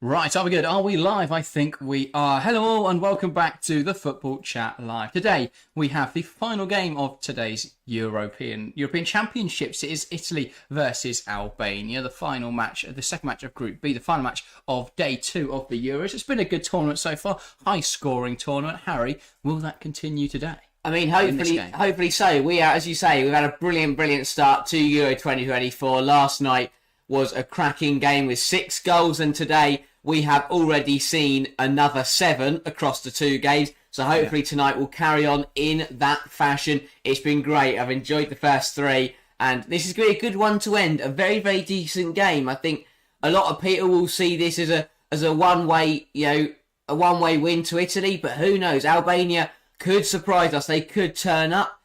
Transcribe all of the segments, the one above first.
Right, are we good? Are we live? I think we are. Hello all and welcome back to the Football Chat Live. Today we have the final game of today's European Championships. It is Italy versus Albania, the final match, the second match of Group B, the final match of day 2 of the Euros. It's been a good tournament so far, high scoring tournament. Harry, will that continue today? I mean, hopefully so. We are, as you say, we've had a brilliant start to Euro 2024. Last night was a cracking game with 6 goals, and today we have already seen another 7 across the 2 games. So hopefully tonight we'll carry on in that fashion. It's been great. I've enjoyed the first 3, and this is going to be a good one to end. A very decent game. I think a lot of people will see this as a one-way, a one-way win to Italy, but who knows? Albania could surprise us. They could turn up.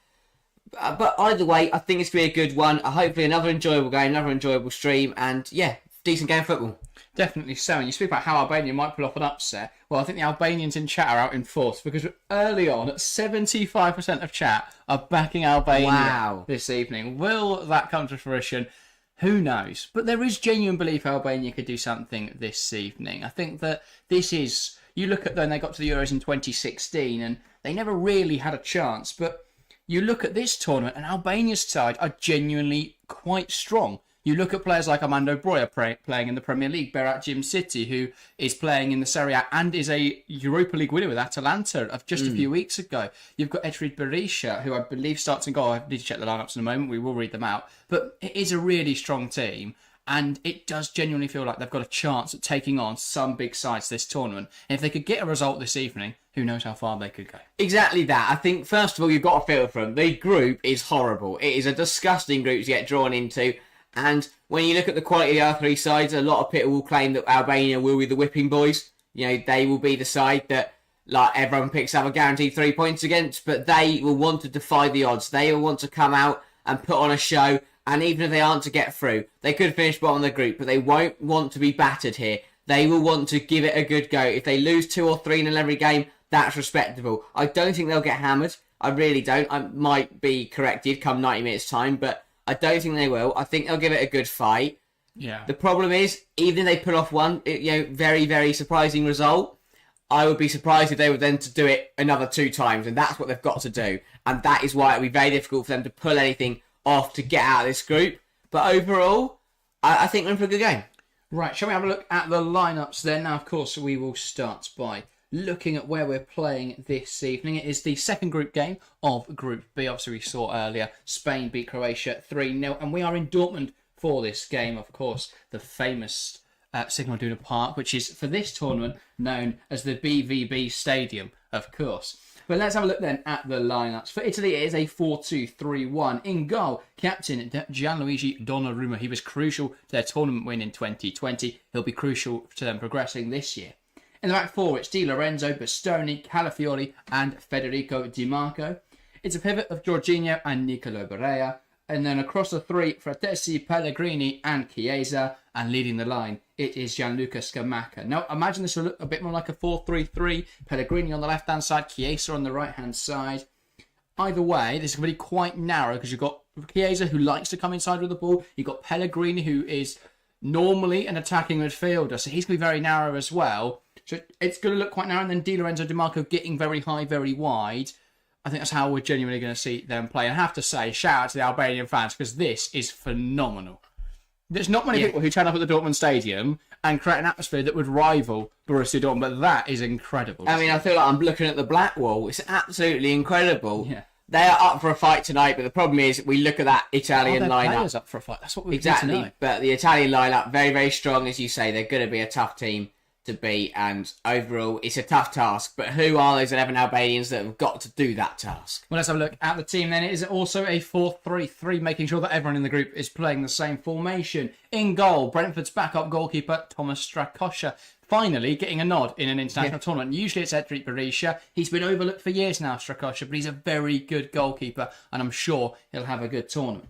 But either way, I think it's going to be a good one. Hopefully another enjoyable game, another enjoyable stream, and yeah, decent game of football. Definitely so. And you speak about how Albania might pull off an upset. Well, I think the Albanians in chat are out in force because early on, 75% of chat are backing Albania this evening. Will that come to fruition? Who knows? But there is genuine belief Albania could do something this evening. I think that this is... You look at when they got to the Euros in 2016 and they never really had a chance. But you look at this tournament and Albania's side are genuinely quite strong. You look at players like Armando Broja playing in the Premier League, Berat Jimsiti, who is playing in the Serie A and is a Europa League winner with Atalanta of just a few weeks ago. You've got Edrid Berisha, who I believe starts in goal. I need to check the lineups in a moment. We will read them out. But it is a really strong team, and it does genuinely feel like they've got a chance at taking on some big sides this tournament. And if they could get a result this evening, who knows how far they could go. Exactly that. I think, first of all, you've got to feel from the group is horrible. It is a disgusting group to get drawn into. And when you look at the quality of the other 3 sides, a lot of people will claim that Albania will be the whipping boys. They will be the side that everyone picks up a guaranteed 3 points against, but they will want to defy the odds. They will want to come out and put on a show, and even if they aren't to get through, they could finish bottom of the group, but they won't want to be battered here. They will want to give it a good go. If they lose 2 or 3 in every game, that's respectable. I don't think they'll get hammered. I really don't. I might be corrected come 90 minutes time, but I don't think they will. I think they'll give it a good fight. Yeah. The problem is, even if they put off one, very surprising result, I would be surprised if they were then to do it another 2 times, and that's what they've got to do. And that is why it would be very difficult for them to pull anything off to get out of this group. But overall, I think we're in for a good game. Right, shall we have a look at the lineups then? Now, of course, we will start by looking at where we're playing this evening. It is the second group game of Group B. Obviously, we saw earlier Spain beat Croatia 3-0, and we are in Dortmund for this game. Of course, the famous Signal Iduna Park, which is for this tournament known as the BVB Stadium, of course. But let's have a look then at the lineups. For Italy, it is a 4-2-3-1. In goal, captain Gianluigi Donnarumma. He was crucial to their tournament win in 2020. He'll be crucial to them progressing this year. In the back 4, it's Di Lorenzo, Bastoni, Calafiori and Federico Di Marco. It's a pivot of Jorginho and Nicolo Barella. And then across the 3, Fratesi, Pellegrini and Chiesa. And leading the line, it is Gianluca Scamacca. Now, imagine this will look a bit more like a 4-3-3. Pellegrini on the left-hand side, Chiesa on the right-hand side. Either way, this is going to be quite narrow because you've got Chiesa, who likes to come inside with the ball. You've got Pellegrini, who is normally an attacking midfielder. So he's going to be very narrow as well. So it's going to look quite narrow, and then Di Lorenzo, Di Marco getting very high, very wide. I think that's how we're genuinely going to see them play. And I have to say, shout out to the Albanian fans, because this is phenomenal. There's not many people who turn up at the Dortmund Stadium and create an atmosphere that would rival Borussia Dortmund, but that is incredible. I mean, I feel like I'm looking at the black wall. It's absolutely incredible. Yeah. They are up for a fight tonight, but the problem is we look at that Italian lineup. Players up for a fight. That's what we exactly. Need to know. But the Italian lineup, very strong, as you say. They're going to be a tough team to beat, and overall it's a tough task, but who are those 11 Albanians that have got to do that task? Well, let's have a look at the team then. It is also a 4-3-3, making sure that everyone in the group is playing the same formation. In goal, Brentford's backup goalkeeper Thomas Strakosha, finally getting a nod in an international tournament. Usually it's Edrid Berisha. He's been overlooked for years now, Strakosha, but he's a very good goalkeeper, and I'm sure he'll have a good tournament.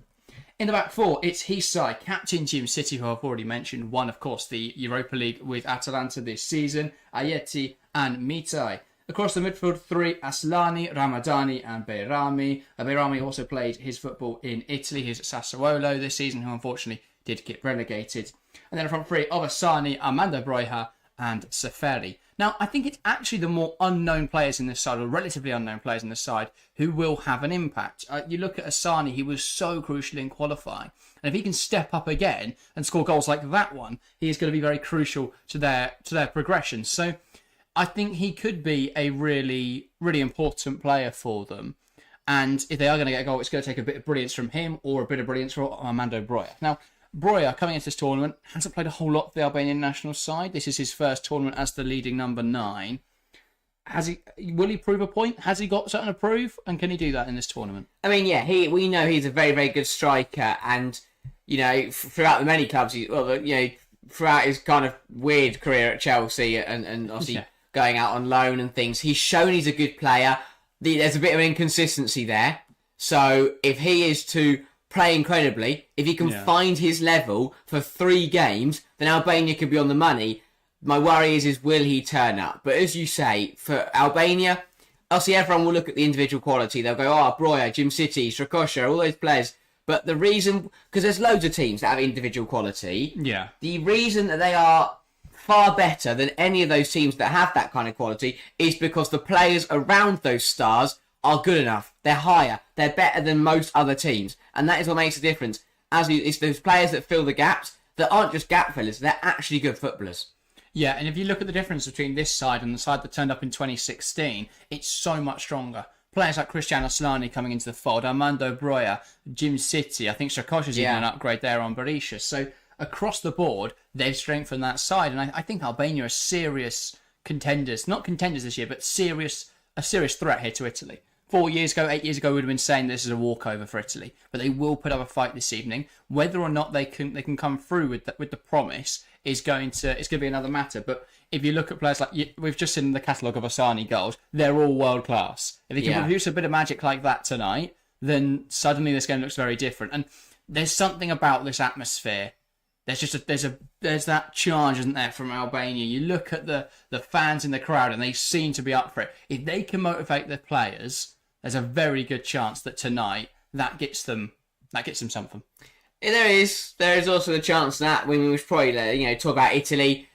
In the back 4, it's his side, captain Jimsiti, who I've already mentioned, won, of course, the Europa League with Atalanta this season, Ayeti and Mitai. Across the midfield 3, Aslani, Ramadani and Behrami. Behrami also played his football in Italy. He's at Sassuolo this season, who unfortunately did get relegated. And then a front 3, Obasani, Armando Broja and Seferi. Now, I think it's actually the more unknown players in this side, or relatively unknown players in this side, who will have an impact. You look at Asani, he was so crucial in qualifying. And if he can step up again and score goals like that one, he is going to be very crucial to their progression. So I think he could be a really, really important player for them. And if they are going to get a goal, it's going to take a bit of brilliance from him or a bit of brilliance from Armando Broja. Now, Broja, coming into this tournament, hasn't played a whole lot for the Albanian national side. This is his first tournament as the leading number 9. Will he prove a point? Has he got something to prove? And can he do that in this tournament? I mean, yeah, we know he's a very, very good striker. And, throughout the many clubs, throughout his kind of weird career at Chelsea and obviously going out on loan and things, he's shown he's a good player. There's a bit of an inconsistency there. So if he is to play incredibly, if he can find his level for 3 games, then Albania could be on the money. My worry is will he turn up? But as you say, for Albania, obviously everyone will look at the individual quality. They'll go, Broja, Jim City, Strakosha, all those players. But the reason, because there's loads of teams that have individual quality, the reason that they are far better than any of those teams that have that kind of quality is because the players around those stars are good enough. They're higher. They're better than most other teams. And that is what makes a difference. It's those players that fill the gaps that aren't just gap fillers. They're actually good footballers. Yeah, and if you look at the difference between this side and the side that turned up in 2016, it's so much stronger. Players like Cristiano Aslani coming into the fold, Armando Broja, Jim City, I think Strakosha's even an upgrade there on Berisha. So across the board, they've strengthened that side. And I think Albania are serious contenders. Not contenders this year, but a serious threat here to Italy. 8 years ago, we'd have been saying this is a walkover for Italy, but they will put up a fight this evening. Whether or not they can come through with the promise is going to be another matter. But if you look at players like we've just seen the catalogue of Asani goals, they're all world class. If they can produce a bit of magic like that tonight, then suddenly this game looks very different. And there's something about this atmosphere. There's that charge, isn't there, from Albania? You look at the fans in the crowd, and they seem to be up for it. If they can motivate their players, there's a very good chance that tonight that gets them something. There is also the chance that we should probably talk about Italy.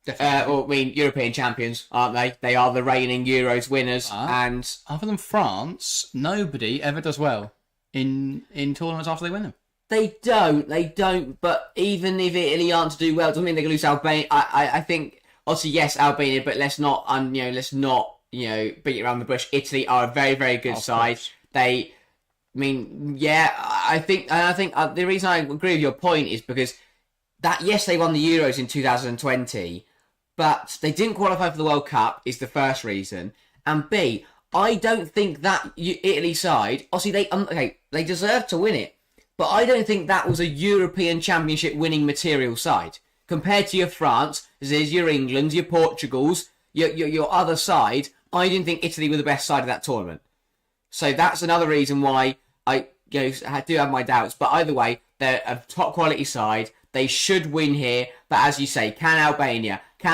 European champions, aren't they? They are the reigning Euros winners, and other than France, nobody ever does well in tournaments after they win them. They don't. But even if Italy aren't to do well, doesn't mean they can lose Albania. I think obviously yes, Albania, but let's not beat it around the bush. Italy are a very, very good side. Course. I think the reason I agree with your point is because that yes, they won the Euros in 2020, but they didn't qualify for the World Cup is the first reason, and B, I don't think that Italy side, obviously they deserve to win it, but I don't think that was a European Championship winning material side compared to your France, your England, your Portugals, your other side. I didn't think Italy were the best side of that tournament. So that's another reason why I do have my doubts. But either way, they're a top quality side. They should win here. But as you say, can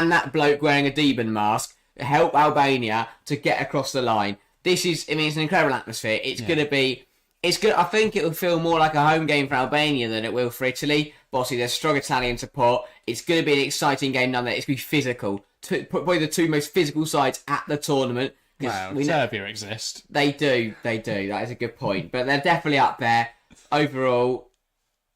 that bloke wearing a Deben mask help Albania to get across the line? It's an incredible atmosphere. It's going to be... It's good. I think it will feel more like a home game for Albania than it will for Italy. But obviously, there's strong Italian support. It's going to be an exciting game down there. It's going to be physical. Probably the 2 most physical sides at the tournament. Wow, Serbia exist. They do. That is a good point. But they're definitely up there. Overall,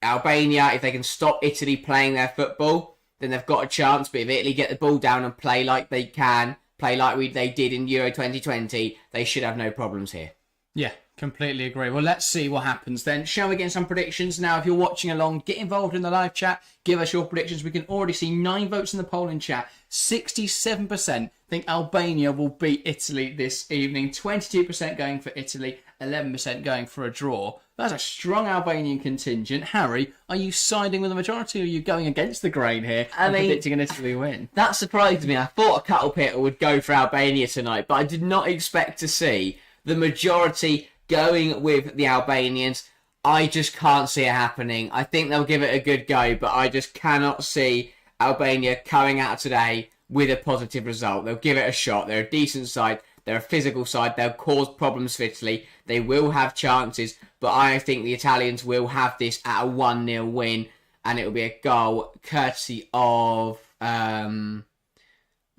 Albania, if they can stop Italy playing their football, then they've got a chance. But if Italy get the ball down and play like they can, they did in Euro 2020, they should have no problems here. Yeah, completely agree. Well, let's see what happens then. Shall we get some predictions now? If you're watching along, get involved in the live chat. Give us your predictions. We can already see 9 votes in the polling chat. 67% think Albania will beat Italy this evening. 22% going for Italy. 11% going for a draw. That's a strong Albanian contingent. Harry, are you siding with the majority or are you going against the grain here and predicting an Italy win? That surprised me. I thought a couple people would go for Albania tonight, but I did not expect to see the majority going with the Albanians. I just can't see it happening. I think they'll give it a good go, but I just cannot see Albania coming out today with a positive result. They'll give it a shot. They're a decent side. They're a physical side. They'll cause problems for Italy. They will have chances, but I think the Italians will have this at a 1-0 win, and it will be a goal courtesy of...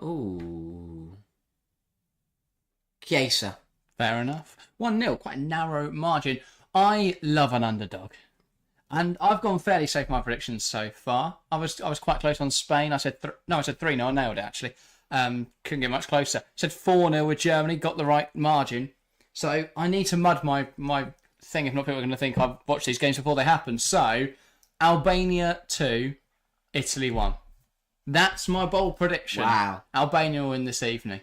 Ooh. Chiesa. Fair enough. 1-0, quite a narrow margin. I love an underdog. And I've gone fairly safe in my predictions so far. I was quite close on Spain. I said 3-0. I nailed it, actually. Couldn't get much closer. Said 4-0 with Germany. Got the right margin. So I need to mud my thing if not people are going to think I've watched these games before they happen. So Albania 2, Italy 1. That's my bold prediction. Wow. Albania will win this evening.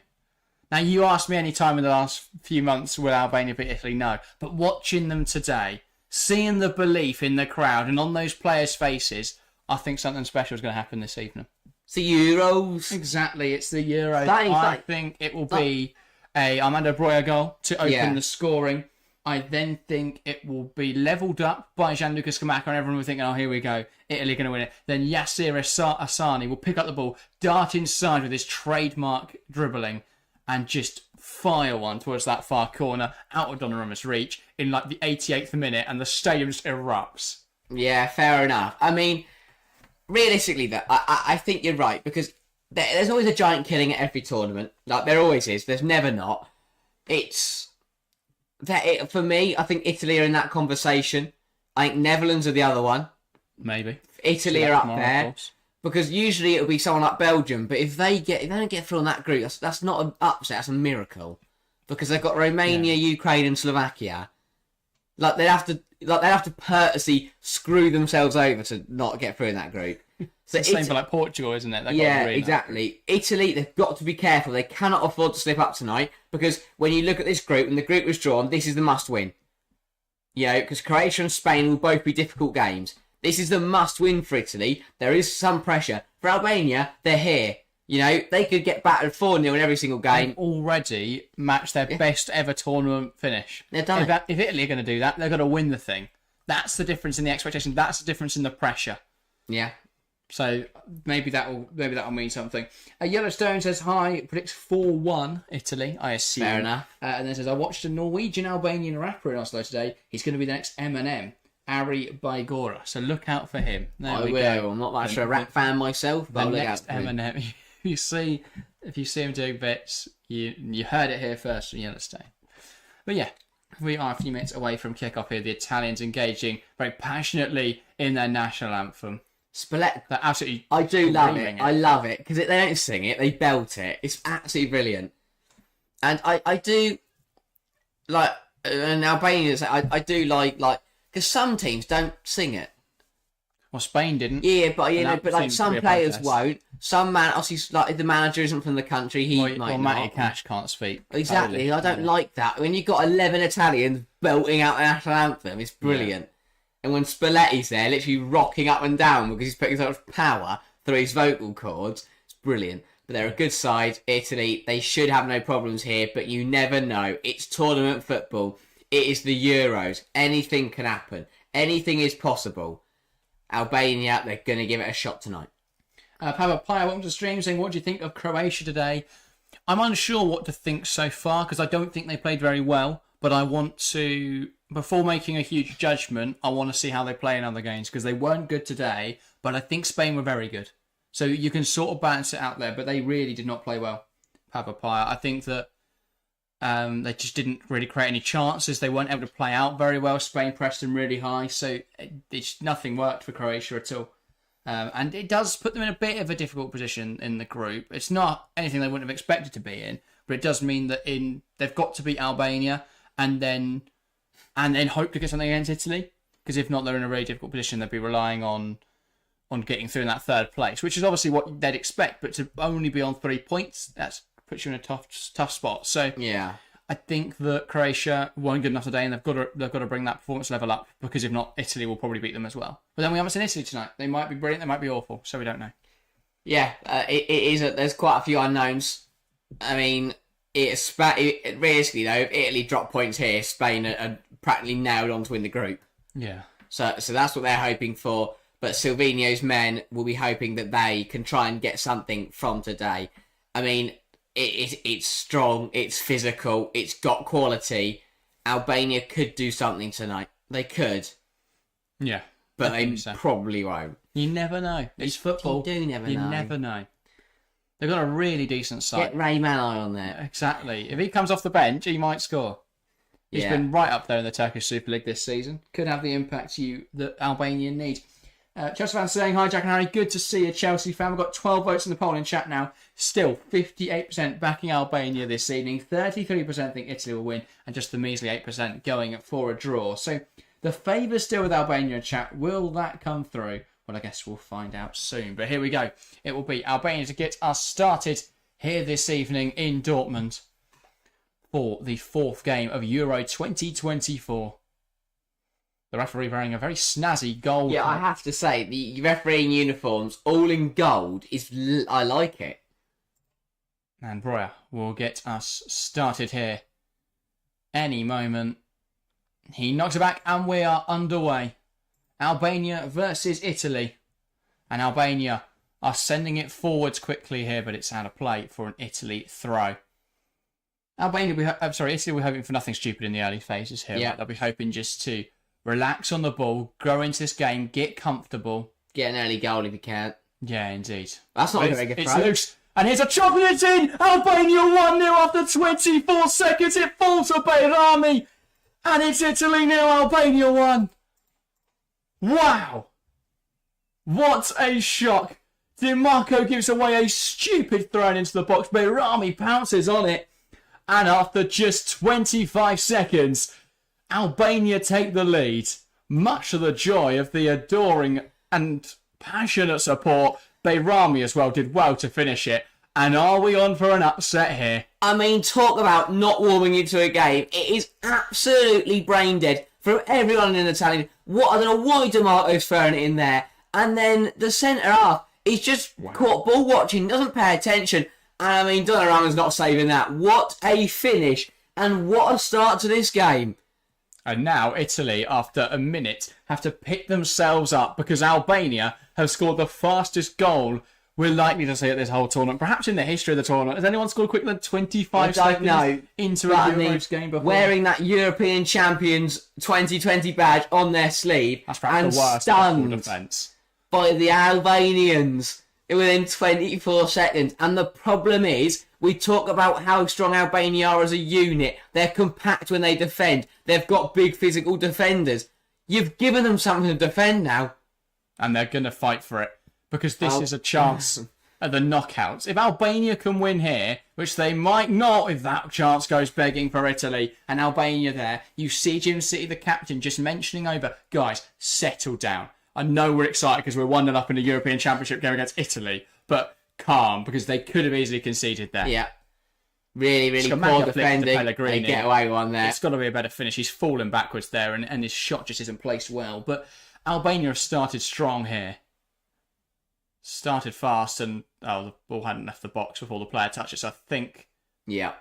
Now, you asked me any time in the last few months, will Albania beat Italy? No. But watching them today, seeing the belief in the crowd and on those players' faces, I think something special is going to happen this evening. It's the Euros. Exactly, it's the Euros. I think it will be a Armando Broja goal to open the scoring. I then think it will be levelled up by Gianluca Scamacca and everyone will be thinking, oh, here we go, Italy going to win it. Then Yassir Asani will pick up the ball, dart inside with his trademark dribbling and just fire one towards that far corner out of Donnarumma's reach in like the 88th minute and the stadium just erupts. Yeah, fair enough. I mean, realistically, though, I think you're right because there's always a giant killing at every tournament. Like, there always is. There's never not. For me, I think Italy are in that conversation. I think Netherlands are the other one. Maybe. Italy are up there. Because usually it'll be someone like Belgium, but if they don't get through on that group, that's not an upset, that's a miracle. Because they've got Romania, Ukraine, and Slovakia. Like they'd have to purposely screw themselves over to not get through in that group. So it's the same for like Portugal, isn't it? Exactly. Italy, they've got to be careful. They cannot afford to slip up tonight because when you look at this group and the group was drawn, this is the must-win. You know, because Croatia and Spain will both be difficult games. This is the must-win for Italy. There is some pressure. For Albania, they're here. You know, they could get battered 4-0 in every single game. They've already matched their best ever tournament finish. They're done. If Italy are going to do that, they're going to win the thing. That's the difference in the expectation. That's the difference in the pressure. Yeah. So maybe that'll mean something. Yellowstone says hi, predicts 4-1 Italy, I assume. Fair enough. And then says I watched a Norwegian Albanian rapper in Oslo today. He's going to be the next Eminem. Ari Baigora, so look out for him. I will. I'm not much of a rap fan myself, but I'll look out for him. Eminem. If you see him doing bits, you heard it here first from Yellowstone. But yeah, we are a few minutes away from kickoff here. The Italians engaging very passionately in their national anthem. Spalletti. They're absolutely. I do love it. I love it because they don't sing it; they belt it. It's absolutely brilliant. And I do like in Albania. I do like. Because some teams don't sing it. Well, Spain didn't. Yeah, but like some players won't. Some obviously, like the manager isn't from the country. He might Matty Cash can't speak. Exactly. I don't like that. When you've got 11 Italians belting out the national anthem, it's brilliant. Yeah. And when Spalletti's there, literally rocking up and down because he's putting so much power through his vocal cords, it's brilliant. But they're a good side, Italy. They should have no problems here, but you never know. It's tournament football. It is the Euros. Anything can happen. Anything is possible. Albania, they're going to give it a shot tonight. Papa Pia, welcome to the stream, saying, what do you think of Croatia today? I'm unsure what to think so far because I don't think they played very well, but I want to, before making a huge judgment, I want to see how they play in other games because they weren't good today, but I think Spain were very good. So you can sort of balance it out there, but they really did not play well, Papa Pia. I think that they just didn't really create any chances. They weren't able to play out very well. Spain pressed them really high, so nothing worked for Croatia at all. And it does put them in a bit of a difficult position in the group. It's not anything they wouldn't have expected to be in, but it does mean that they've got to beat Albania and then hope to get something against Italy. Because if not, they're in a really difficult position. They'll be relying on getting through in that third place, which is obviously what they'd expect. But to only be on 3 points, that puts you in a tough spot. So yeah, I think that Croatia weren't good enough today, and they've got to bring that performance level up because if not, Italy will probably beat them as well. But then we haven't seen Italy tonight. They might be brilliant, they might be awful, so we don't know. Yeah, it is. There's quite a few unknowns. I mean, realistically though, if Italy drop points here, Spain are practically nailed on to win the group. Yeah. So that's what they're hoping for. But Silvino's men will be hoping that they can try and get something from today. I mean, it's strong, it's physical, it's got quality. Albania could do something tonight. They could. Yeah. But they probably won't. You never know. It's football. You do never know. You never know. They've got a really decent side. Get Ray Manai on there. Exactly. If he comes off the bench, he might score. He's been right up there in the Turkish Super League this season. Could have the impact that Albania need. Chelsea fans saying, hi Jack and Harry, good to see a Chelsea fan. We've got 12 votes in the poll in chat now. Still 58% backing Albania this evening. 33% think Italy will win. And just the measly 8% going for a draw. So the favour's still with Albania in chat. Will that come through? Well, I guess we'll find out soon. But here we go. It will be Albania to get us started here this evening in Dortmund for the fourth game of Euro 2024. The referee wearing a very snazzy gold. Yeah, I have to say, the refereeing uniforms, all in gold, I like it. And Breuer will get us started here any moment. He knocks it back and we are underway. Albania versus Italy. And Albania are sending it forwards quickly here, but it's out of play for an Italy throw. Italy will be hoping for nothing stupid in the early phases here. Yeah. Right? They'll be hoping just to relax on the ball, grow into this game, get comfortable. Get an early goal if you can. Yeah, indeed. That's not a very good throw. It's loose. And here's a chocolate in! Albania 1-0 after 24 seconds. It falls to Bayrami. And it's Italy 0, Albania 1. Wow. What a shock. DiMarco gives away a stupid throw into the box. Bayrami pounces on it. And after just 25 seconds, Albania take the lead. Much to the joy of the adoring and passionate support. Bayrami as well did well to finish it. And are we on for an upset here? I mean, talk about not warming into a game. It is absolutely brain dead from everyone in the Italian. I don't know why DiMarco's throwing it in there. And then the centre half, he's just caught ball watching, doesn't pay attention. And I mean, Donnarumma's not saving that. What a finish. And what a start to this game. And now Italy, after a minute, have to pick themselves up because Albania have scored the fastest goal we're likely to see at this whole tournament. Perhaps in the history of the tournament. Has anyone scored quicker than 25 seconds into a Euros game before? Wearing that European Champions 2020 badge on their sleeve. That's perhaps the worst stunned defence by the Albanians within 24 seconds. And the problem is, we talk about how strong Albania are as a unit. They're compact when they defend. They've got big physical defenders. You've given them something to defend now. And they're going to fight for it. Because this is a chance at the knockouts. If Albania can win here, which they might not if that chance goes begging for Italy, and Albania there, you see Jim City, the captain, just mentioning over, guys, settle down. I know we're excited because we're 1-0 up in a European Championship game against Italy, but calm, because they could have easily conceded there. Yeah. Really, really poor defending. They get away one there. It's got to be a better finish. He's fallen backwards there, and his shot just isn't placed well. But Albania have started strong here. Started fast, and the ball hadn't left the box before the player touched it. So I think, yeah,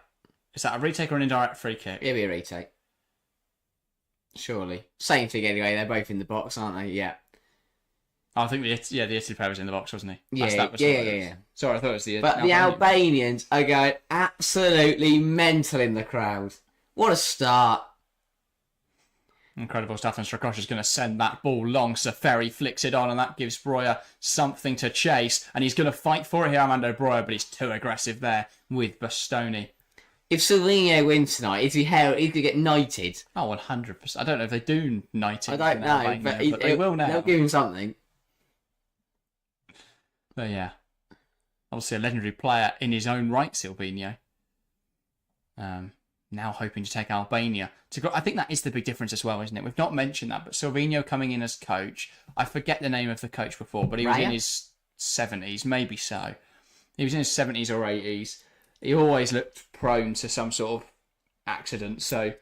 is that a retake or an indirect free kick? It'll be a retake, surely. Same thing anyway. They're both in the box, aren't they? Yeah. I think the Italy player was in the box, wasn't he? Yeah. Sorry, I thought it was the. But the Albanians are going absolutely mental in the crowd. What a start! Incredible stuff, and Strakosha's going to send that ball long. Seferi flicks it on, and that gives Breuer something to chase. And he's going to fight for it here, Armando Breuer, but he's too aggressive there with Bastoni. If Slovenia wins tonight, is he going to get knighted? Oh, 100%. I don't know if they do knight him. I don't know, Albania, but they will now. They'll give him something. But yeah, obviously a legendary player in his own right, Silvino. Now hoping to take Albania to go. I think that is the big difference as well, isn't it? We've not mentioned that, but Silvino coming in as coach. I forget the name of the coach before, but he was in his 70s, maybe so. He was in his 70s or 80s. He always looked prone to some sort of accident, so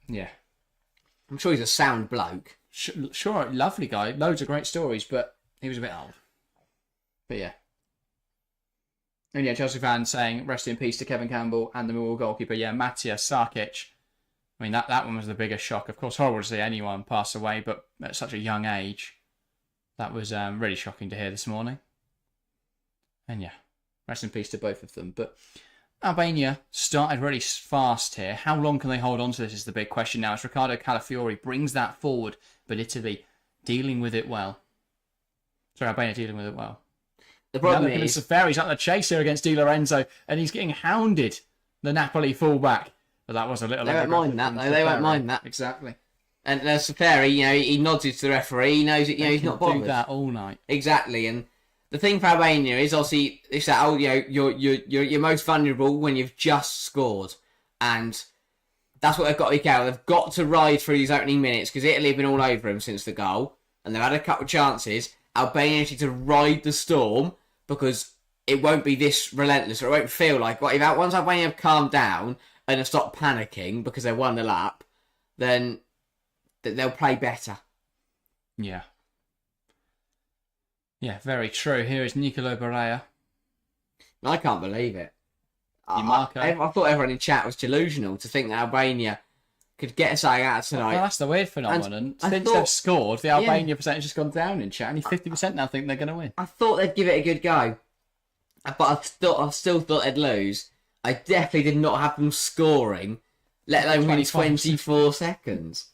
yeah. I'm sure he's a sound bloke. Sure, lovely guy, loads of great stories, but he was a bit old. But yeah. And yeah, Chelsea fans saying rest in peace to Kevin Campbell and the Millwall goalkeeper. Yeah, Matija Sarkic. I mean, that one was the biggest shock. Of course, horrible to see anyone pass away, but at such a young age, that was really shocking to hear this morning. And yeah, rest in peace to both of them. But Albania started really fast here. How long can they hold on to this is the big question now. As Riccardo Calafiori brings that forward, but Italy dealing with it well. Sorry, Albania dealing with it well. The problem looking at is... Safari's on the chase here against Di Lorenzo, and he's getting hounded, the Napoli fullback. But that was a little... They won't mind that, though. They won't mind that. Exactly. And Safari, he nods it to the referee. He knows it. He's not bothered. Do that all night. Exactly. And the thing for Albania is obviously it's that you're most vulnerable when you've just scored, and that's what they've got to be careful. They've got to ride through these opening minutes because Italy have been all over them since the goal, and they've had a couple of chances. Albania need to ride the storm because it won't be this relentless, or it won't feel like. Once Albania have calmed down and have stopped panicking because they won the lap, then they'll play better. Yeah. Yeah, very true. Here is Nicolo Barea. I can't believe it. I thought everyone in chat was delusional to think that Albania could get something out tonight. Well, that's the weird phenomenon. Since they've scored, the Albania percentage has gone down in chat. Only 50% now think they're going to win. I thought they'd give it a good go. But I still thought they'd lose. I definitely did not have them scoring, let alone win 24 seconds.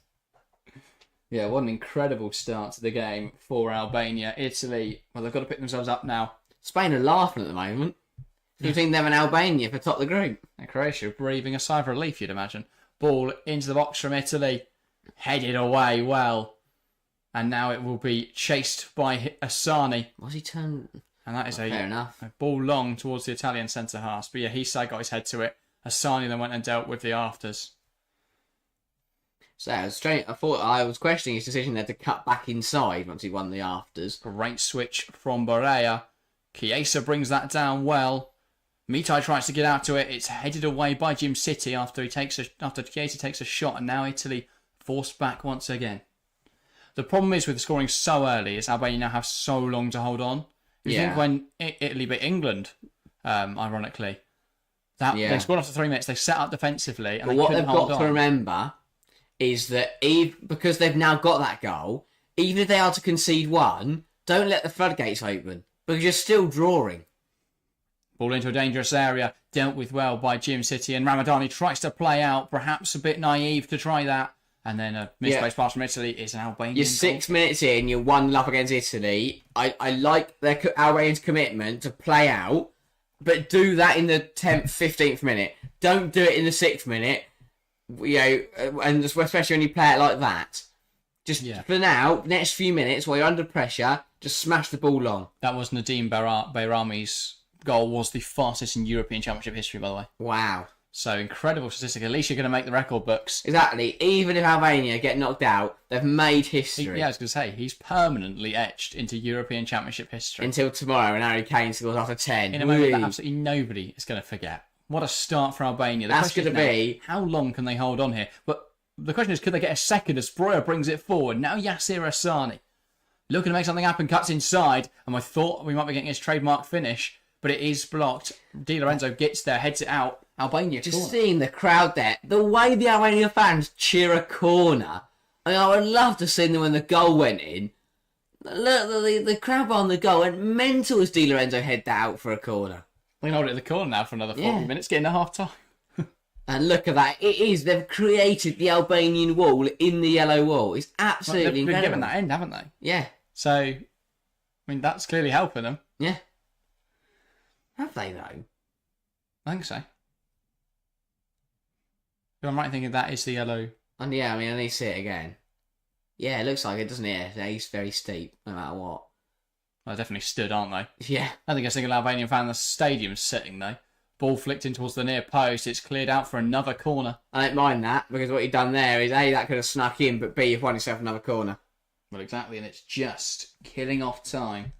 Yeah, what an incredible start to the game for Albania. Italy, well, they've got to pick themselves up now. Spain are laughing at the moment. Between them and Albania for top of the group. And Croatia breathing a sigh of relief, you'd imagine. Ball into the box from Italy. Headed away well. And now it will be chased by Asani. Was he turned? And that is fair enough. A ball long towards the Italian centre half. But yeah, Hisai got his head to it. Asani then went and dealt with the afters. So it was strange. I was questioning his decision there to cut back inside once he won the afters. Great switch from Barea. Chiesa brings that down well. Mitai tries to get out to it. It's headed away by Jim City after Chiesa takes a shot, and now Italy forced back once again. The problem is with scoring so early is Albania now have so long to hold on. You think when Italy beat England, ironically, they scored after 3 minutes. They set up defensively, and what they've got to remember is that because they've now got that goal, even if they are to concede one, don't let the floodgates open because you're still drawing. Ball into a dangerous area, dealt with well by Jim City, and Ramadani tries to play out, perhaps a bit naive to try that, and then a misplaced pass from Italy is an Albanian You're 6 minutes in, you're 1-0 up against Italy. I like their Albanians' commitment to play out, but do that in the 10th, 15th minute. Don't do it in the 6th minute, and especially when you play it like that. Just for now, next few minutes, while you're under pressure, just smash the ball long. That was Nadim Bayrami's goal, was the fastest in European Championship history, by the way. Wow. So incredible statistic. At least you're going to make the record books. Exactly. Even if Albania get knocked out, they've made history. I was going to say, he's permanently etched into European Championship history. Until tomorrow when Harry Kane scores after 10. In a moment that absolutely nobody is going to forget. What a start for Albania. That's going to be... How long can they hold on here? But the question is, could they get a second as Breuer brings it forward? Now Yasir Asani looking to make something happen, cuts inside, and I thought we might be getting his trademark finish, but it is blocked. Di Lorenzo gets there, heads it out. Albania just seeing the crowd there, the way the Albania fans cheer a corner. I would love to see them when the goal went in. Look, the crowd on the goal went mental as Di Lorenzo headed out for a corner. We can hold it in the corner now for another 40 minutes, getting to half time. And look at that. They've created the Albanian wall in the yellow wall. It's absolutely incredible. They've been given that end, haven't they? Yeah. So, I mean, that's clearly helping them. Yeah. Have they, though? I think so. But I'm right thinking that is the yellow. And yeah, I mean, I need to see it again. Yeah, it looks like it, doesn't it? It's very steep, no matter what. Well, they definitely stood, aren't they? Yeah. I think a single Albanian fan in the stadium's sitting, though. Ball flicked in towards the near post. It's cleared out for another corner. I don't mind that, because what you've done there is, A, that could have snuck in, but B, you've won yourself another corner. Well, exactly, and it's just killing off time.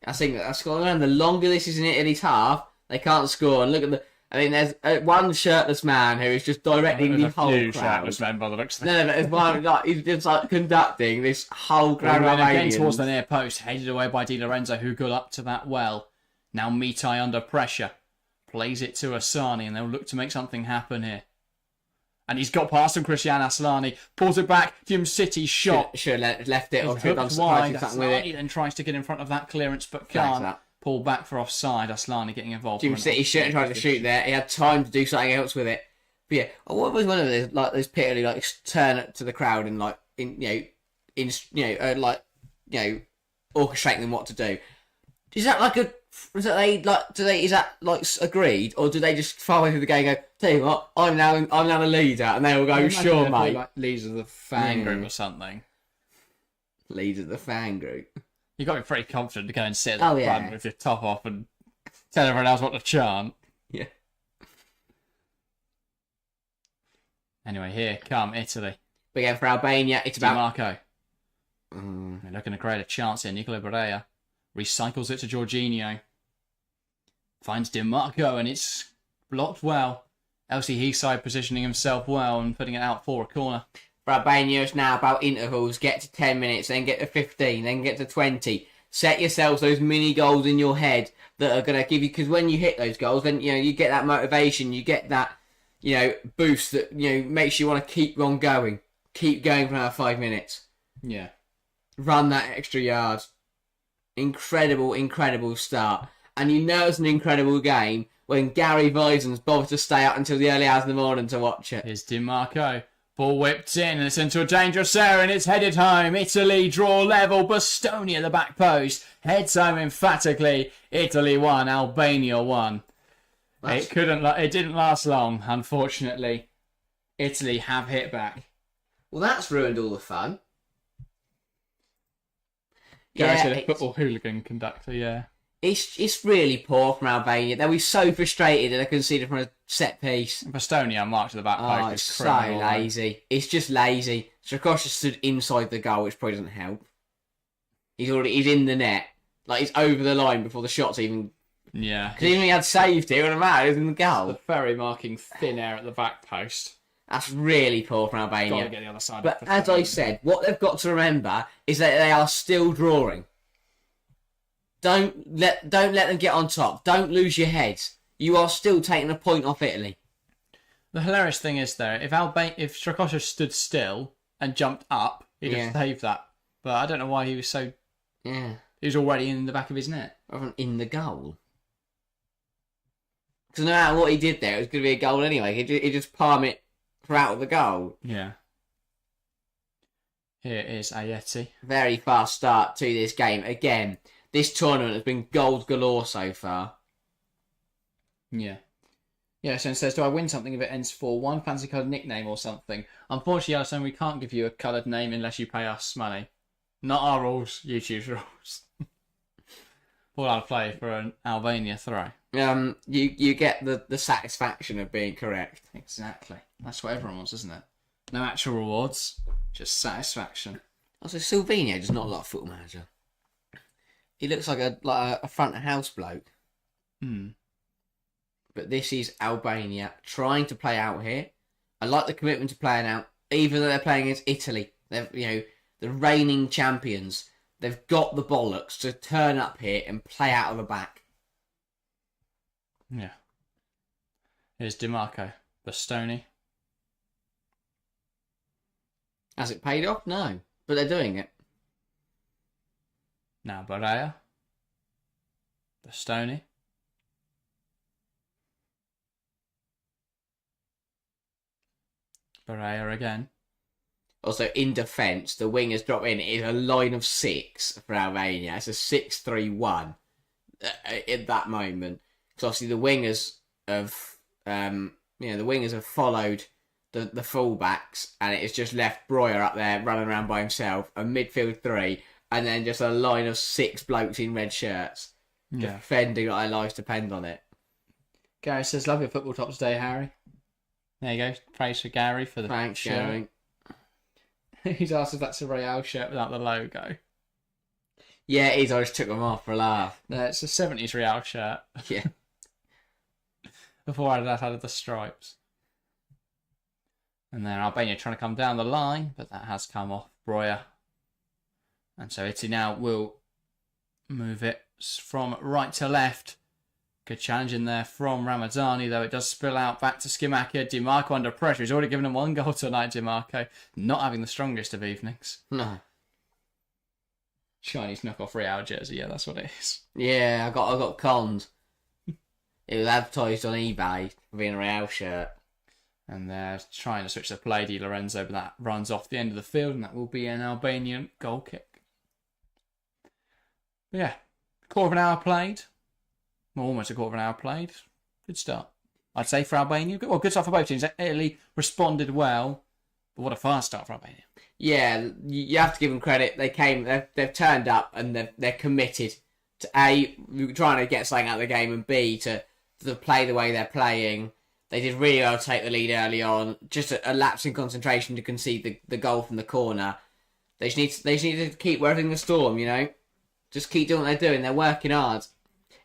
I think that's the longer this is in Italy's half, they can't score. And look at there's one shirtless man who is just directing the whole crowd. Shirtless men by the looks of it. No, there's one he's just conducting this whole crowd of again towards the near post, headed away by Di Lorenzo, who got up to that well. Now Mitai under pressure, plays it to Asani, and they'll look to make something happen here. And he's got past him, Christian Aslani, pulls it back, Jim City's shot. Should have left it, or should have done wide. something with it. Then tries to get in front of that clearance, but can't. Pull back for offside. Aslani getting involved. Jim City shouldn't have tried to shoot there. He had time to do something else with it. But yeah, what was one of those pitifully turn it to the crowd and orchestrating them what to do. Is that like a? Is that they like? Is that like agreed, or do they just far away through the game and go? Tell you what, I'm now the leader, and they will go, sure, mate. Like leaders of the fan group or something. Leader of the fan group. You've got to be pretty confident to go and sit at the front with your top off and tell everyone else what to chant. Yeah. Anyway, here come Italy. But again, for Albania, it's about Marco. They're looking to create a chance here. Nicola Barea recycles it to Jorginho. Finds DiMarco and it's blocked well. LC Heaside positioning himself well and putting it out for a corner. For Albania, it's now about intervals. Get to 10 minutes, then get to 15, then get to 20. Set yourselves those mini goals in your head that are going to give you... Because when you hit those goals, then you get that motivation. You get that boost that makes you want to keep on going. Keep going for another 5 minutes. Yeah. Run that extra yard. Incredible start. And it's an incredible game when Gary Vison's bothered to stay up until the early hours in the morning to watch it. Here's DiMarco. Ball whipped in and it's into a dangerous area and it's headed home. Italy draw level. Bastoni at the back post. Heads home emphatically. Italy won. Albania won. It didn't last long, unfortunately. Italy have hit back. Well, that's ruined all the fun. Gary's a football hooligan conductor, yeah. It's really poor from Albania. They'll be so frustrated that they conceded from a set piece. Bastonia marked to the back post. Oh, it's so lazy. It's just lazy. Strakosha stood inside the goal, which probably doesn't help. He's in the net. Like, he's over the line before the shot's even... Yeah. Because even if he had saved it, it wouldn't matter. It was in the goal. The ferry marking thin air at the back post. That's really poor from Albania. Got to get the other side. But as I said, what they've got to remember is that they are still drawing. Don't let them get on top. Don't lose your heads. You are still taking a point off Italy. The hilarious thing is, though, if Strakosha stood still and jumped up, he'd have saved that. But I don't know why he was so... Yeah. He was already in the back of his net. Rather than in the goal. Because no matter what he did there, it was going to be a goal anyway. He'd just palm it for out of the goal. Yeah. Here is Ayeti. Very fast start to this game. Again, this tournament has been goals galore so far. Yeah. Yeah, so it says, do I win something if it ends 4-1? Fancy coloured nickname or something? Unfortunately, Alison, we can't give you a coloured name unless you pay us money. Not our rules, YouTube's rules. Ball out of play for an Albania throw. You get the satisfaction of being correct. Exactly. That's what everyone wants, isn't it? No actual rewards, just satisfaction. Also, Silvino does not look like a football manager. He looks like a front of house bloke. But this is Albania trying to play out here. I like the commitment to playing out, even though they're playing against Italy. They're the reigning champions. They've got the bollocks to turn up here and play out of the back. Yeah. Here's DiMarco. Bastoni. Has it paid off? No. But they're doing it. Now Barea. Bastoni. Barea again. Also, in defence, the wingers drop in. It is a line of 6 for Albania. It's a 6-3-1 at that moment. Because obviously the wingers have, followed the fullbacks, and it has just left Breuer up there running around by himself. A midfield 3, and then just a line of 6 blokes in red shirts defending like their lives depend on it. Gary says, "Love your football top today, Harry." There you go. Praise for Gary for the Thanks, shirt. Gary. He's asked if that's a Real shirt without the logo. Yeah, it is. I just took them off for a laugh. No, it's a 70s Real shirt. Yeah. Before Adidas added the stripes. And then Albania trying to come down the line, but that has come off Breuer. And so Italy now will move it from right to left. Good challenge in there from Ramadani, though it does spill out back to Skimakia. DiMarco under pressure. He's already given him 1 goal tonight, DiMarco. Not having the strongest of evenings. No. Chinese knockoff Real jersey, yeah, that's what it is. Yeah, I got conned. It was advertised on eBay for being a Real shirt. And they're trying to switch the play. Di Lorenzo, but that runs off the end of the field, and that will be an Albanian goal kick. But yeah, Quarter of an hour played. Well, almost a quarter of an hour played. Good start, I'd say, for Albania. Well, good start for both teams. Italy responded well, but what a fast start for Albania. Yeah, you have to give them credit. They've turned up and they're committed to A, trying to get something out of the game, and B, to play the way they're playing. They did really well to take the lead early on. Just a lapse in concentration to concede the goal from the corner. They just need to keep weathering the storm, Just keep doing what they're doing. They're working hard.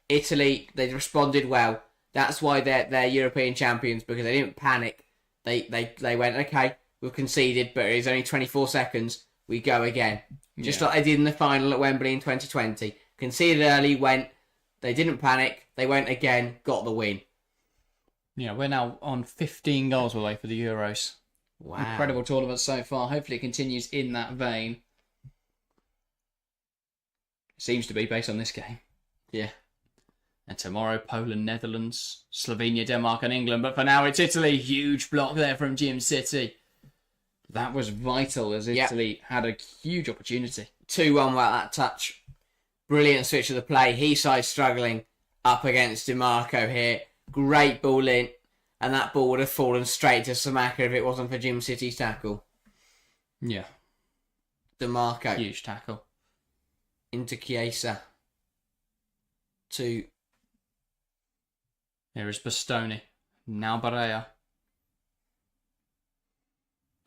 Italy, they responded well. That's why they're European champions, because they didn't panic. They went, okay, we've conceded, but it's only 24 seconds. We go again. Just like they did in the final at Wembley in 2020. Conceded early, they didn't panic. They went again, got the win. Yeah, we're now on 15 goals away for the Euros. Wow. Incredible tournament so far. Hopefully it continues in that vein. Seems to be, based on this game. Yeah. And tomorrow, Poland, Netherlands, Slovenia, Denmark and England. But for now, it's Italy. Huge block there from Gym City. That was vital, as Italy had a huge opportunity. 2-1 without that touch. Brilliant switch of the play. Hysaj struggling up against DiMarco here. Great ball in. And that ball would have fallen straight to Samaka if it wasn't for Gym City's tackle. Yeah. DiMarco. Huge tackle. Into Chiesa. To... Here is Bastoni. Now Barea.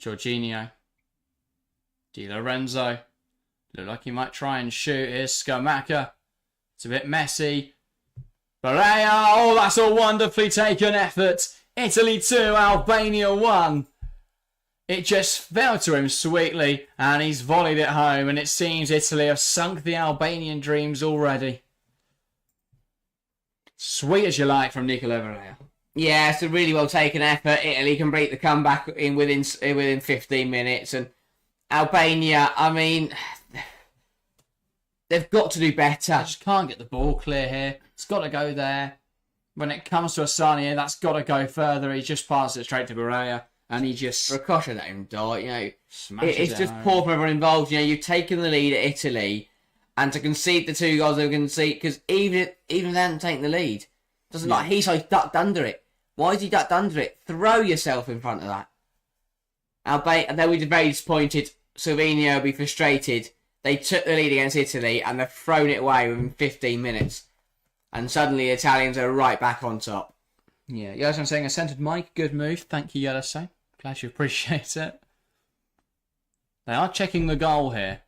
Jorginho. Di Lorenzo. Look like he might try and shoot. Here's Skamaka. It's a bit messy. Barea. Oh, that's a wonderfully taken effort. Italy 2, Albania 1. It just fell to him sweetly, and he's volleyed it home, and it seems Italy have sunk the Albanian dreams already. Sweet as you like from Nicola Barea. Yeah, it's a really well taken effort. Italy can break the comeback within 15 minutes, and Albania, I mean, they've got to do better. I just can't get the ball clear here. It's got to go there. When it comes to Asania, that's got to go further. He just passes it straight to Barea, and he just... Ricochet let him die, smashes It's just poor from everyone involved. You've taken the lead at Italy, and to concede the 2 goals they concede, because even if they hadn't taken the lead, doesn't like he's ducked under it. Why is he ducked under it? Throw yourself in front of that. And they'll be very disappointed. Slovenia will be frustrated. They took the lead against Italy, and they've thrown it away within 15 minutes. And suddenly the Italians are right back on top. Yeah, as I'm saying, a centred mic, good move. Thank you, Yellowstone. Glad you appreciate it. They are checking the goal here.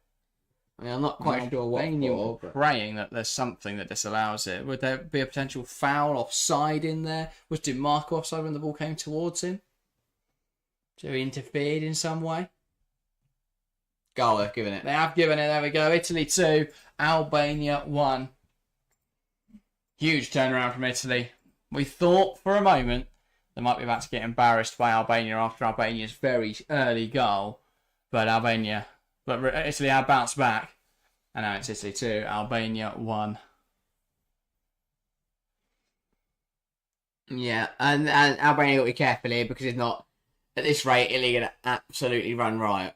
I mean, I'm not quite sure what for, but... praying that there's something that disallows it. Would there be a potential foul offside in there? Was DiMarco offside when the ball came towards him? So he interfered in some way? Goal, they've given it. They have given it. There we go. Italy 2, Albania 1. Huge turnaround from Italy. We thought for a moment they might be about to get embarrassed by Albania after Albania's very early goal. But Italy have bounced back. And now it's Italy 2, Albania 1. Yeah, and Albania got to be careful here, because if not, at this rate, Italy are going to absolutely run riot.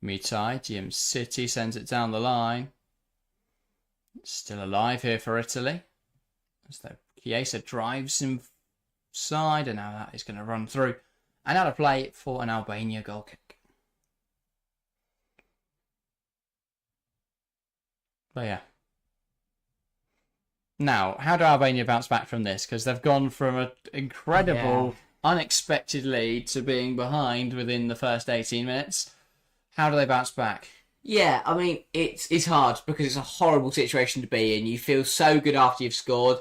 Mitai, Gym City sends it down the line. It's still alive here for Italy. As though Chiesa drives inside, and now that is going to run through. And now to play for an Albania goal kick. But yeah. Now, how do Albania bounce back from this? Because they've gone from an incredible, unexpected lead to being behind within the first 18 minutes. How do they bounce back? Yeah, I mean, it's hard, because it's a horrible situation to be in. You feel so good after you've scored,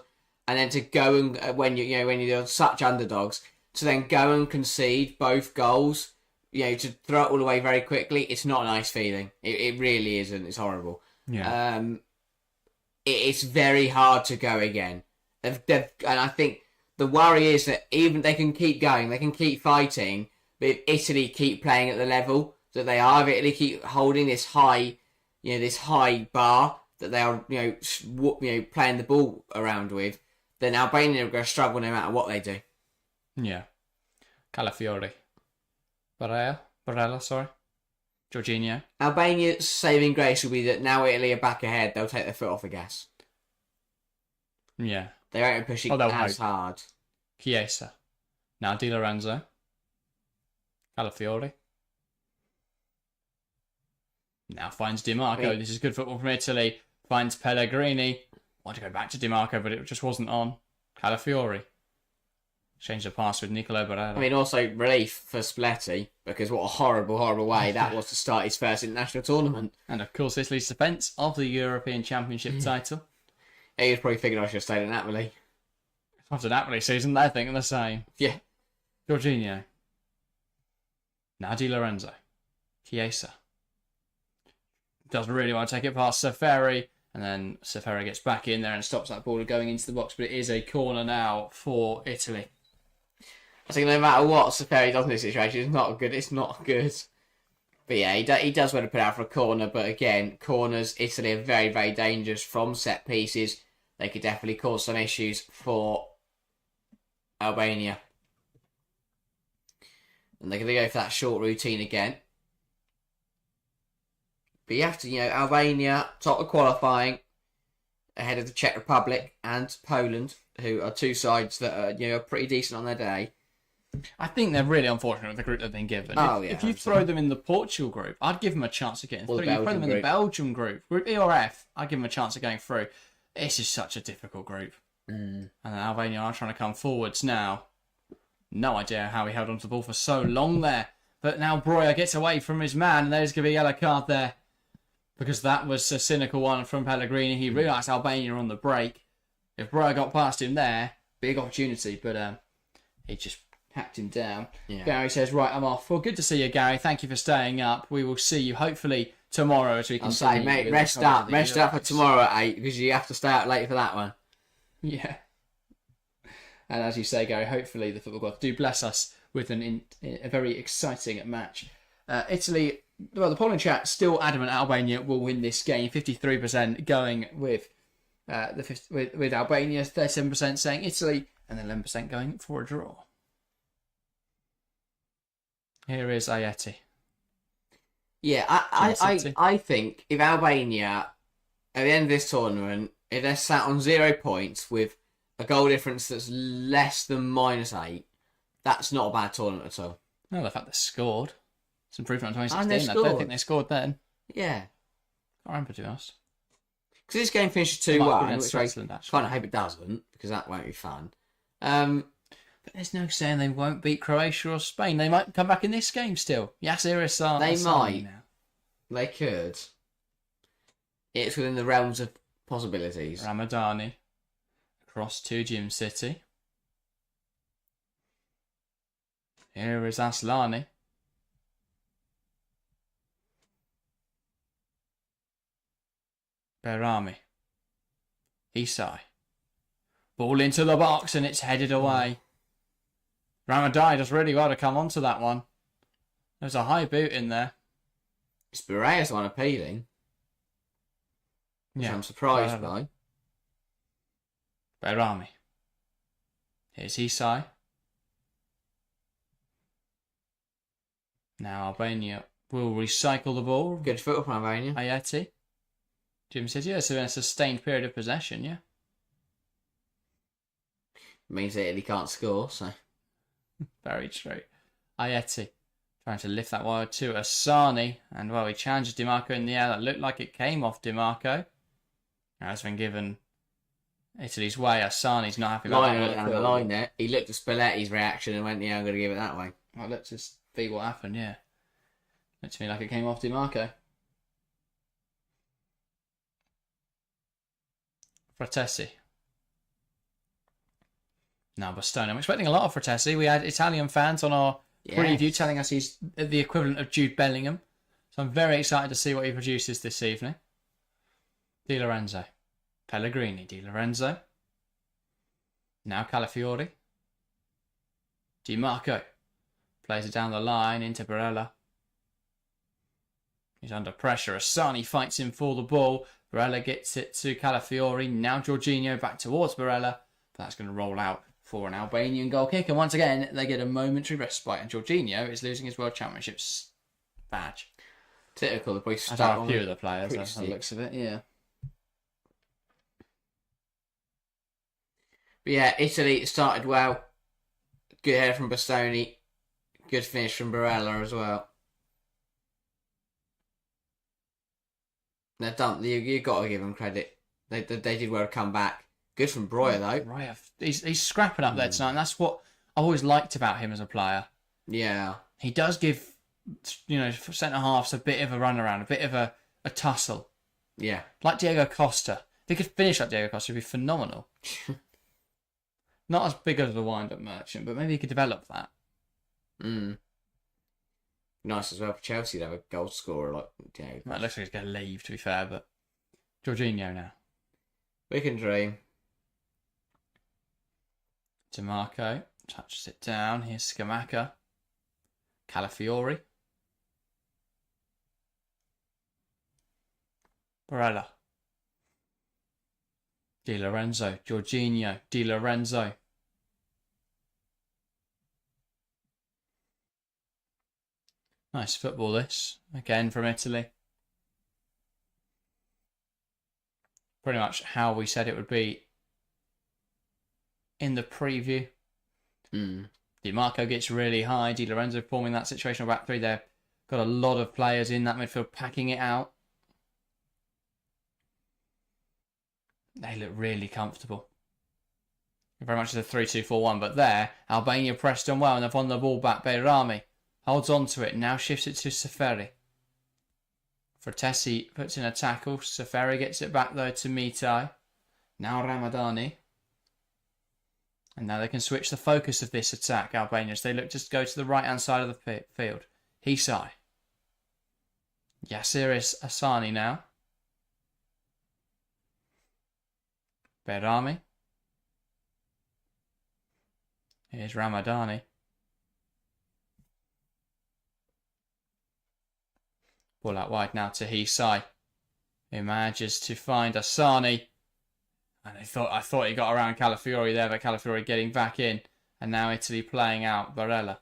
and then to go and when you're such underdogs, to then go and concede both goals, to throw it all away very quickly, it's not a nice feeling. It really isn't. It's horrible. Yeah. It's very hard to go again. And I think the worry is that even they can keep going, they can keep fighting, but if Italy keep playing at the level that they are, if Italy keep holding this high bar that they are, playing the ball around with, then Albania are going to struggle no matter what they do. Yeah. Calafiori. Barella, sorry. Jorginho. Albania's saving grace will be that now Italy are back ahead, they'll take their foot off the gas. Yeah. They won't be pushing as hard. Chiesa. Now Di Lorenzo. Calafiori. Now finds Di Marco. This is good football from Italy. Finds Pellegrini. Wanted to go back to Di Marco, but it just wasn't on. Calafiori. Changed the pass with Nicolo Barella. I mean, also relief for Spalletti, because what a horrible, horrible way that was to start his first international tournament. And of course, Italy's defence of the European Championship title. He was probably thinking I should have stayed in Napoli. After Napoli season, they're thinking the same. Yeah. Jorginho. Now Di Lorenzo. Chiesa. Doesn't really want to take it past Seferi. And then Seferi gets back in there and stops that ball going into the box. But it is a corner now for Italy. I think no matter what Seferi does in this situation, it's not good. It's not good. But yeah, he does want to put out for a corner. But again, corners, Italy are very, very dangerous from set pieces. They could definitely cause some issues for Albania. And they're going to go for that short routine again. But you have to, Albania, top of qualifying, ahead of the Czech Republic and Poland, who are two sides that are, pretty decent on their day. I think they're really unfortunate with the group they've been given. If you throw them in the Portugal group, I'd give them a chance of getting through. You throw them in the Belgium group, Group E or F, I'd give them a chance of going through. This is such a difficult group. And then Albania are trying to come forwards now. No idea how he held onto the ball for so long there. But now Breuer gets away from his man, and there's going to be a yellow card there. Because that was a cynical one from Pellegrini. He realised Albania on the break. If Breuer got past him there, big opportunity. But he just hacked him down. Yeah. Gary says, right, I'm off. Well, good to see you, Gary. Thank you for staying up. We will see you hopefully tomorrow as we can say, mate, rest up for tomorrow at 8 because you have to stay out late for that one. Yeah. And as you say, Gary, hopefully the football gods do bless us with a very exciting match. Italy, well, the polling chat still adamant Albania will win this game. 53% going with with Albania, 37% saying Italy, and 11% going for a draw. Here is Ayeti. Yeah, I think if Albania, at the end of this tournament, if they're sat on 0 points with a goal difference that's less than -8, that's not a bad tournament at all. No, the fact they scored. It's improvement on 2016. I don't think they scored then. Yeah. I remember, to be honest. Because this game finished 2-1, which I kind of hope it doesn't, because that won't be fun. But there's no saying they won't beat Croatia or Spain. They might come back in this game still. Yasir Asani. They might. Now. They could. It's within the realms of possibilities. Ramadani. Across to Jim City. Here is Aslani. Berami. Isai. Ball into the box and it's headed away. Ramadani does really well to come onto that one. There's a high boot in there. It's Berea's one appealing. Which I'm surprised by. Berami. Here's Isai. Now Albania will recycle the ball. Good football from Albania. Ayeti. Jim says, yeah, so in a sustained period of possession, yeah. Means that Italy can't score, so. Very true. Ayeti trying to lift that wire to Asani. And, well, he challenged Di Marco in the air. That looked like it came off Di Marco. Now it's been given Italy's way. Asani's not happy about that. Down the line there. He looked at Spalletti's reaction and went, yeah, I'm going to give it that way. Well, let's just see what happened, yeah. Looked to me like it came off Di Marco. Fratesi. Now Bastoni. I'm expecting a lot of Fratesi. We had Italian fans on our preview telling us he's the equivalent of Jude Bellingham. So I'm very excited to see what he produces this evening. Di Lorenzo. Pellegrini. Di Lorenzo. Now Calafiori. Di Marco. Plays it down the line into Barella. He's under pressure. Asani fights him for the ball. Barella gets it to Calafiori. Now Jorginho back towards Barella. But that's going to roll out for an Albanian goal kick. And once again, they get a momentary respite. And Jorginho is losing his World Championships badge. Typical, the boys I start know a on few of the players, pretty by the looks of it, yeah. But yeah, Italy started well. Good header from Bastoni. Good finish from Barella as well. They've done. You got to give them credit. They did well to come back. Good from Breuer though. Breuer, he's scrapping up there tonight, and that's what I've always liked about him as a player. Yeah. He does give, centre halves a bit of a runaround, a bit of a tussle. Yeah. Like Diego Costa. If he could finish like Diego Costa, it'd be phenomenal. Not as big as the wind-up merchant, but maybe he could develop that. Nice as well for Chelsea to have a goal scorer like Diego. Well, it looks like he's going to leave, to be fair, but Jorginho now. We can dream. DiMarco touches it down. Here's Scamacca. Calafiori. Barella. Di Lorenzo. Jorginho. Di Lorenzo. Nice football this. Again from Italy. Pretty much how we said it would be in the preview. Di Marco gets really high. Di Lorenzo forming that situational back three there. Got a lot of players in that midfield packing it out. They look really comfortable. Very much as a 3-2-4-1, but there, Albania pressed on well and they've won the ball back. Beirami holds on to it, now shifts it to Seferi. Fratesi puts in a tackle. Seferi gets it back though to Mitai. Now Ramadani. And now they can switch the focus of this attack, Albania, as they look to go to the right-hand side of the field. Hisai. Yassiris Asani now. Beirami. Here's Ramadani. Ball out wide now to Hisai. He manages to find Asani. And I thought he got around Calafiori there, but Calafiori getting back in. And now Italy playing out Barella.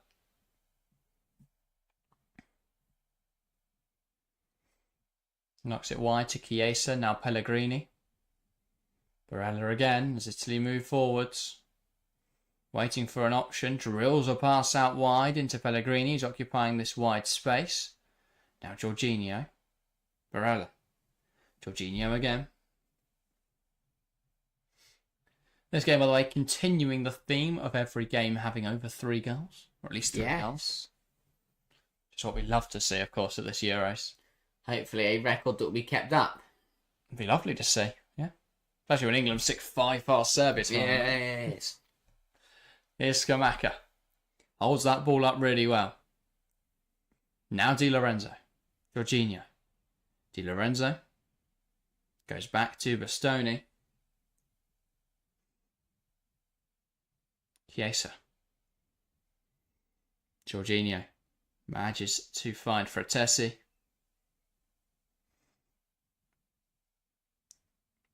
Knocks it wide to Chiesa, now Pellegrini. Barella again as Italy move forwards. Waiting for an option, drills a pass out wide into Pellegrini, who's occupying this wide space. Now Jorginho. Barella. Jorginho again. This game, by the way, continuing the theme of every game having over 3 goals. Or at least 3 goals. Just what we love to see, of course, at this Euros. Hopefully a record that will be kept up. It'd be lovely to see, yeah. Especially when England 6-5 past Serbia. Yes. Here's Scamacca. Holds that ball up really well. Now Di Lorenzo. Jorginho. Di Lorenzo. Goes back to Bastoni. Chiesa. Jorginho. Manages to find Fratesi.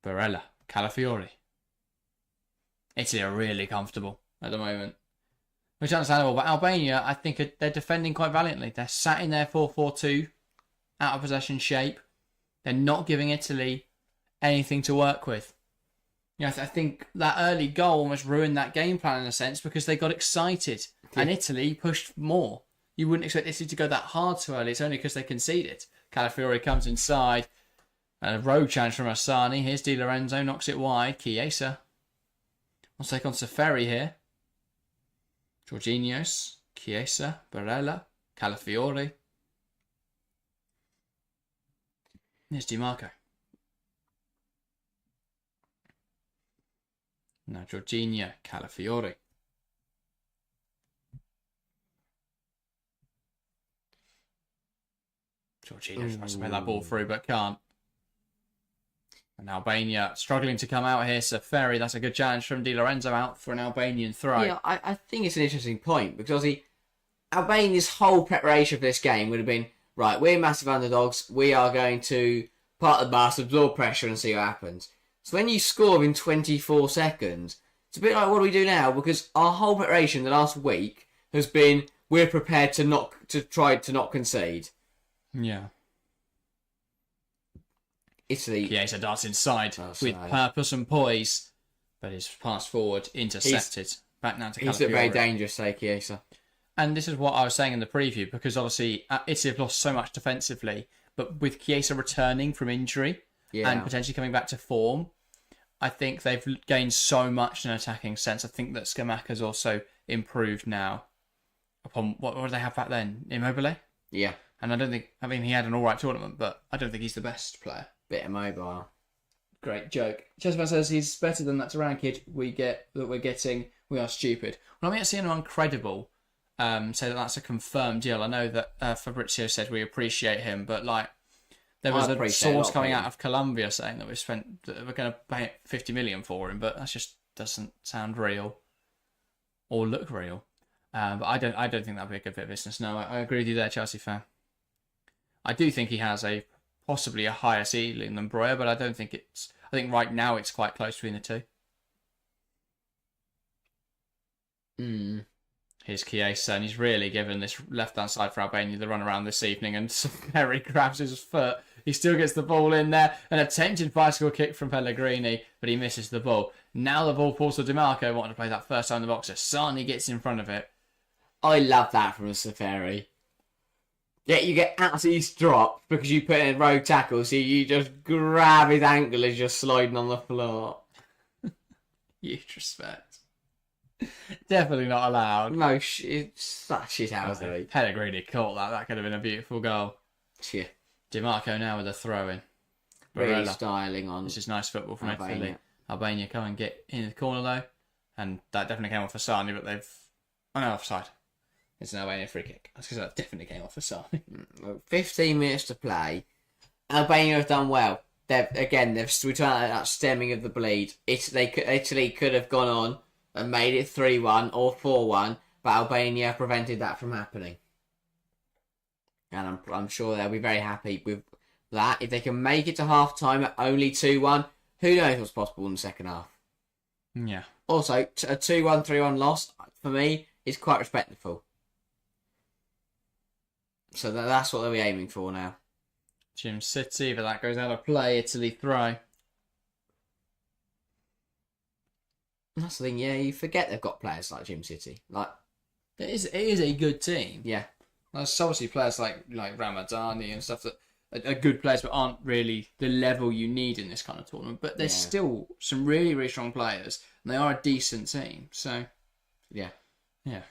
Barella. Calafiori. Italy are really comfortable at the moment. Which is understandable, but Albania, I think, they're defending quite valiantly. They're sat in their 4-4-2, out of possession shape. They're not giving Italy anything to work with. I think that early goal almost ruined that game plan in a sense because they got excited and Italy pushed more. You wouldn't expect Italy to go that hard so early. It's only because they conceded. Calafiori comes inside. And a rogue challenge from Asani. Here's Di Lorenzo, knocks it wide. Chiesa. We'll take on Seferi here. Jorginho, Chiesa, Barella, Calafiori. Here's DiMarco. Now Jorginho, Calafiori. Jorginho tries to make that ball through but can't. And Albania struggling to come out here. Seferi, that's a good challenge from Di Lorenzo out for an Albanian throw. Yeah, I think it's an interesting point because obviously Albania's whole preparation for this game would have been, right, we're massive underdogs. We are going to part the bus, absorb pressure and see what happens. So when you score in 24 seconds, it's a bit like, what do we do now? Because our whole preparation the last week has been, we're prepared to try to not concede. Yeah. Italy. Chiesa darts inside with purpose and poise, but his pass forward intercepted. Back now to Calafiori. He's a very dangerous, Chiesa. And this is what I was saying in the preview, because obviously Italy have lost so much defensively, but with Chiesa returning from injury and potentially coming back to form, I think they've gained so much in an attacking sense. I think that Scamacca's also improved now upon what did they have back then? Immobile? Yeah. And I mean, he had an alright tournament, but I don't think he's the best player. Bit immobile. Great joke. Chessman says he's better than that Turan kid we're getting. We are stupid. Well, I'm yet seeing anyone credible say that that's a confirmed deal. I know that Fabrizio said we appreciate him, but like there was a source coming out of Colombia saying that we're going to pay 50 million for him, but that just doesn't sound real or look real. But I don't think that'd be a good bit of business. No, I agree with you there, Chelsea fan. I do think he has possibly a higher ceiling than Breuer, but I think right now it's quite close between the two. Here's Chiesa, and he's really given this left-hand side for Albania the run around this evening, and Perry grabs his foot. He still gets the ball in there. An attempted bicycle kick from Pellegrini, but he misses the ball. Now the ball falls to DiMarco, wanting to play that first time in the box. Sani gets in front of it. I love that from Safari. Yeah, you get absolutely dropped because you put in a rogue tackle, so you just grab his ankle as you're sliding on the floor. Huge respect. Definitely not allowed. No, it's that shit out of it. Pellegrini caught that. That could have been a beautiful goal. Yeah. DiMarco now with a throw-in. Really styling on. This is nice football from Italy. Albania come and get in the corner though, and that definitely came off for Sani, but they've offside. It's an Albania free kick. I was going to say that definitely came off for Sani. 15 minutes to play. Albania have done well. They've returned that stemming of the bleed. Italy could have gone on and made it 3-1 or 4-1, but Albania prevented that from happening. And I'm sure they'll be very happy with that. If they can make it to half-time at only 2-1, who knows what's possible in the second half. Yeah. Also, a 2-1, 3-1 loss, for me, is quite respectful. So that's what they'll be aiming for now. Jim City, but that goes out of play. Italy throw. That's the thing, yeah, you forget they've got players like Jim City. Like, it is a good team. Yeah. There's obviously players like Ramadani and stuff that are good players but aren't really the level you need in this kind of tournament. But there's still some really, really strong players, and they are a decent team. So, yeah. It's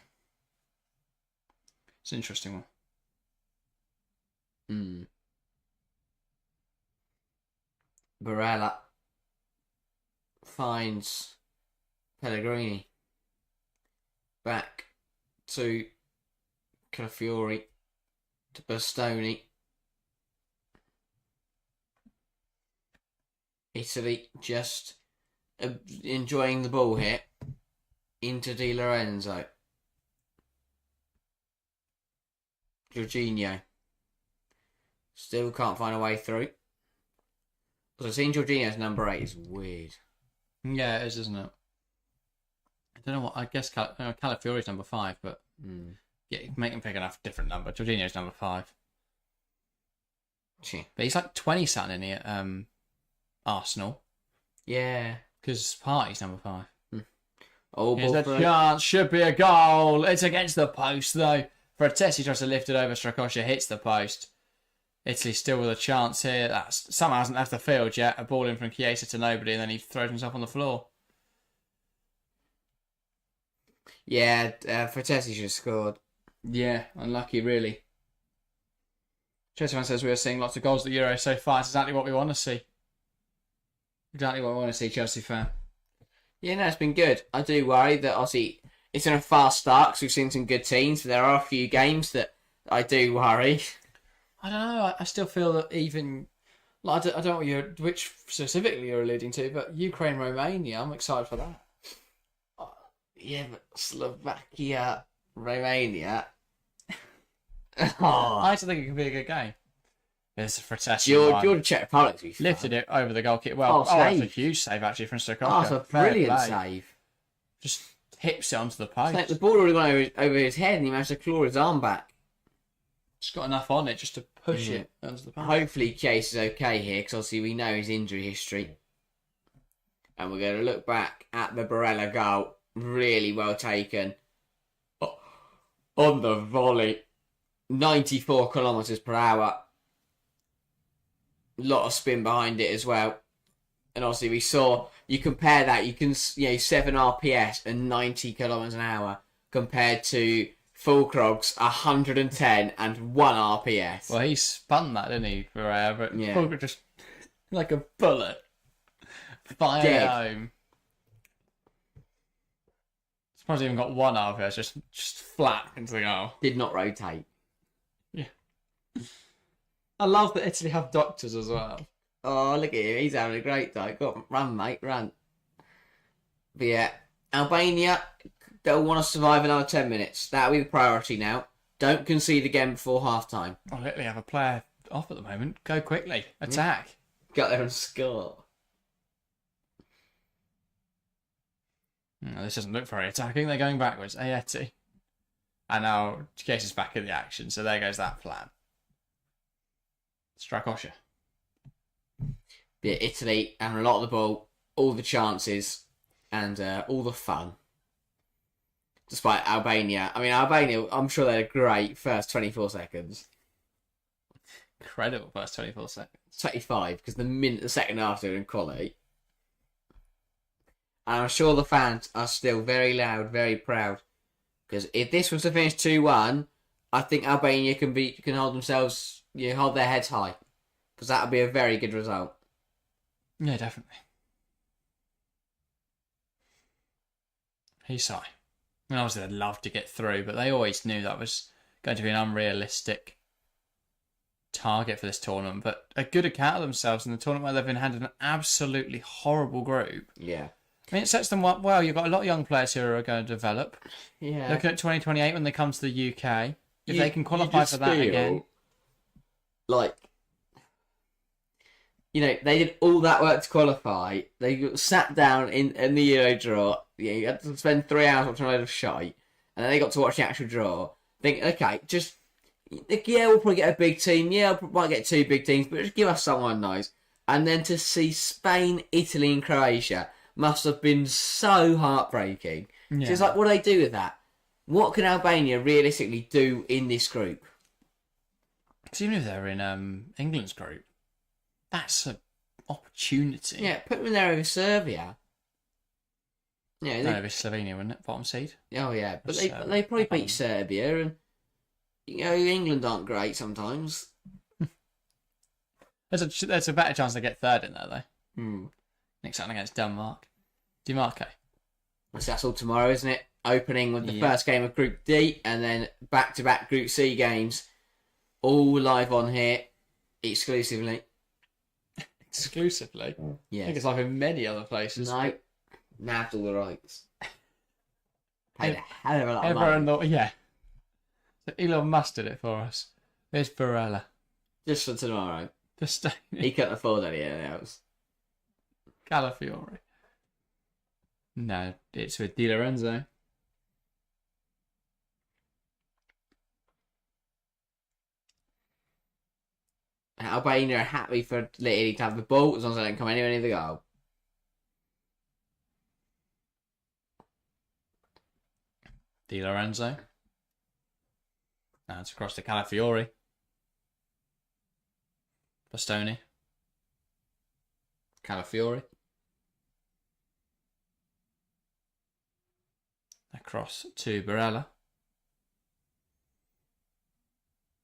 an interesting one. Barella finds Pellegrini. Back to Calafiori. To Bastoni. Italy just enjoying the ball here. Into Di Lorenzo. Jorginho. Still can't find a way through. So seeing Jorginho's number 8 is weird. Yeah, it is, isn't it? I don't know what. I guess Calafiori's number 5, but make him pick a different number. Jorginho's number 5. Gee. But he's like 20 something in here at Arsenal. Yeah. Because Partey's number 5. Oh, here's a chance. Should be a goal. It's against the post, though. Fratesi tries to lift it over. Strakosha hits the post. Italy still with a chance here. That somehow hasn't left the field yet. A ball in from Chiesa to nobody, and then he throws himself on the floor. Yeah, Fratesi should have scored. Yeah, unlucky, really. Chelsea fan says we are seeing lots of goals at the Euro so far. It's exactly what we want to see. Exactly what we want to see, Chelsea fan. Yeah, no, it's been good. I do worry that obviously it's in a fast start because we've seen some good teams, but there are a few games that I do worry. I don't know. I still feel that even... Like, I don't know which specifically you're alluding to, but Ukraine, Romania, I'm excited for that. Yeah, but Slovakia, Romania... I still think it could be a good game. There's Fratesi. You're the Czech Republic. Lifted it over the goalkeeper. Well, that's a huge save actually from Strakosha. That's a brilliant save. Just hips it onto the post. It's like the ball already went over his head and he managed to claw his arm back. Just got enough on it just to push it onto the path. Hopefully Chase is okay here, because obviously we know his injury history. And we're going to look back at the Barella goal. Really well taken. On the volley. 94 kilometres per hour. A lot of spin behind it as well. And obviously we saw, you compare that, you can, 7 RPS and 90 kilometres an hour compared to Fulkrog's 110 and 1 RPS. Well, he spun that, didn't he? But Fulkrog just, like a bullet, fired it home. Surprised he even got 1 RPS, just flat into the goal. Did not rotate. Yeah. I love that Italy have doctors as well. Oh, look at him. He's having a great day. Go on, run, mate, run. But yeah, Albania, they'll want to survive another 10 minutes. That'll be the priority now. Don't concede again before half-time. I literally have a player off at the moment. Go quickly. Attack. Go there and score. No, this doesn't look very attacking. They're going backwards. Ayeti. And now Case is back in the action, so there goes that plan. Strakosha. Yeah, Italy having a lot of the ball, all the chances, and all the fun. Despite Albania. I mean, Albania, I'm sure they had a great first 24 seconds. Incredible first 24 seconds. 25, because the second half they were in quality. And I'm sure the fans are still very loud, very proud. Because if this was to finish 2-1, I think Albania can hold themselves, hold their heads high. Because that would be a very good result. Yeah, definitely. He's high. I mean, obviously they'd love to get through, but they always knew that was going to be an unrealistic target for this tournament. But a good account of themselves in the tournament where they've been handed an absolutely horrible group. Yeah. I mean, it sets them up well. You've got a lot of young players who are going to develop. Yeah. Looking at 2028 when they come to the UK, if they can qualify for that again. Like, they did all that work to qualify. They sat down in the Euro draw. Yeah, you had to spend 3 hours watching a load of shite. And then they got to watch the actual draw. Think, okay, we'll probably get a big team. Yeah, we might get 2 big teams, but just give us someone nice. And then to see Spain, Italy and Croatia must have been so heartbreaking. Yeah. So it's like, what do they do with that? What can Albania realistically do in this group? Because even if they're in England's group, that's an opportunity. Yeah, put them in there over Serbia. Yeah, over Slovenia, wouldn't it? Bottom seed. Oh yeah, but they probably beat Serbia, and England aren't great sometimes. There's a better chance they get third in there though. Next time against Denmark. Demarco. That's all tomorrow, isn't it? Opening with the first game of Group D, and then back-to-back Group C games, all live on here, exclusively. Exclusively? Yeah. I think it's live in many other places. No. Nabbed all the rights. Paid a hell of a lot of money. Yeah. So Elon Musk did it for us. There's Barella. Just for tomorrow. Just he couldn't afford anything else. Calafiore. No, it's with Di Lorenzo. Albania are happy for Italy to have the ball as long as they don't come anywhere near the goal. Di Lorenzo. Now it's across to Calafiore. Bastoni. Calafiore. Across to Barella.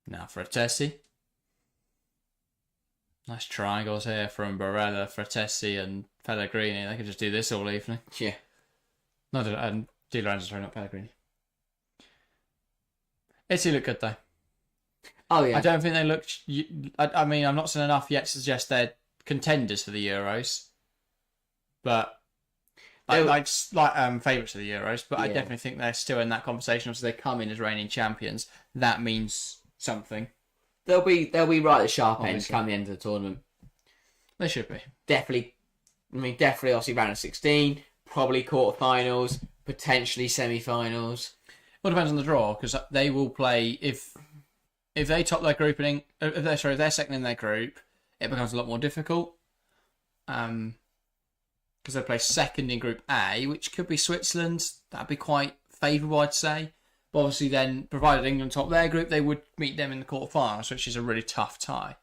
Now Fratesi. Nice triangles here from Barella, Fratesi and Pellegrini. They could just do this all evening. Yeah. No, Di Lorenzo's not Pellegrini. Italy look good though. Oh yeah. I don't think they look. I mean, I'm not saying enough yet to suggest they're contenders for the Euros, but favourites for the Euros. But I definitely think they're still in that conversation. So they come in as reigning champions. That means something. They'll be right at the sharp end come the end of the tournament. They should be. Definitely. I mean, definitely. Obviously, round of 16, probably quarterfinals, potentially semi-finals. Well, it depends on the draw because they will play if if they top their group, if they're second in their group, it becomes a lot more difficult. Because they play second in Group A, which could be Switzerland. That'd be quite favourable, I'd say. But obviously then, provided England top their group, they would meet them in the quarterfinals, which is a really tough tie.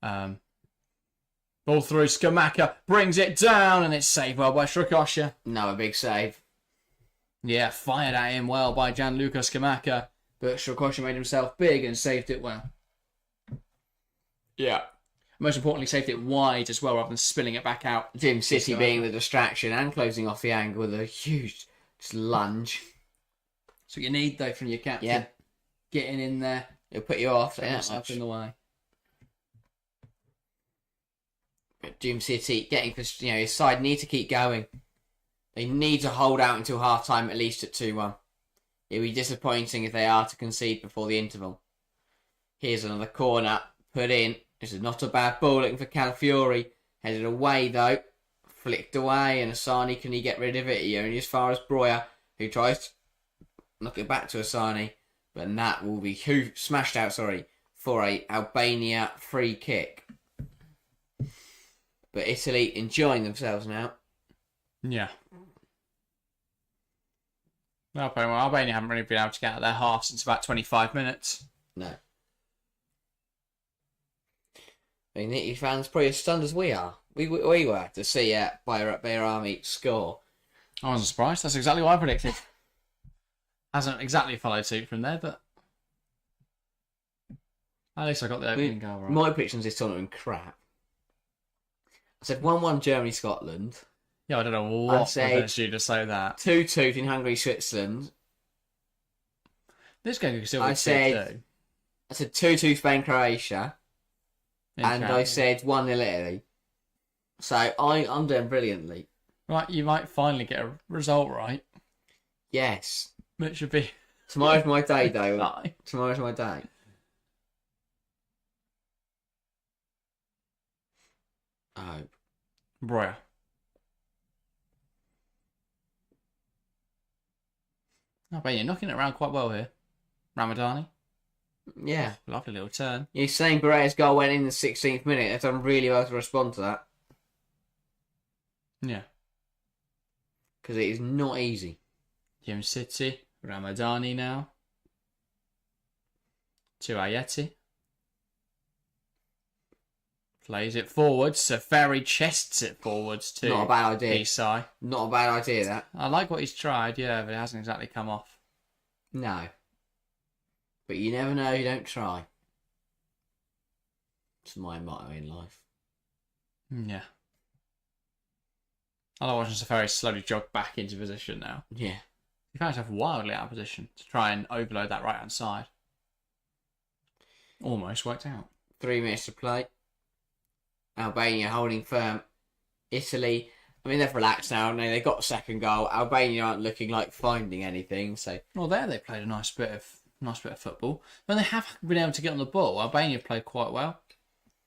Ball through, Skamaka brings it down, and it's saved well by Croatia. No, a big save. Yeah, fired at him well by Gianluca Skamaka, but Croatia made himself big and saved it well. Yeah. Most importantly, saved it wide as well, rather than spilling it back out. Jim City being the distraction and closing off the angle with a huge lunge. So you need, though, from your captain. Yeah. Getting in there. It'll put you off. Up in the way. But Jim City getting, his side need to keep going. They need to hold out until half time, at least at 2-1. It'll be disappointing if they are to concede before the interval. Here's another corner put in. This is not a bad ball looking for Calafiori. Headed away though. Flicked away, and Asani, can he get rid of it? He only as far as Breuer, who tries to knock it back to Asani. But that will be smashed out, for a Albania free kick. But Italy enjoying themselves now. Yeah. Well, Albania haven't really been able to get out of their half since about 25 minutes. No. I mean, the Italy fans probably as stunned as we are. We were to see Bayrami score. I wasn't surprised. That's exactly what I predicted. Hasn't exactly followed suit from there, but at least I got the opening goal right. My predictions this tournament were crap. I said 1-1 Germany-Scotland. Yeah, I don't know what possessed you to say that. 2-2 in Hungary-Switzerland. This game could still be 2-2. I said 2-2 Spain-Croatia. And I said 1-0 Italy. So I'm doing brilliantly. Right, you might finally get a result right. Yes. It should be... Tomorrow's my day, though. Tomorrow's my day. I hope. Breuer. Oh, but you're knocking it around quite well here. Ramadani. Yeah. Lovely little turn. You're saying Beretta's goal went in the 16th minute. They've done really well to respond to that. Yeah. Because it is not easy. Jim City. Ramadani now. To Ayeti. Plays it forwards. Safari chests it forwards to Not a bad idea. Isai. Not a bad idea, that. I like what he's tried, yeah, but it hasn't exactly come off. No. But you never know, you don't try. It's my motto in life. Yeah. I like watching Safari slowly jog back into position now. Yeah. He found himself wildly out of position to try and overload that right-hand side. Almost worked out. 3 minutes to play. Albania holding firm. Italy, I mean, they've relaxed now, and they got a second goal. Albania aren't looking like finding anything, so... Well, there they played a nice bit of football. When they have been able to get on the ball, Albania played quite well.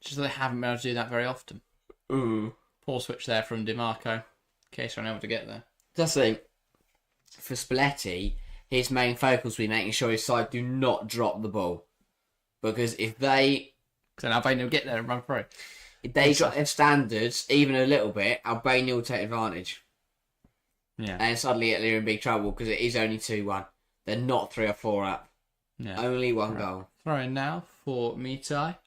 Just that they haven't been able to do that very often. Poor switch there from DiMarco. In case they're unable to get there. Just think, for Spalletti, his main focus will be making sure his side do not drop the ball. Because if they... Then Albania will get there and run through. If they drop their standards even a little bit, Albania will take advantage. Yeah. And suddenly Italy are in big trouble because it is only 2-1. They're not 3 or 4 up. Yeah. Only one goal. Throw in now for Mitai.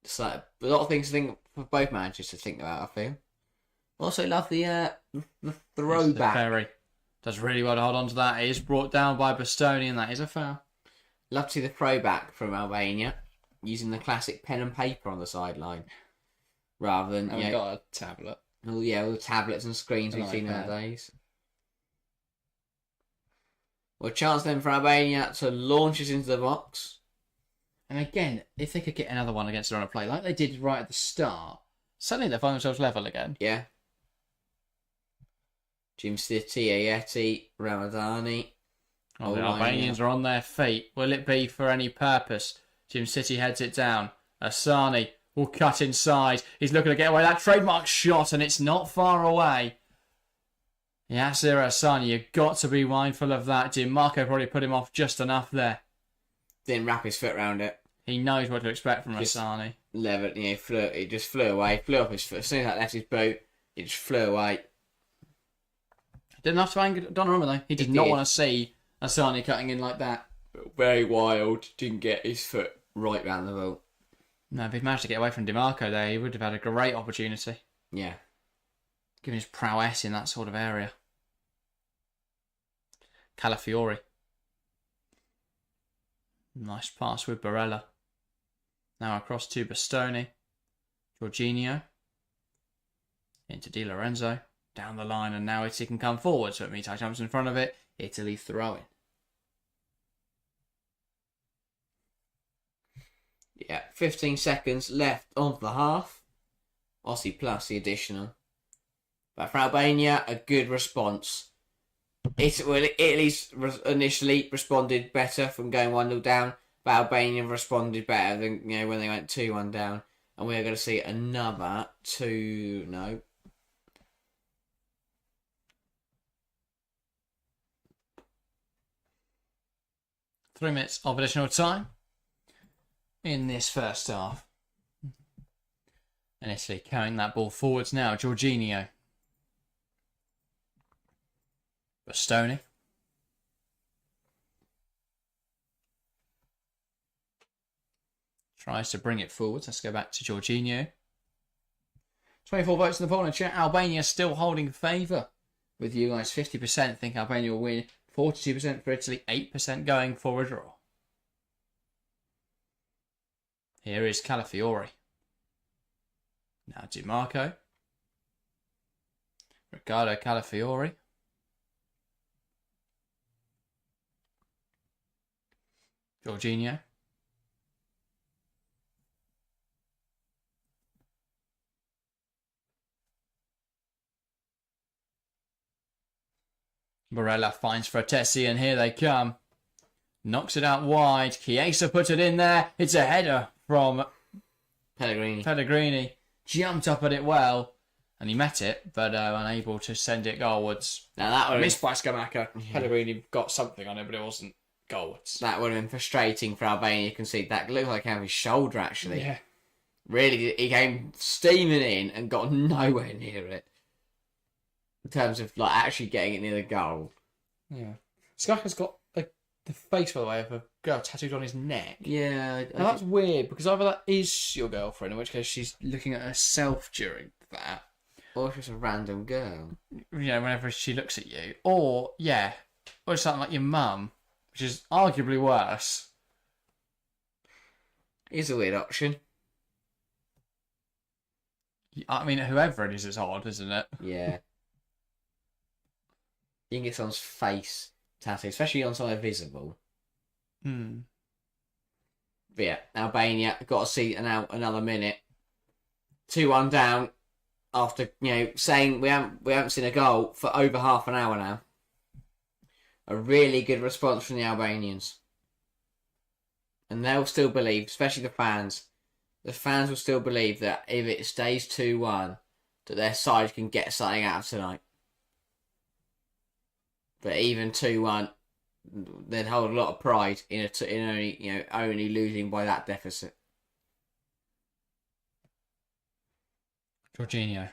So a lot of things to think for both managers to think about, I feel. Also love the throwback. Ferry does really well to hold on to that. It is brought down by Bastoni, and that is a foul. Love to see the throwback from Albania, using the classic pen and paper on the sideline, rather than We've got a tablet. All the tablets and screens we've seen nowadays. Well, a chance then for Albania to launch us into the box. And again, if they could get another one against their own play, like they did right at the start, suddenly they find themselves level again. Yeah. Jim City, Ayeti, Ramadani. Oh, the Albanians are on their feet. Will it be for any purpose? Jim City heads it down. Asani will cut inside. He's looking to get away that trademark shot, and it's not far away. Yasser Asani, you've got to be mindful of that. Marco probably put him off just enough there. Didn't wrap his foot around it. He knows what to expect from Asani. He just flew away, flew up his foot. As soon as that left his boot, he just flew away. Didn't have to anger Donnarumma though. He did not want to see Asani cutting in like that. Very wild. Didn't get his foot right round the boot. No, if he'd managed to get away from DiMarco there, he would have had a great opportunity. Yeah. Given his prowess in that sort of area. Calafiori. Nice pass with Barella. Now across to Bastoni. Jorginho. Into Di Lorenzo. Down the line, and now Italy can come forward. So Mitai jumps in front of it. Italy throwing. Yeah, 15 seconds left of the half. Aussie plus the additional. But for Albania, a good response. Italy's initially responded better from going 1-0 down, but Albania responded better than when they went 2-1 down. And we're going to see another 2-0. 3 minutes of additional time in this first half. And Italy carrying that ball forwards now. Jorginho. Bastoni. Tries to bring it forwards. Let's go back to Jorginho. 24 votes in the poll in chat. Albania still holding favour with you guys. 50% think Albania will win. 42% for Italy. 8% going for a draw. Here is Calafiori. Now DiMarco. Riccardo Calafiori. Jorginho. Barella finds Fratesi, and here they come. Knocks it out wide. Chiesa put it in there. It's a header from Pellegrini. Jumped up at it well, and he met it, but unable to send it goalwards. Now that would missed by Scamacca. Pellegrini got something on it, but it wasn't goalwards. That would have been frustrating for Albania to concede. That looked like on his shoulder, actually. Yeah. Really, he came steaming in and got nowhere near it. In terms of actually getting it near the goal. Yeah. Scamacca's got the face, by the way, of a girl tattooed on his neck. Yeah. Now that's weird, because either that is your girlfriend, in which case she's looking at herself during that. Or she's a random girl. Whenever she looks at you. Or it's something like your mum, which is arguably worse. It's a weird option. I mean, whoever it is, it's odd, isn't it? Yeah. You can get someone's face tattooed, especially on somewhere visible. Hmm. But yeah, Albania got to see another minute. 2-1 down after saying we haven't seen a goal for over half an hour now. A really good response from the Albanians, and they'll still believe, especially the fans. The fans will still believe that if it stays 2-1, that their side can get something out of tonight. But even 2-1, they'd hold a lot of pride in only losing by that deficit. Jorginho.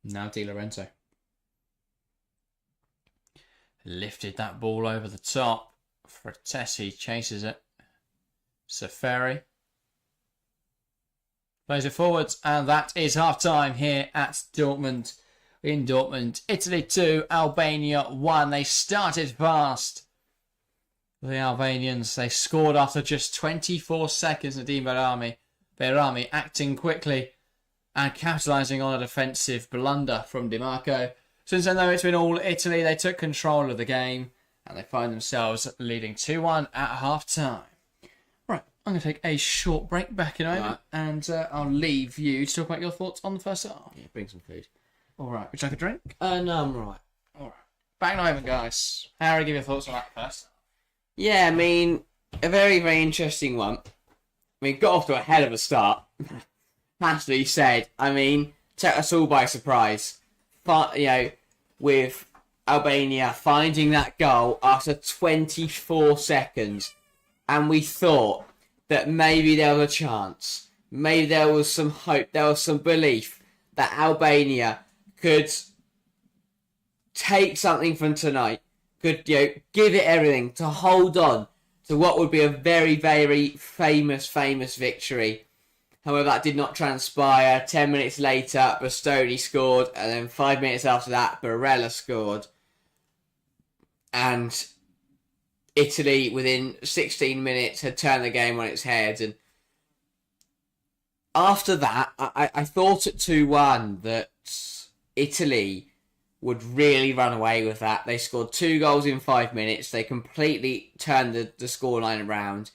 Now Di Lorenzo. Lifted that ball over the top. Fratesi chases it. Safari. Plays it forwards, and that is half time here at Dortmund. In Dortmund, Italy 2, Albania 1. They started fast. The Albanians, they scored after just 24 seconds. Nadim Behrami acting quickly and capitalising on a defensive blunder from DiMarco. Since then, though, it's been all Italy. They took control of the game and they find themselves leading 2-1 at half time. Right, I'm going to take a short break back in a moment, and I'll leave you to talk about your thoughts on the first half. Yeah, bring some food. All right, would you like a drink? No, I'm right. All right. Back in a moment, guys. Harry, give your thoughts on that first. Yeah, I mean, a very, very interesting one. I mean, got off to a hell of a start. Has to be said. I mean, took us all by surprise. with Albania finding that goal after 24 seconds, and we thought that maybe there was a chance, maybe there was some hope, there was some belief that Albania could take something from tonight, could give it everything to hold on to what would be a very, very famous victory. However, that did not transpire. 10 minutes later, Bastoni scored, and then 5 minutes after that, Barella scored. And Italy, within 16 minutes, had turned the game on its head. And after that, I thought at 2-1 that Italy would really run away with that. They scored 2 goals in 5 minutes. They completely turned the scoreline around.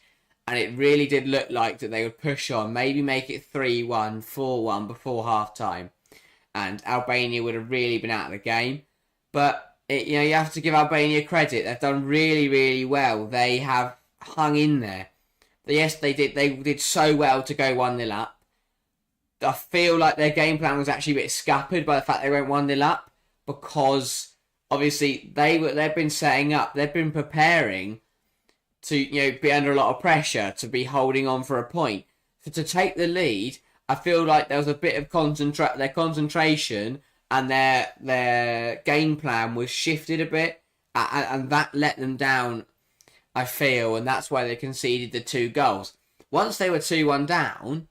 And it really did look like that they would push on, maybe make it 3-1, 4-1 before half-time. And Albania would have really been out of the game. But, you have to give Albania credit. They've done really, really well. They have hung in there. Yes, they did. They did so well to go 1-0 up. I feel like their game plan was actually a bit scuppered by the fact they went 1-0 up. Because, obviously, they've been setting up. They've been preparing to be under a lot of pressure, to be holding on for a point. So to take the lead, I feel like there was a bit of their concentration and their game plan was shifted a bit, and that let them down, I feel, and that's why they conceded the 2 goals. Once they were 2-1 down,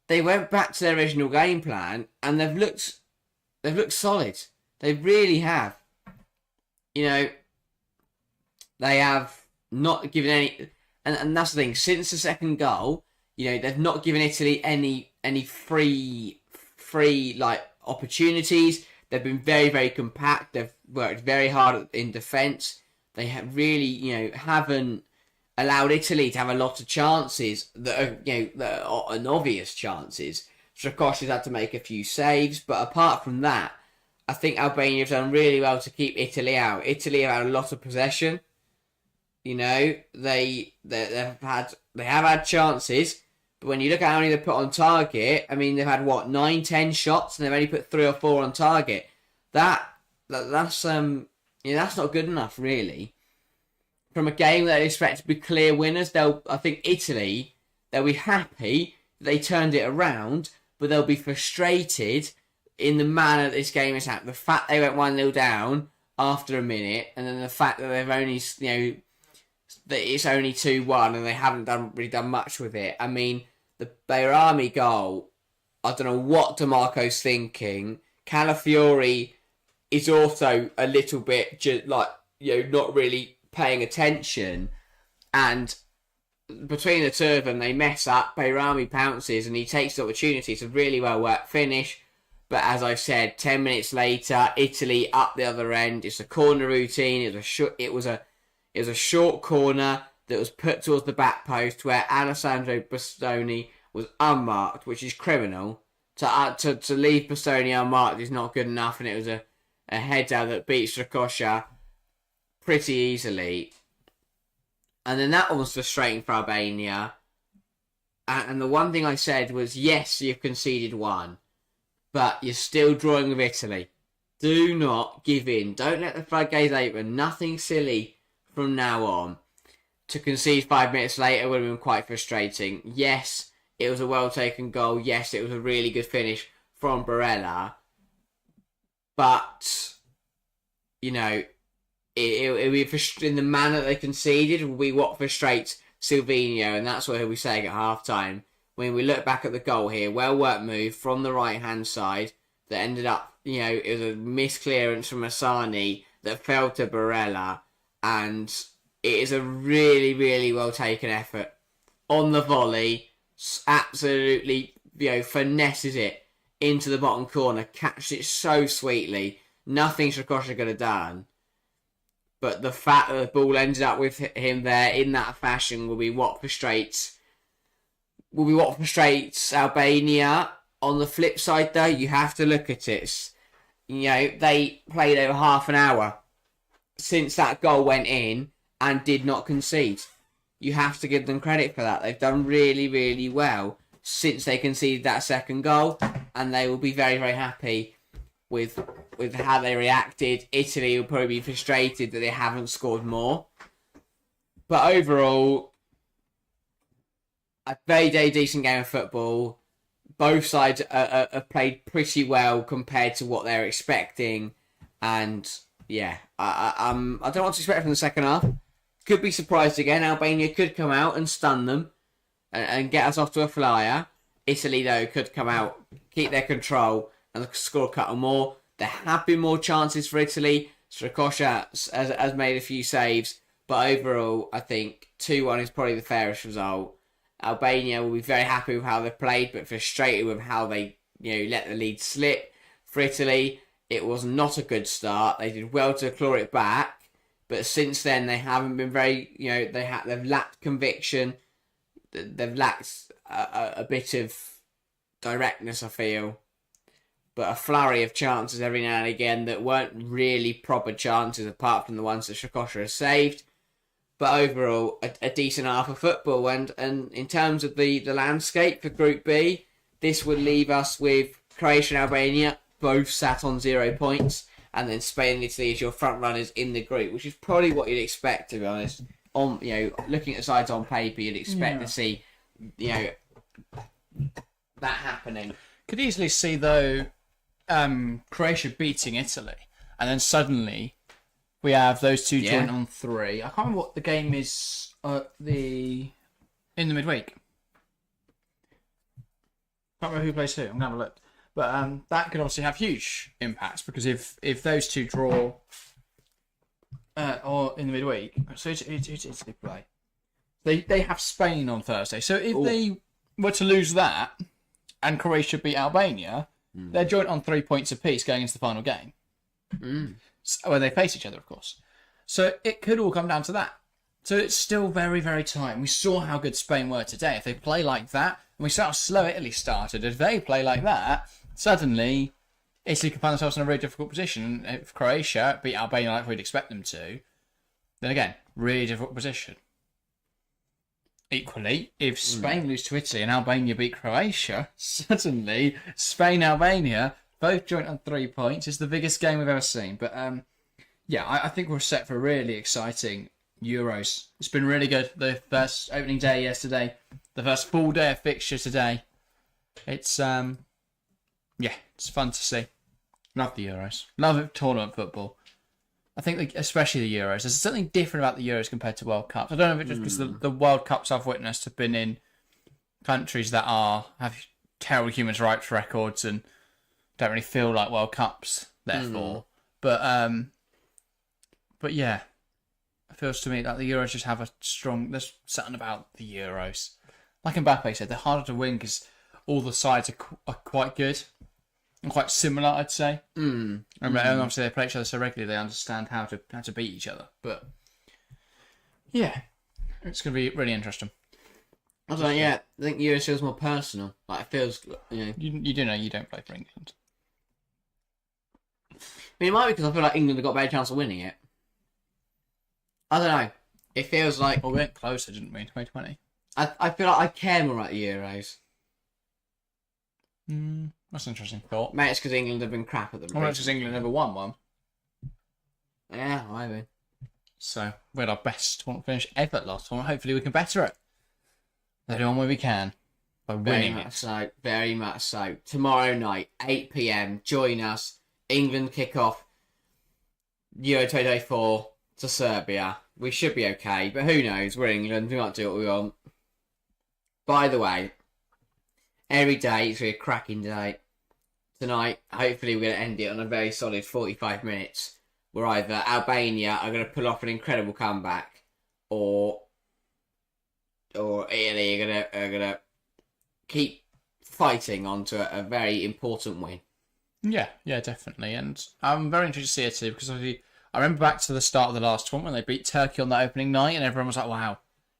they went back to their original game plan, and they've looked solid. They really have. They have not given any, and that's the thing. Since the second goal, they've not given Italy any free opportunities. They've been very, very compact. They've worked very hard in defence. They have really, haven't allowed Italy to have a lot of chances that are obvious chances. Strakosha's had to make a few saves, but apart from that, I think Albania have done really well to keep Italy out. Italy have had a lot of possession. They have had chances, but when you look at how many they put on target, I mean, they've had 9-10 shots, and they've only put 3 or 4 on target. That's not good enough, really. From a game that they expect to be clear winners, I think Italy, they'll be happy that they turned it around, but they'll be frustrated in the manner that this game is happening. The fact they went 1-0 down after a minute, and then the fact that they've only, that it's only 2-1 and they haven't really done much with it. I mean, the Bayrami goal, I don't know what DeMarco's thinking. Calafiori is also a little bit not really paying attention, and between the two of them, they mess up. Bayrami pounces and he takes the opportunity. It's a really well worked finish. But as I said, 10 minutes later, Italy up the other end. It's a corner routine. It was a short corner that was put towards the back post where Alessandro Bastoni was unmarked, which is criminal. To leave Bastoni unmarked is not good enough, and it was a header that beat Strakosha pretty easily. And then that one was frustrating for Albania. And the one thing I said was, yes, you've conceded 1, but you're still drawing with Italy. Do not give in. Don't let the floodgates open. Nothing silly from now on. To concede 5 minutes later would have been quite frustrating. Yes, it was a well-taken goal. Yes, it was a really good finish from Barella. But, it would be in the manner that they conceded will be what frustrates Silvino, and that's what he'll be saying at half-time. When we look back at the goal here, well-worked move from the right-hand side that ended up, it was a misclearance from Asani that fell to Barella, and it is a really, really well-taken effort. On the volley, absolutely, finesses it into the bottom corner, catches it so sweetly. Nothing Strakosha could have done. But the fact that the ball ended up with him there in that fashion will be what frustrates Albania. On the flip side, though, you have to look at it. They played over half an hour since that goal went in and did not concede. You have to give them credit for that. They've done really, really well since they conceded that second goal, and they will be very, very happy with how they reacted. Italy will probably be frustrated that they haven't scored more. But overall, a very, very decent game of football. Both sides are played pretty well compared to what they're expecting. And yeah, I don't know what to expect from the second half. Could be surprised again. Albania could come out and stun them and get us off to a flyer. Italy, though, could come out, keep their control, and score a couple more. There have been more chances for Italy. Croatia has made a few saves. But overall, I think 2-1 is probably the fairest result. Albania will be very happy with how they played, but frustrated with how they let the lead slip. For Italy, it was not a good start. They did well to claw it back. But since then, they haven't been very, they've lacked conviction. They've lacked a bit of directness, I feel. But a flurry of chances every now and again that weren't really proper chances, apart from the ones that Croatia has saved. But overall, a decent half of football. And in terms of the landscape for Group B, this would leave us with Croatia and Albania both sat on 0 points. And then Spain and Italy as your front runners in the group, which is probably what you'd expect, to be honest. Looking at the sides on paper, you'd expect to see, that happening. Could easily see, though, Croatia beating Italy. And then suddenly we have those two joint on 3. I can't remember what the game is in the midweek. Can't remember who plays who. I'm going to have a look. But that could obviously have huge impacts, because if those two draw or in the midweek, so it's Italy play. They have Spain on Thursday. So if they were to lose that and Croatia beat Albania, they're joint on 3 points apiece going into the final game. Where they face each other, of course. So it could all come down to that. So it's still very, very tight. We saw how good Spain were today. If they play like that, and we saw how slow Italy started, if they play like that, suddenly Italy can find themselves in a really difficult position. If Croatia beat Albania like we'd expect them to, then again, really difficult position. Equally, if Spain lose to Italy and Albania beat Croatia, suddenly Spain-Albania, both joint on 3 points, is the biggest game we've ever seen. But I think we're set for a really exciting Euros. It's been really good. The first opening day yesterday, the first full day of fixture today. It's it's fun to see. Love the Euros. Love tournament football. I think, especially the Euros. There's something different about the Euros compared to World Cups. I don't know if it's just because the World Cups I've witnessed have been in countries that have terrible human rights records and don't really feel like World Cups, therefore. But yeah, it feels to me like the Euros just have a strong... There's something about the Euros. Like Mbappe said, they're harder to win because all the sides are quite good. And quite similar, I'd say. And obviously they play each other so regularly, they understand how to beat each other. But yeah, it's going to be really interesting. I don't know, I think Euros feels more personal. Like, it feels, You do know you don't play for England. I mean, it might be because I feel like England have got a better chance of winning it. I don't know. It feels like... Well, we went closer, didn't we, in 2020? I feel like I care more about the Euros. That's an interesting thought. Maybe it's because England have been crap at the Well, it's because England never won one. Yeah, maybe. So, we had our best tournament finish ever last time. Hopefully we can better it. Let it on where we can. By winning it. So, very much so. Tomorrow night, 8 p.m, join us. England kick off Euro 2024 to Serbia. We should be okay, but who knows? We're England. We might do what we want. By the way, every day it's a cracking day. Tonight, hopefully we're going to end it on a very solid 45 minutes where either Albania are going to pull off an incredible comeback or Italy are going to keep fighting onto a very important win. Yeah, definitely. And I'm very interested to see it too, because obviously I remember back to the start of the last one when they beat Turkey on that opening night and everyone was like, wow,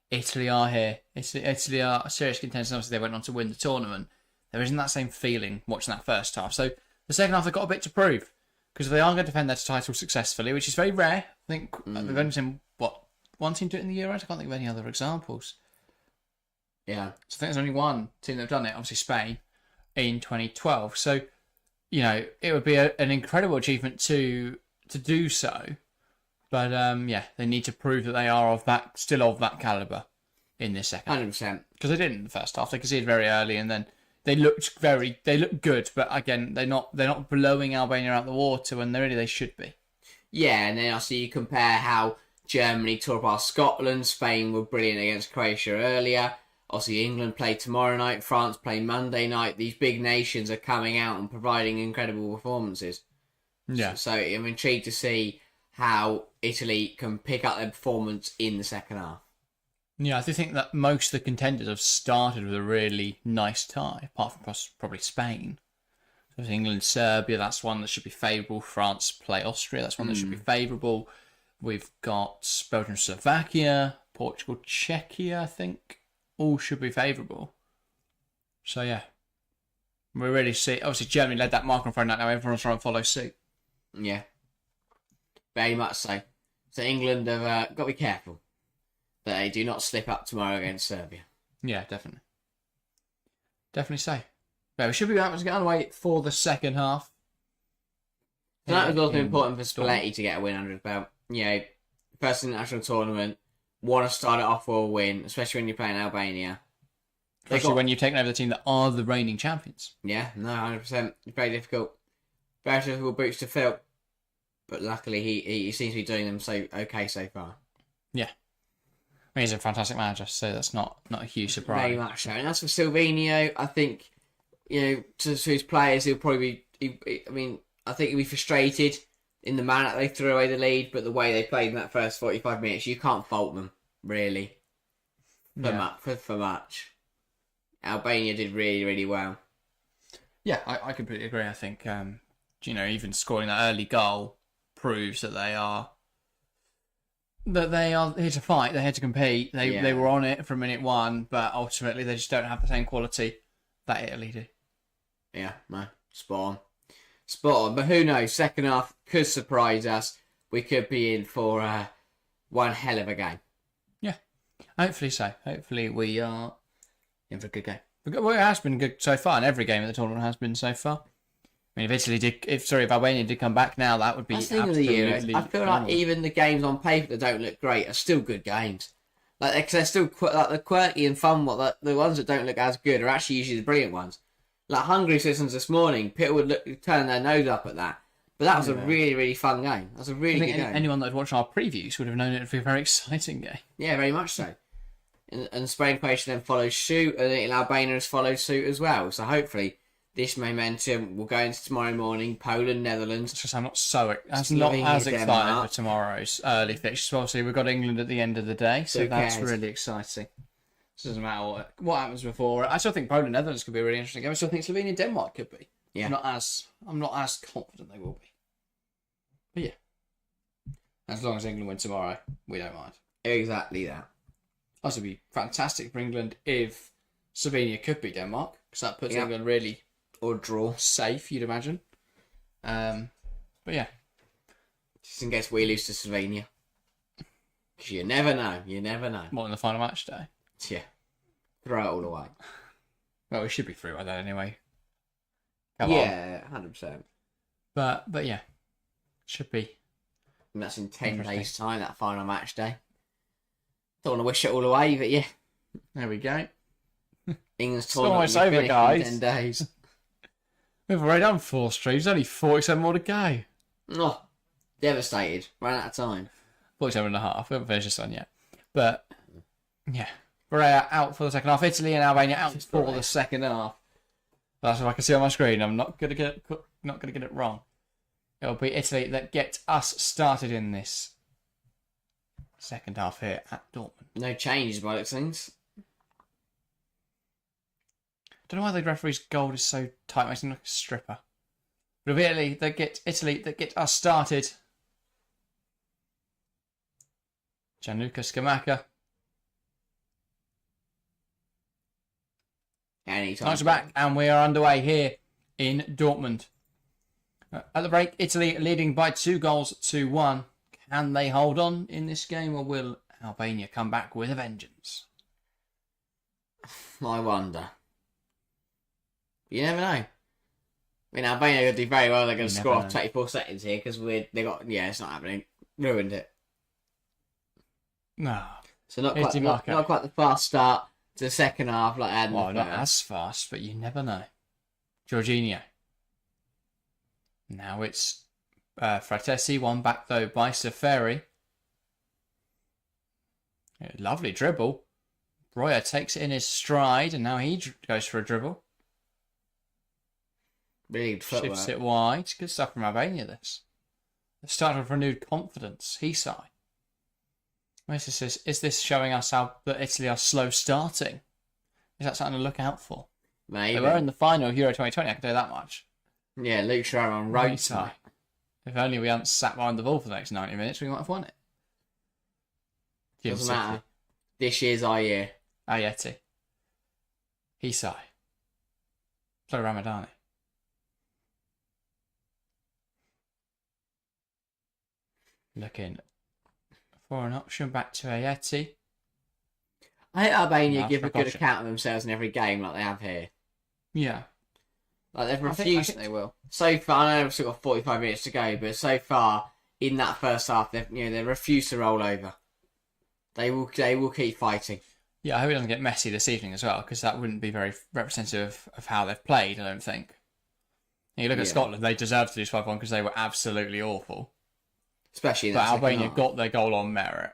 Italy are here. Italy are serious contenders. Obviously they went on to win the tournament. There isn't that same feeling watching that first half. So the second half they've got a bit to prove, because they are going to defend their title successfully, which is very rare. I think we've only seen, one team do it in the Euros? I can't think of any other examples. Yeah. So I think there's only one team that have done it, obviously Spain, in 2012. So, it would be an incredible achievement to do so. But they need to prove that they are still of that caliber in this second. 100%. Because they didn't in the first half. They conceded very early, and then they looked good. But again, they're not blowing Albania out the water when they should be. Yeah, and then also you compare how Germany tore apart Scotland, Spain were brilliant against Croatia earlier. Obviously, England play tomorrow night, France play Monday night. These big nations are coming out and providing incredible performances. Yeah. So I'm intrigued to see how Italy can pick up their performance in the second half. Yeah, I do think that most of the contenders have started with a really nice tie, apart from probably Spain. So England, Serbia, that's one that should be favourable. France play Austria, that's one that should be favourable. We've got Belgium, Slovakia, Portugal, Czechia, I think. All should be favourable. So, yeah. We really see... Obviously, Germany led that mark on Friday night. Now everyone's trying to follow suit. Yeah. Very much so. So England have got to be careful that they do not slip up tomorrow against Serbia. Yeah, definitely. Definitely so. Yeah, we should be able to get on the way for the second half. That was also important for Spalletti to get a win under his belt. First international tournament, want to start it off for a win, especially when you're playing Albania. Especially when you've taken over the team that are the reigning champions. Yeah, no, 100%. It's very difficult. Very difficult boots to fill. But luckily, he seems to be doing them okay so far. Yeah. I mean, he's a fantastic manager, so that's not a huge surprise. Very much so. And as for Silvino, I think, to his players, he'll probably be... I think he'll be frustrated in the manner that they threw away the lead, but the way they played in that first 45 minutes, you can't fault them, really. For much. Albania did really, really well. Yeah, I completely agree. I think, even scoring that early goal proves that they are here to fight. They're here to compete. They were on it from minute one, but ultimately they just don't have the same quality that Italy do. Yeah, no, spot on. But who knows? Second half could surprise us. We could be in for one hell of a game. Yeah, hopefully so. Hopefully we are in for a good game. Well, it has been good so far, and every game of the tournament has been so far. I mean, if Albania did come back now, that would be that's the thing of the year. I feel like even the games on paper that don't look great are still good games. Like they're still the quirky and fun. The ones that don't look as good are actually usually the brilliant ones. Like Hungary citizens this morning, people would turn their nose up at that. But that was a really, really fun game. That was a really good game. Anyone that had watched our previews would have known it would be a very exciting game. Yeah, very much so. And Spain, Croatia then follows suit, and Albania has followed suit as well. So hopefully this momentum will go into tomorrow morning. Poland, Netherlands. It's just I'm not as excited for tomorrow's early fixtures. Obviously, we've got England at the end of the day, so that's really exciting. It doesn't matter what happens before. I still think Poland, Netherlands could be a really interesting game. I still think Slovenia, Denmark could be. Yeah. I'm not as confident they will be. But yeah, as long as England win tomorrow, we don't mind. Exactly that. Also, be fantastic for England if Slovenia could beat Denmark, because that puts England really or draw safe, you'd imagine. But yeah, just in case we lose to Slovenia, because you never know. What in the final match day? Yeah, throw it all away. Well, we should be through by that anyway. Come on. 100%. But yeah, should be. And that's in 10 days' time. That final match day. Don't want to wish it all away, but yeah, there we go. England's tournament almost over, guys. In 10 days. We've already done 4 streams. Only 47 more to go. Oh, devastated. Ran out of time. 47 and a half. We haven't finished this one yet. But yeah, Korea out for the second half. Italy and Albania out for the second half. That's what I can see on my screen. I'm not gonna get it wrong. It'll be Italy that gets us started in this second half here at Dortmund. No changes by the things. Don't know why the referee's goal is so tight. Makes him look like a stripper. But it'll be Italy that get us started. Gianluca Scamacca. Nice back, and we are underway here in Dortmund. At the break, Italy leading by 2-1. Can they hold on in this game, or will Albania come back with a vengeance? I wonder. You never know. I mean, Albania are going to do very well. They're going to score never off know. 24 seconds here because it's not happening. Ruined it. No. So not Here's quite the fast start to the second half like I had in Well, the not first. as fast, but you never know. Jorginho. Now it's Fratesi, one back though by Seferi. Lovely dribble. Breuer takes it in his stride, and now he goes for a dribble. Really good footwork. Shifts it wide. Good stuff from Albania, this. The start of renewed confidence. Hisai. Messi says, is this showing us that Italy are slow starting? Is that something to look out for? Maybe. They were in the final of Euro 2020, I can tell you that much. Yeah, Luke Sharon on road Hisai. tonight. If only we hadn't sat behind the ball for the next 90 minutes, we might have won it. Doesn't matter. This year's our year. Ayeti. Hisai. So Ramadani. Looking for an option back to Ayeti. I think Albania No, give a good precaution. account of themselves in every game like they have here. Yeah. Like they've I refused. think they will. So far, I know we've still got 45 minutes to go, but so far in that first half, they refused to roll over. They will keep fighting. Yeah, I hope it doesn't get messy this evening as well, because that wouldn't be very representative of how they've played, I don't think. You look at Yeah. Scotland, they deserved to lose 5-1 because they were absolutely awful. Especially in But that second Albania half. got their goal on merit.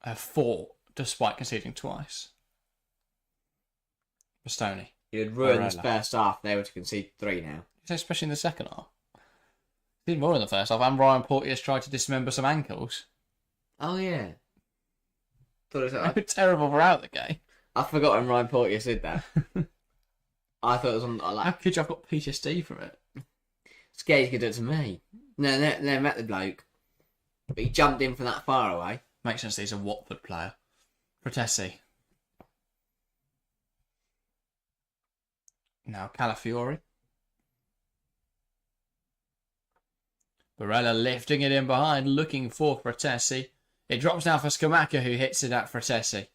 Have fought despite conceding twice. Bastoni. You'd ruin this Barella. first half. They were to concede 3 now. Especially in the second half. Did more in the first half, and Ryan Porteous tried to dismember some ankles. Oh yeah. Thought it They was, were terrible throughout the game. I've forgotten Ryan Porteous did that. I thought it was on How like could you have got PTSD from it? scared he could do it to me. No, never met the bloke, but he jumped in from that far away. Makes sense that he's a Watford player. Protesi. Now Calafiori. Barella lifting it in behind, looking for Fratesi. It drops now for Scamacca, who hits it at Fratesi.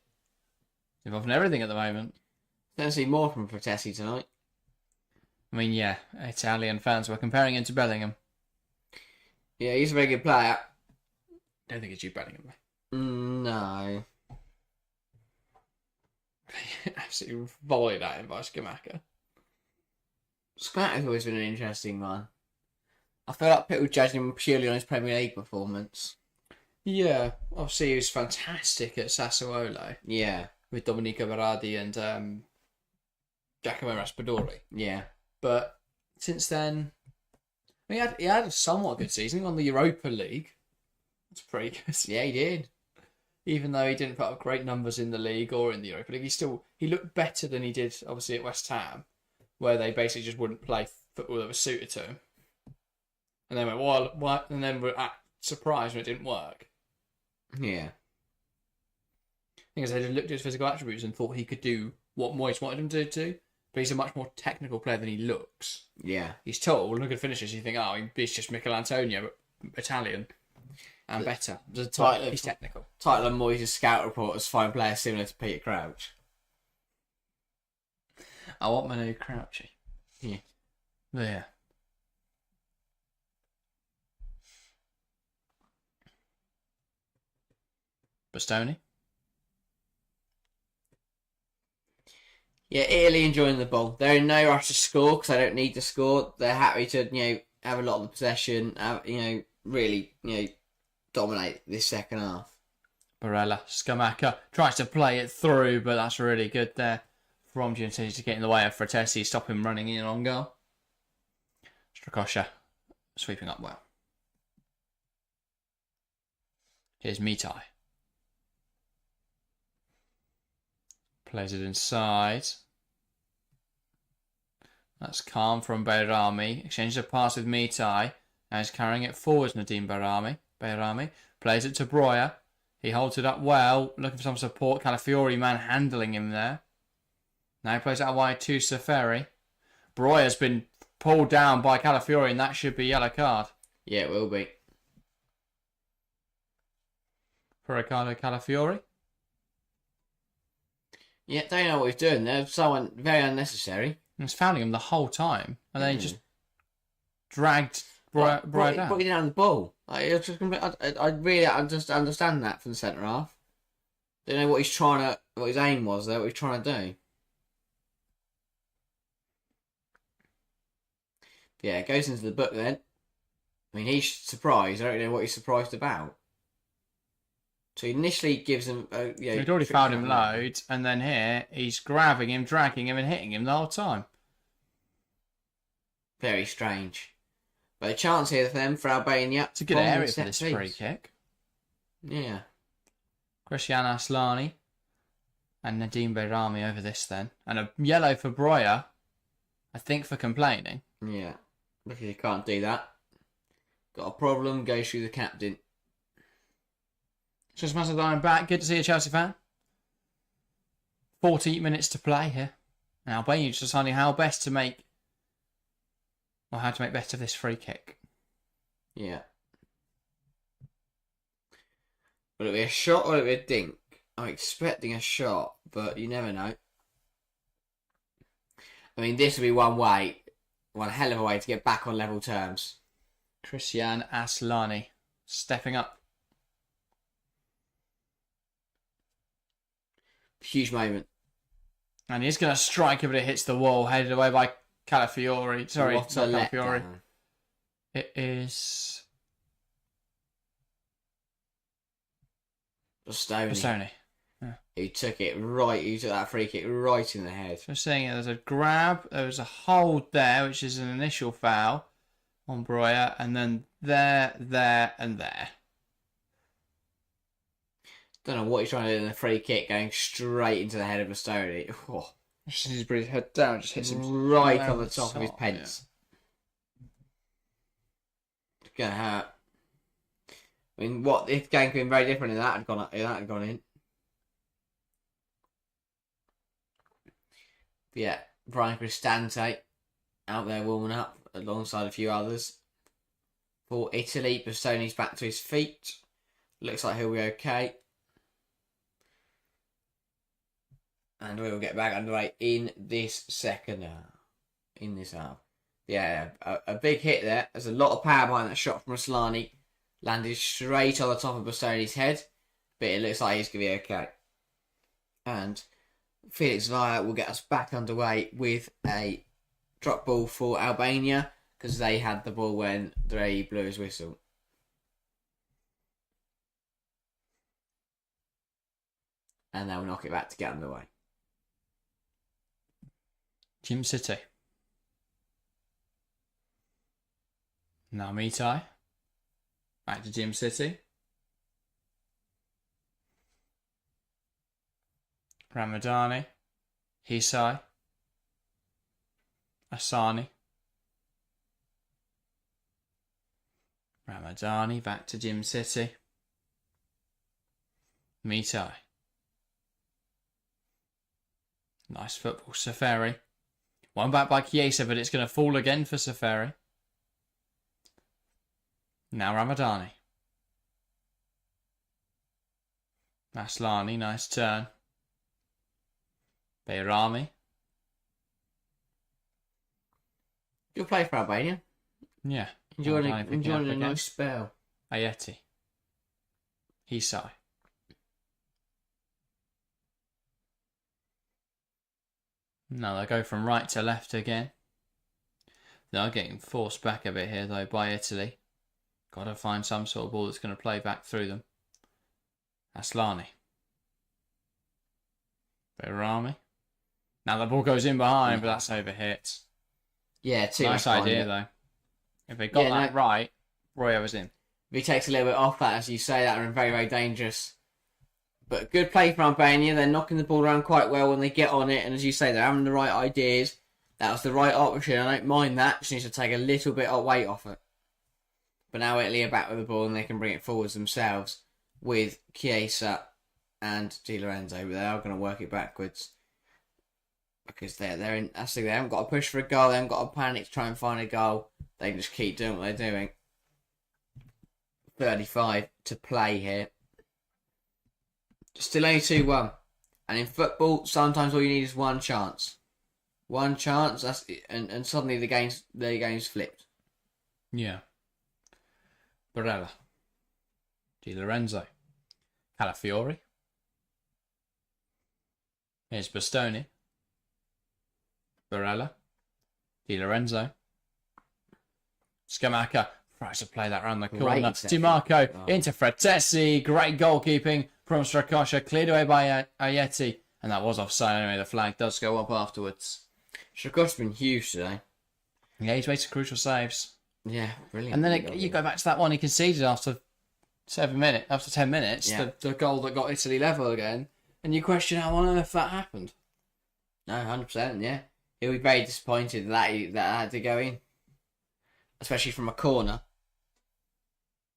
Involved in everything at the moment. Don't see more from Protesi tonight. I mean, yeah, Italian fans were comparing him to Bellingham. Yeah, he's a very good player. Don't think it's you, Bellingham. No. Absolutely volleyed at him by Scamacca. Scott has always been an interesting one. I feel like people judging him purely on his Premier League performance. Yeah, obviously he was fantastic at Sassuolo Yeah, with Domenico Berardi and Giacomo Raspadori. yeah. But since then, he had a somewhat good season. He won the Europa League. That's pretty good. Yeah, he did. Even though he didn't put up great numbers in the league or in the Europa League, he looked better than he did obviously at West Ham, where they basically just wouldn't play football that was suited to him. And then went, well, what? And then were surprised when it didn't work. Yeah. Because they just looked at his physical attributes and thought he could do what Moyes wanted him to do. But he's a much more technical player than he looks. Yeah. He's tall, look at finishes, you think, oh, he's just Michael Antonio, but Italian and better. The title, He's technical. title of Moyes' scout report was find players similar to Peter Crouch. I want Manu Crouchy. Yeah. There. Bastoni. Yeah, Italy enjoying the ball. They're in no rush to score because they don't need to score. They're happy to, have a lot of the possession, really, dominate this second half. Barella. Scamacca tries to play it through, but that's really good there. From Giannini to get in the way of Fratesi, stop him running in on goal. Strakosha sweeping up well. Here's Mitai. Plays it inside. That's calm from Bayrami. Exchanges a pass with Mitai. Now he's carrying it forwards, Nadim Bayrami plays it to Breuer. He holds it up well, looking for some support. Calafiori handling him there. Now he plays it out wide to Seferi. Breuer's been pulled down by Calafiori, and that should be yellow card Yeah, it will be. for Riccardo Calafiori. Yeah, don't know what he's doing. There's someone very unnecessary. And he's fouling him the whole time, and then he just dragged Broya down. But he didn't have the ball. Like, it was just I really just understand that from the centre half. Don't know what his aim was there, what he's trying to do. Yeah, it goes into the book then. I mean, he's surprised. I don't know what he's surprised about. So he initially gives him... He'd already fouled him loads, and then here, he's grabbing him, dragging him, and hitting him the whole time. Very strange. But a chance here for them, for Albania. It's a good area for this free kick. Yeah. Christian Aslani and Nadim Behrami over this then. And a yellow for Broya, I think for complaining. Yeah. Because you can't do that. Got a problem, goes through the captain. Just Macedonian back. Good to see a Chelsea fan. 40 minutes to play here. Now Albania just deciding how to make best of this free kick. Yeah. Will it be a shot or will it be a dink? I'm expecting a shot, but you never know. I mean, this will be one hell of a way to get back on level terms. Christian Aslani stepping up. Huge moment. And he's going to strike it, but it hits the wall, headed away by Calafiori. Sorry, What not a Calafiori. letdown. It is Bastoni. Yeah. He took that free kick right in the head. So saying there's a grab, there was a hold there, which is an initial foul on Broya, and then there, and there. Don't know what he's trying to do in the free kick, going straight into the head of Bastoni. Oh. Just as he brings his head down, just hits him right on the top of his pence. Yeah. It's gonna hurt. I mean, what if the game could have been very different if that had gone in? But yeah, Brian Cristante out there warming up alongside a few others. For Italy, Bastoni's back to his feet. Looks like he'll be okay. And we will get back underway in this second half. In this half. Yeah, a big hit there. There's a lot of power behind that shot from Aslani. Landed straight on the top of Bastoni's head. But it looks like he's going to be okay. And Felix Villa will get us back underway with a drop ball for Albania. Because they had the ball when they blew his whistle. And they'll knock it back to get underway. Jim City. Now Mitai. Back to Jim City. Ramadani. Hisai. Asani. Ramadani back to Jim City. Mitai. Nice football. Safari. One back by Chiesa, but it's going to fall again for Safari. Now Ramadani. Aslani, nice turn. Behrami. Good play for Albania. Yeah. Enjoying a nice spell. Ayeti. Hisai. Now they go from right to left again. They are getting forced back a bit here though by Italy. Got to find some sort of ball that's going to play back through them. Aslani. Behrami. Now the ball goes in behind, but that's overhit. Yeah, too nice much idea though. If they got that right, Royo was in. If he takes a little bit off that, as you say, that are very, very dangerous. But good play from Albania. They're knocking the ball around quite well when they get on it. And as you say, they're having the right ideas. That was the right option. I don't mind that. Just needs to take a little bit of weight off it. But now Italy are back with the ball and they can bring it forwards themselves with Chiesa and Di Lorenzo. But they are going to work it backwards. Because they're in. That's the thing. They haven't got to push for a goal. They haven't got to panic to try and find a goal. They can just keep doing what they're doing. 35 to play here. Still only 2-1. And in football, sometimes all you need is one chance. One chance, and suddenly the game's flipped. Yeah. Barella. Di Lorenzo. Calafiori. Here's Bastoni. Barella. Di Lorenzo. Scamacca tries to play that around the corner. DiMarco into Fratesi. Great goalkeeping from Strakosha. Cleared away by Ayeti. And that was offside anyway. The flag does go up afterwards. Strakosha's been huge today. Yeah, he's made some crucial saves. Yeah, brilliant. And then you go back to that one he conceded after 10 minutes. Yeah. The goal that got Italy level again. And you question how on earth that happened. No, 100%, yeah. He'll be very disappointed that had to go in. Especially from a corner.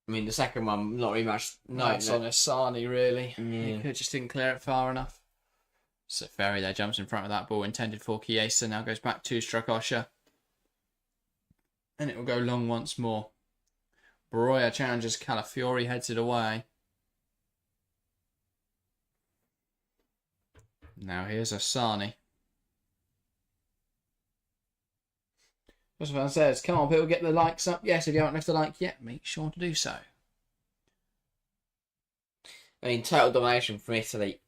I mean, the second one, not really much. No, it's on Asani, really. Yeah. He just didn't clear it far enough. So Ferry there jumps in front of that ball intended for Chiesa. Now goes back to Strakosha. And it will go long once more. Broya challenges Calafiori, heads it away. Now here's Asani. As one says, come on people, get the likes up. Yes, if you haven't left a like yet, make sure to do so. I mean, total domination from Italy.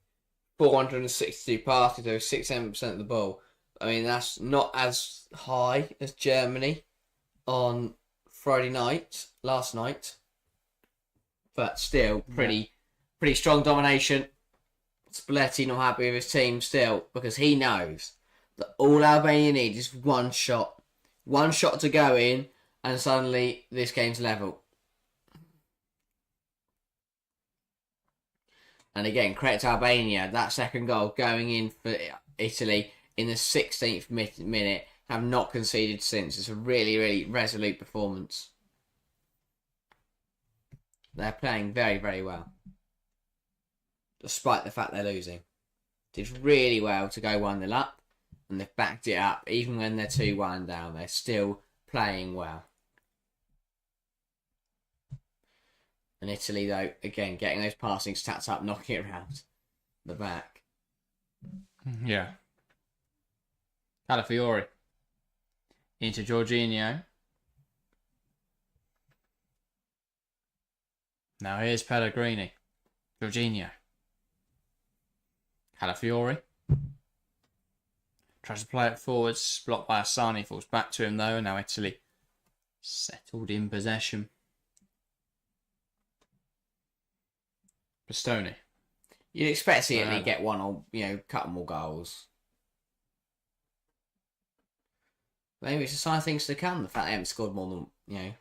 462 passes, over 67% of the ball. I mean, that's not as high as Germany on Friday night, last night. But still, pretty strong domination. Spalletti not happy with his team still, because he knows that all Albania needs is one shot. One shot to go in, and suddenly this game's level. And again, credit to Albania, that second goal going in for Italy in the 16th minute, have not conceded since. It's a really, really resolute performance. They're playing very, very well. Despite the fact they're losing. Did really well to go 1-0 up. And they've backed it up. Even when they're 2-1 down, they're still playing well. And Italy, though, again, getting those passing stats up, knocking it around the back. Yeah. Calafiori. Into Jorginho. Now here's Pellegrini. Jorginho. Calafiori. Tries to play it forwards. Blocked by Asani. Falls back to him though. And now Italy settled in possession. Bastoni. You'd expect to see Italy get one or, couple more goals. Maybe it's a sign of things to come. The fact they haven't scored more than,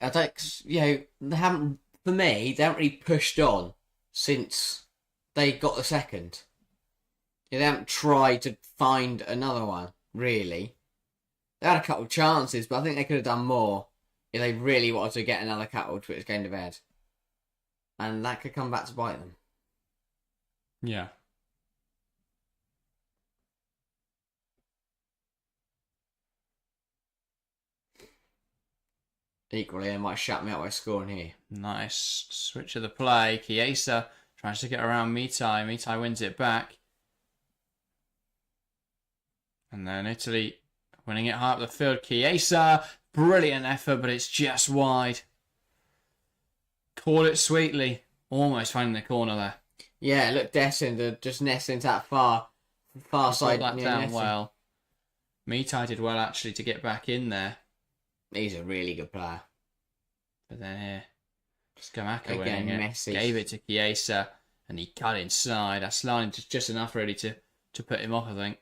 I don't, they haven't, for me, they haven't really pushed on since they got the second. They haven't tried to find another one, really. They had a couple of chances, but I think they could have done more if they really wanted to get another couple to put this game to bed. And that could come back to bite them. Yeah. Equally, they might shut me out by scoring here. Nice switch of the play. Chiesa tries to get around Mitai. Mitai wins it back. And then Italy winning it high up the field. Chiesa, brilliant effort, but it's just wide. Caught it sweetly. Almost finding the corner there. Yeah, look, destined, just nesting that far side. That down well. Mitai did well actually to get back in there. He's a really good player. But then here, Scamacca again, winning it. Messi. Gave it to Chiesa, and he cut inside. Asllani just enough really to put him off, I think.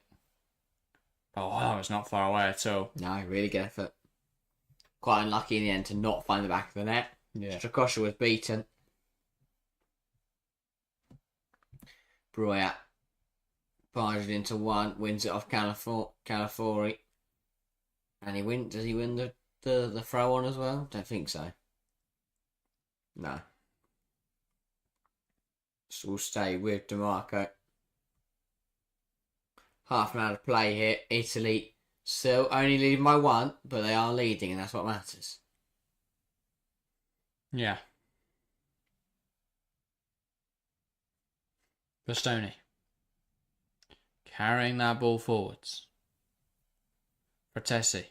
Oh, that was not far away at all. No, really good effort. Quite unlucky in the end to not find the back of the net. Yeah. Strakosha was beaten. Broya barged into one, wins it off Calafiori. And does he win the throw on as well? Don't think so. No. So we'll stay with DiMarco. Half an hour to play here. Italy still only leading by one, but they are leading, and that's what matters. Yeah. Bastoni. Carrying that ball forwards. Fratesi.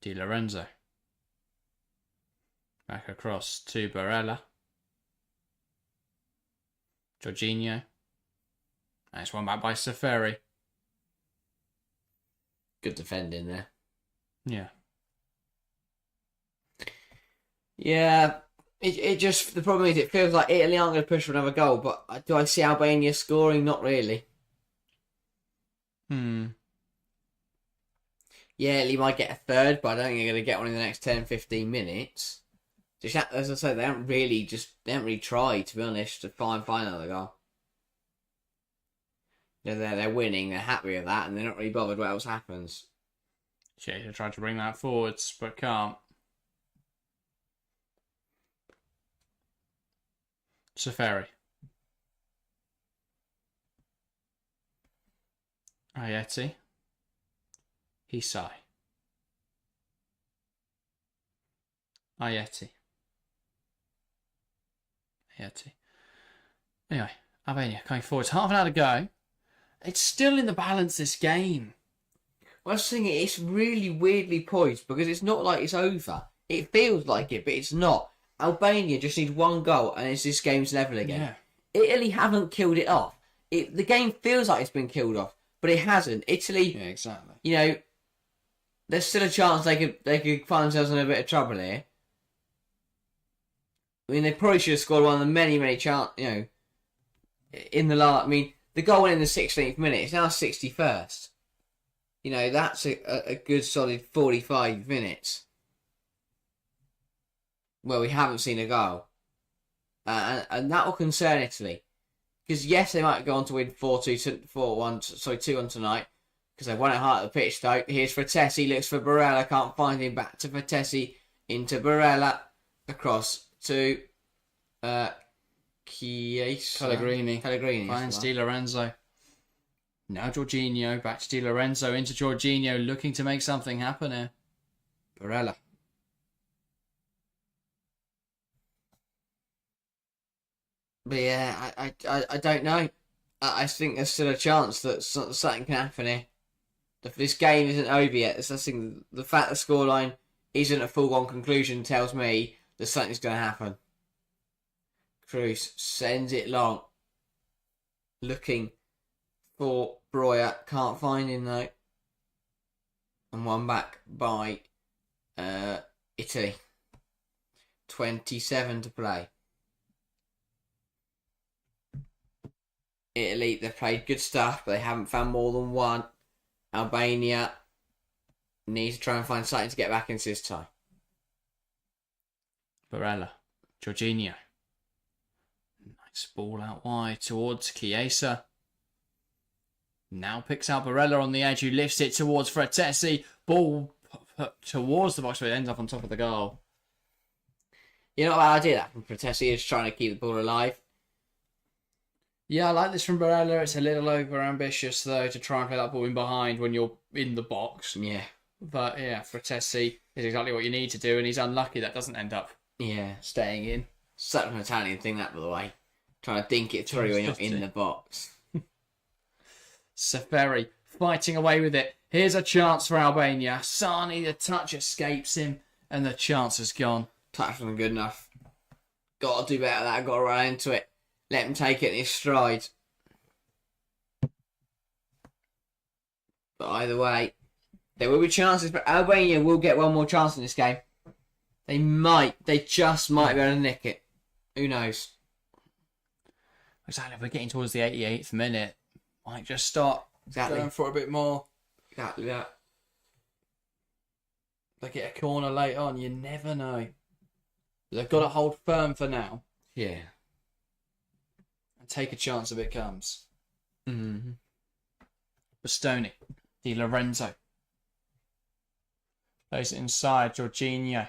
Di Lorenzo. Back across to Barella. Jorginho. Nice one back by Safari. Good defending there. Yeah. Yeah, it just, the problem is it feels like Italy aren't going to push for another goal, but do I see Albania scoring? Not really. Yeah, Italy might get a third, but I don't think they're going to get one in the next 10-15 minutes. Just, as I said, they haven't really tried, to be honest, to find another goal. They're winning, they're happy with that, and they're not really bothered what else happens. Yeah, they tried to bring that forwards, but can't. Safari. Ayeti. Hisai. Ayeti. Anyway, Albania coming forwards. Half an hour to go. It's still in the balance, this game. Well, I was thinking it's really weirdly poised because it's not like it's over. It feels like it, but it's not. Albania just need one goal and it's this game's level again. Yeah. Italy haven't killed it off. The game feels like it's been killed off, but it hasn't. Italy, yeah, exactly. There's still a chance they could find themselves in a bit of trouble here. I mean, they probably should have scored one of the many chances, in the last. I mean, the goal went in the 16th minute. It's now 61st. That's a good solid 45 minutes. Well, we haven't seen a goal. And that will concern Italy. Because, yes, they might go on to win 4-2, 2-1 tonight. Because they've won it hard at the pitch, though. Here's Frattesi, looks for Barella, can't find him. Back to Frattesi, into Barella, across to Pellegrini finds Di Lorenzo. Now Jorginho, back to Di Lorenzo, into Jorginho, looking to make something happen here. Barella. But yeah, I don't know. I think there's still a chance that something can happen here. This game isn't over yet. The fact the scoreline isn't a full-on conclusion tells me that something's going to happen. Cruz sends it long. Looking for Breuer. Can't find him though. And one back by Italy. 27 to play. Italy, they've played good stuff, but they haven't found more than one. Albania needs to try and find something to get back into this tie. Barella. Jorginho. Nice ball out wide towards Chiesa. Now picks out Barella on the edge, who lifts it towards Frattesi. Ball put towards the box, but it ends up on top of the goal. You know what I did that from Frattesi is trying to keep the ball alive. Yeah, I like this from Barella. It's a little over-ambitious, though, to try and play that ball in behind when you're in the box. Yeah. But, yeah, Frattesi is exactly what you need to do, and he's unlucky that doesn't end up staying in. Such an Italian thing, that, by the way. Trying to dink it through when you're in the box. Safari fighting away with it. Here's a chance for Albania. Sani, the touch escapes him, and the chance is gone. Touch wasn't good enough. Got to do better than that. Got to run into it. Let him take it in his stride. But either way, there will be chances, but Albania will get one more chance in this game. They just might be able to nick it. Who knows? Exactly, if we're getting towards the 88th minute, might just start going for a bit more. Exactly that. They get a corner late on, you never know. They've got to hold firm for now. Yeah. And take a chance if it comes. Mm-hmm. Bastoni. Di Lorenzo. Plays it inside. Jorginho.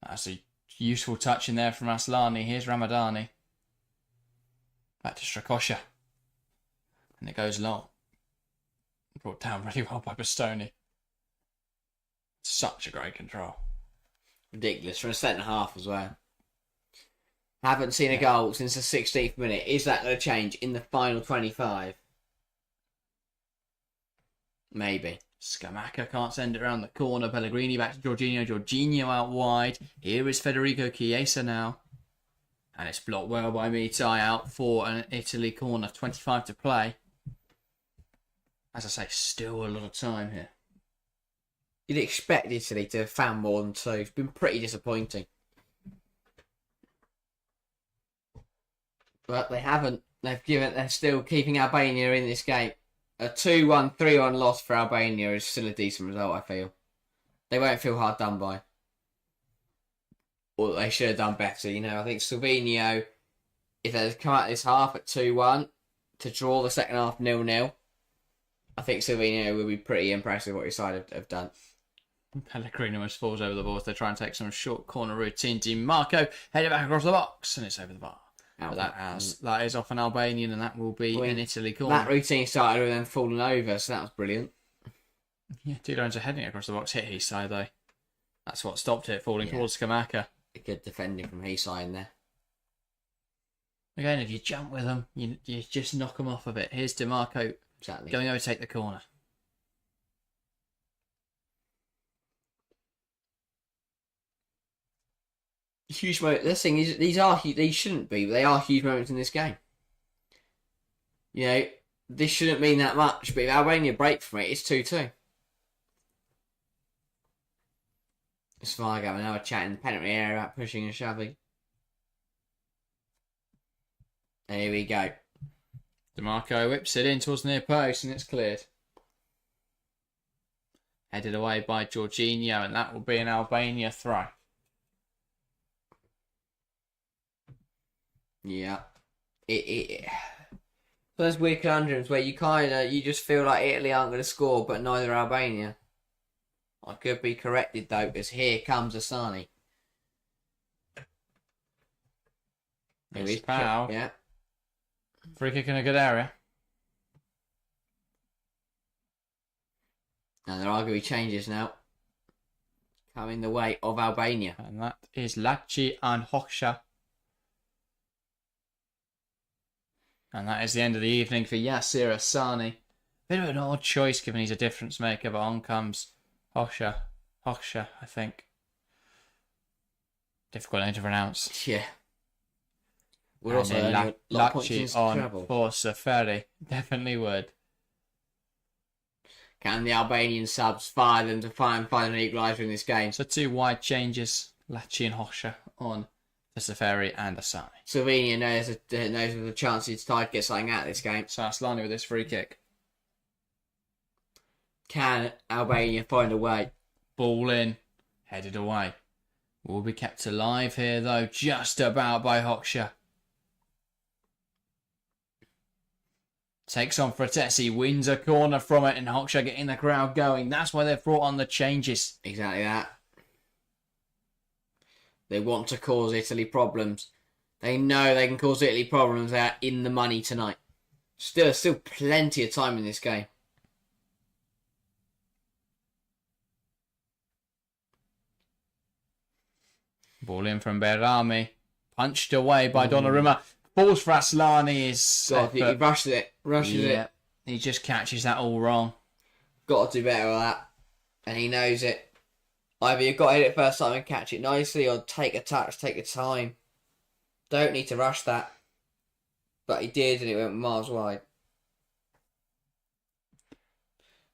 That's a useful touch in there from Aslani. Here's Ramadani. Back to Strakosha. And it goes long. Brought down really well by Bastoni. Such a great control. Ridiculous. For a centre half as well. Haven't seen a goal since the 16th minute. Is that going to change in the final 25? Maybe. Scamacca can't send it around the corner. Pellegrini back to Jorginho. Jorginho out wide. Here is Federico Chiesa now. And it's blocked well by Mitai, out for an Italy corner. 25 to play. As I say, still a lot of time here. You'd expect Italy to have found more than 2. It's been pretty disappointing. But they haven't. They're still keeping Albania in this game. A 2-1, 3-1 loss for Albania is still a decent result, I feel. They won't feel hard done by. Or they should have done better, you know. I think Slovenia, if they'd come out this half at 2-1 to draw the second half 0-0, I think Slovenia will be pretty impressive what your side have done. Pellegrini almost falls over the ball as they try and take some short corner routine. DiMarco headed back across the box and it's over the bar. But that is off an Albanian and that will be an Italy corner. That routine started with them falling over, so that was brilliant. Yeah, 2 lines of heading across the box hit Hisai though. That's what stopped it falling towards Scamacca. Good defending from Hisai in there. Again, if you jump with them, you just knock them off a bit. Here's DiMarco going over to take the corner. Huge moment. The thing is, these shouldn't be, but they are huge moments in this game. You know, this shouldn't mean that much, but if Albania break from it, it's 2-2. It's fine, going now a chat in the penalty area about pushing and shoving. There we go. DiMarco whips it in towards the near post and it's cleared. Headed away by Jorginho and that will be an Albania throw. Yeah. Those weird conundrums where you just feel like Italy aren't going to score, but neither Albania. I could be corrected though, because here comes Asani. It's Pau. Yeah. Free kick in a good area. And there are going to be changes now. Coming the way of Albania. And that is Laci and Hoxha. And that is the end of the evening for Yasir Asani. Bit of an odd choice given he's a difference maker, but on comes Hoxha, I think. Difficult name to pronounce. Yeah. We're also a lot of points on travel. For Safari. Definitely would. Can the Albanian subs fire them to find an equaliser in this game? So 2 wide changes. Laci and Hoxha on for Safari and Asani. Slovenia knows with a chance it's tied to get something out of this game. So Aslani with this free kick. Can Albania find a way? Ball in. Headed away. Will be kept alive here though. Just about by Hoxha. Takes on Fratesi. Wins a corner from it and Hoxha getting the crowd going. That's why they've brought on the changes. Exactly that. They want to cause Italy problems. They know they can cause Italy problems. They're in the money tonight. Still plenty of time in this game. Ball in from Berami. Punched away by Donnarumma. Balls for Aslani is... God, he rushes it. He just catches that all wrong. Got to do better with that. And he knows it. Either you've got to hit it first time and catch it nicely, or take a touch, take your time. Don't need to rush that. But he did, and it went miles wide.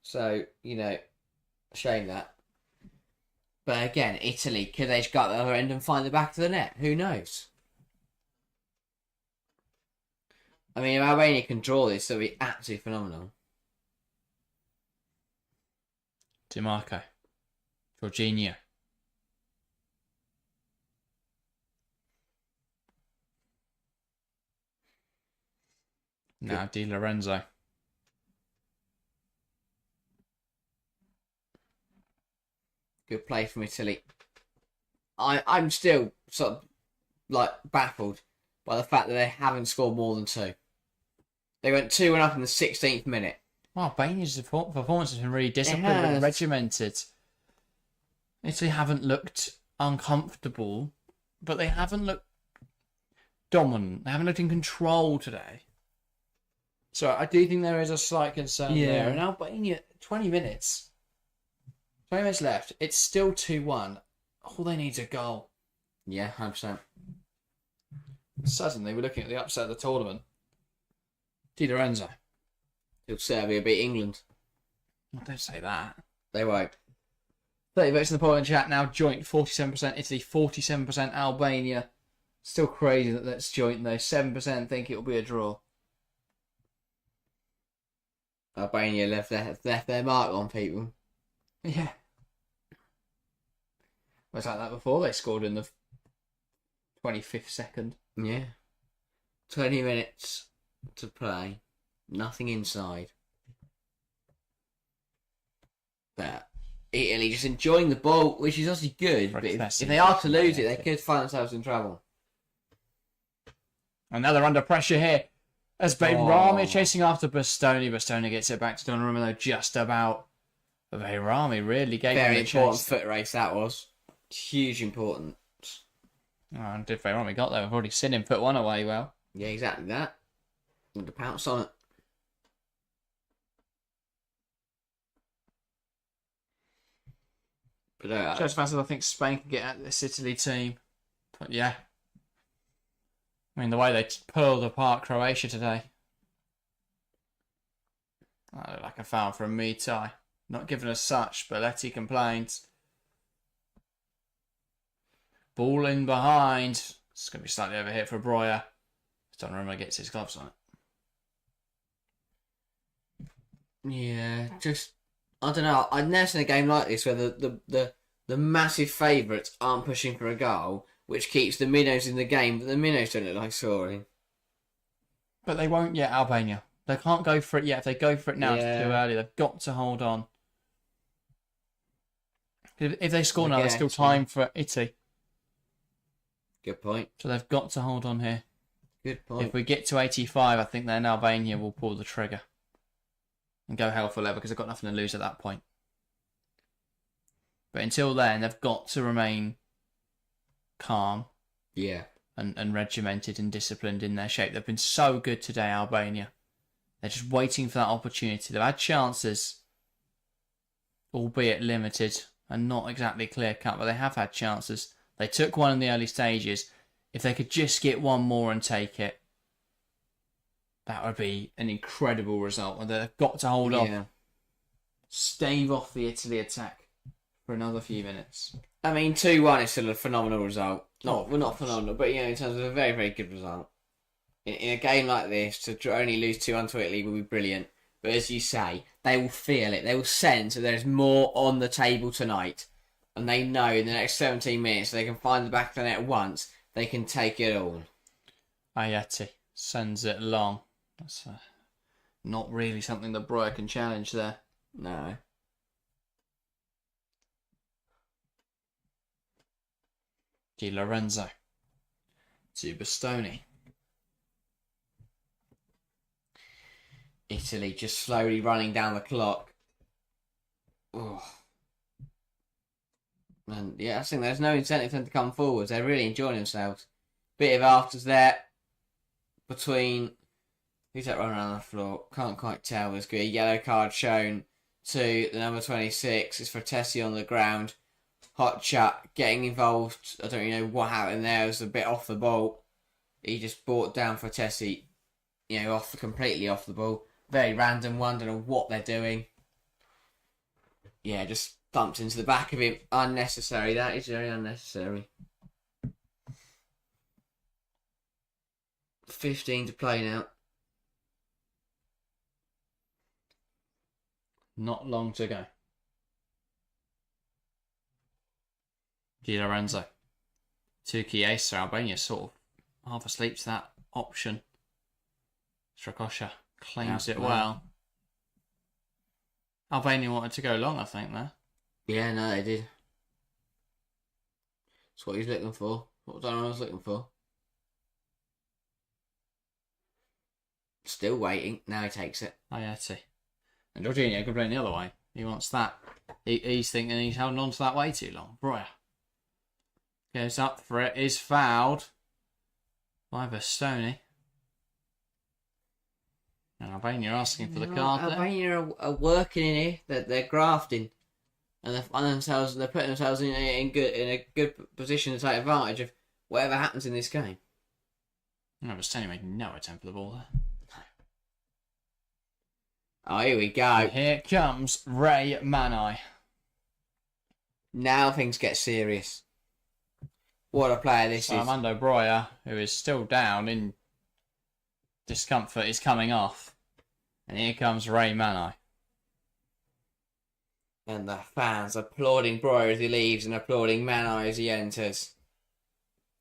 So, shame that. But again, Italy, could they just go at the other end and find the back of the net? Who knows? I mean, if Albania can draw this, it'll be absolutely phenomenal. DiMarco. Jorginho. Now Di Lorenzo. Good play from Italy. I'm still sort of baffled by the fact that they haven't scored more than 2. They went 2-1 up in the 16th minute. Well, Albania's performance has been really disciplined and regimented. Italy haven't looked uncomfortable, but they haven't looked dominant. They haven't looked in control today. So I do think there is a slight concern there. And Albania, 20 minutes. 20 minutes left. It's still 2-1. All they need is a goal. Yeah, 100%. Suddenly, we're looking at the upset of the tournament. Di Lorenzo. It'll Serbia beat England. Oh, don't say that. They won't. 30 votes in the poll in chat now. Joint 47% Italy, 47% Albania. Still crazy that that's joint though. 7% think it'll be a draw. Albania left their mark on people. Yeah. Was like that before? They scored in the 25th second. Yeah. 20 minutes to play. Nothing inside. But Italy just enjoying the ball, which is obviously good. But if they are to lose it, they could find themselves in trouble. And now they're under pressure here. As Bayrami chasing after Bastoni. Bastoni gets it back to Donnarumma though, just about. But Bayrami really gave him Very the important chase. foot race that was. Huge importance. Oh, and did Bayrami got there? We've already seen him put one away well. Yeah, exactly that. And to pounce on it. But Just fast as I think Spain can get at this Italy team. But yeah. I mean, the way they pulled apart Croatia today. That looked like a foul from Mitai. Not given as such, but Letty complains. Ball in behind. It's going to be slightly over here for Breuer. Donnarumma gets his gloves on it. yeah, just I don't know. I've never seen a game like this where the massive favourites aren't pushing for a goal, which keeps the minnows in the game, but the minnows don't look like scoring. But they won't yet, Albania. They can't go for it yet. If they go for it now, it's too early. They've got to hold on. If they score now, there's still time for Italy. Good point. So they've got to hold on here. Good point. If we get to 85, I think then Albania will pull the trigger. And go hell for leather because they've got nothing to lose at that point. But until then, they've got to remain calm. Yeah. And regimented and disciplined in their shape. They've been so good today, Albania. They're just waiting for that opportunity. They've had chances, albeit limited and not exactly clear-cut, but they have had chances. They took one in the early stages. If they could just get one more and take it, that would be an incredible result. And they've got to hold off. Stave off the Italy attack for another few minutes. I mean, 2-1 is still a phenomenal result. Not phenomenal, but in terms of a very, very good result. In a game like this, to only lose 2-1 to Italy would be brilliant. But as you say, they will feel it. They will sense that there's more on the table tonight. And they know in the next 17 minutes, they can find the back of the net once, they can take it all. Ayeti sends it long. That's not really something that Breuer can challenge there. No. Di Lorenzo to Bastoni. Italy just slowly running down the clock. Oh. And yeah, I think there's no incentive for them to come forwards. They're really enjoying themselves. Bit of afters there between. Who's that running around the floor? Can't quite tell. There's a yellow card shown to the number 26. It's for Tessie on the ground. Hot chat getting involved. I don't really know what happened there. It was a bit off the ball. He just brought down for Tessie. Completely off the ball. Very random one. Don't know what they're doing. Yeah, just thumped into the back of him. Unnecessary. That is very unnecessary. 15 to play now. Not long to go. Di Lorenzo. To Chiesa. Albania sort of half asleep to that option. Strakosha claims it well. Albania wanted to go long, I think, there. Yeah, no, they did. That's what he's looking for. What Donnarumma was looking for. Still waiting. Now he takes it. Ayeti. And Jorginho can play the other way. He wants that. He's thinking he's held on to that way too long. Breuer goes up for it. Is fouled by Bastoni. And Albania asking for the card there. Albania are working in here. They're grafting. and they're putting themselves in a good position to take advantage of whatever happens in this game. No, but Stoney made no attempt for the ball there. Oh, here we go. And here comes Ray Manai. Now things get serious. What a player this is. Armando Breuer, who is still down in discomfort, is coming off. And here comes Ray Manai. And the fans applauding Breuer as he leaves and applauding Manai as he enters.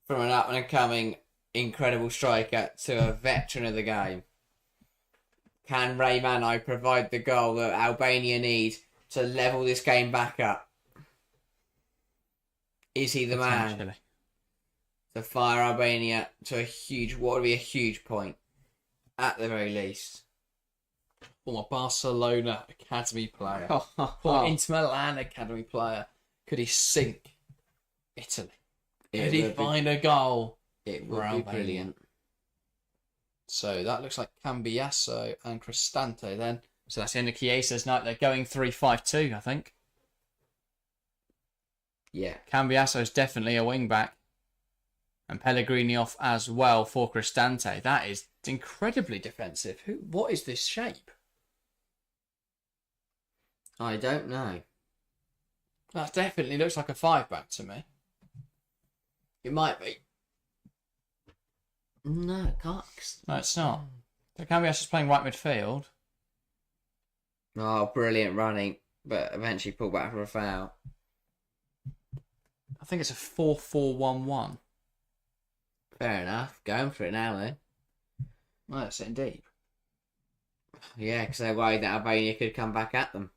From an up-and-coming incredible striker to a veteran of the game. Can Ray Manai provide the goal that Albania need to level this game back up? Is he the man to fire Albania to what would be a huge point, at the very least? Former Barcelona academy player. Former Inter Milan academy player. Could he sink Italy? Could he find a goal? It would be brilliant. So that looks like Cambiasso and Cristante then. So that's the end of Chiesa's night. They're going 3-5-2, I think. Yeah. Cambiasso's definitely a wing back. And Pellegrini off as well for Cristante. That is incredibly defensive. What is this shape? I don't know. That definitely looks like a 5-back to me. It might be. No, it can't. No, it's not. So Cambiasso's playing right midfield. Oh, brilliant running. But eventually pulled back for a foul. I think it's a 4-4-1-1. Fair enough. Going for it now, then. Well, that's it indeed. Yeah, because they're worried that Albania could come back at them.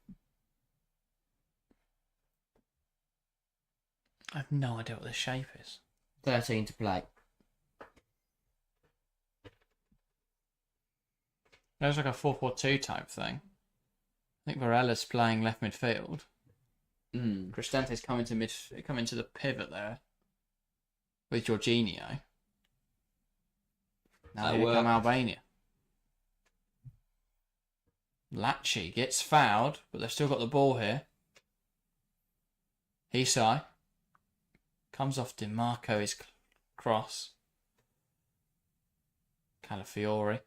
I have no idea what this shape is. 13 to play. It looks like a 4-4-2 type thing. I think Varella's playing left midfield. Cristante's coming to the pivot there with Jorginho. Now here come Albania. Lacci gets fouled, but they've still got the ball here. Hisai comes off DiMarco's cross. Calafiori.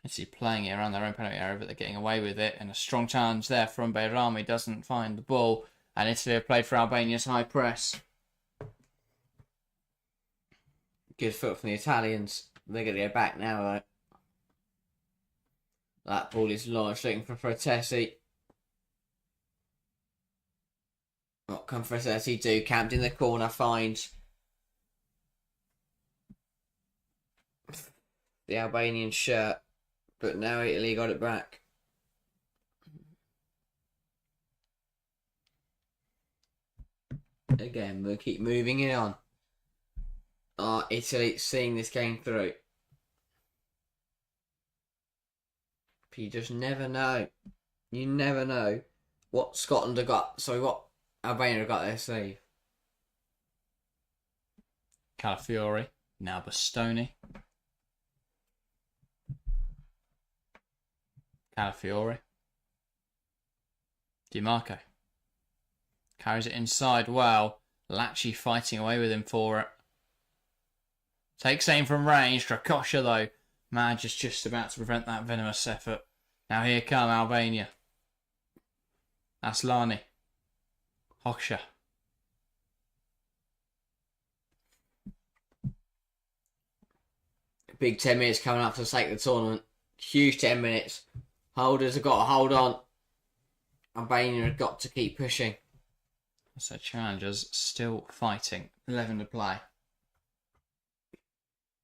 It's playing it around their own penalty area, but they're getting away with it. And a strong challenge there from Behrami, doesn't find the ball. And Italy have played for Albania's high press. Good foot from the Italians. They're going to go back now, though. That ball is launched, looking for Frattesi. What can Frattesi do? Camped in the corner, finds the Albanian shirt. But now Italy got it back. Again, we'll keep moving it on. Italy seeing this game through. But you just never know. You never know what Scotland have got. Sorry, what Albania have got their sleeve. Calafiori. Now Bastoni. Calafiori. DiMarco. Carries it inside well. Lacci fighting away with him for it. Takes aim from range. Strakosha though. Madge is just about to prevent that venomous effort. Now here come Albania. Aslani. Hoxha. Big 10 minutes coming up to take the tournament. Huge 10 minutes. Holders have got to hold on. Albania have got to keep pushing. So challengers still fighting. 11 to play.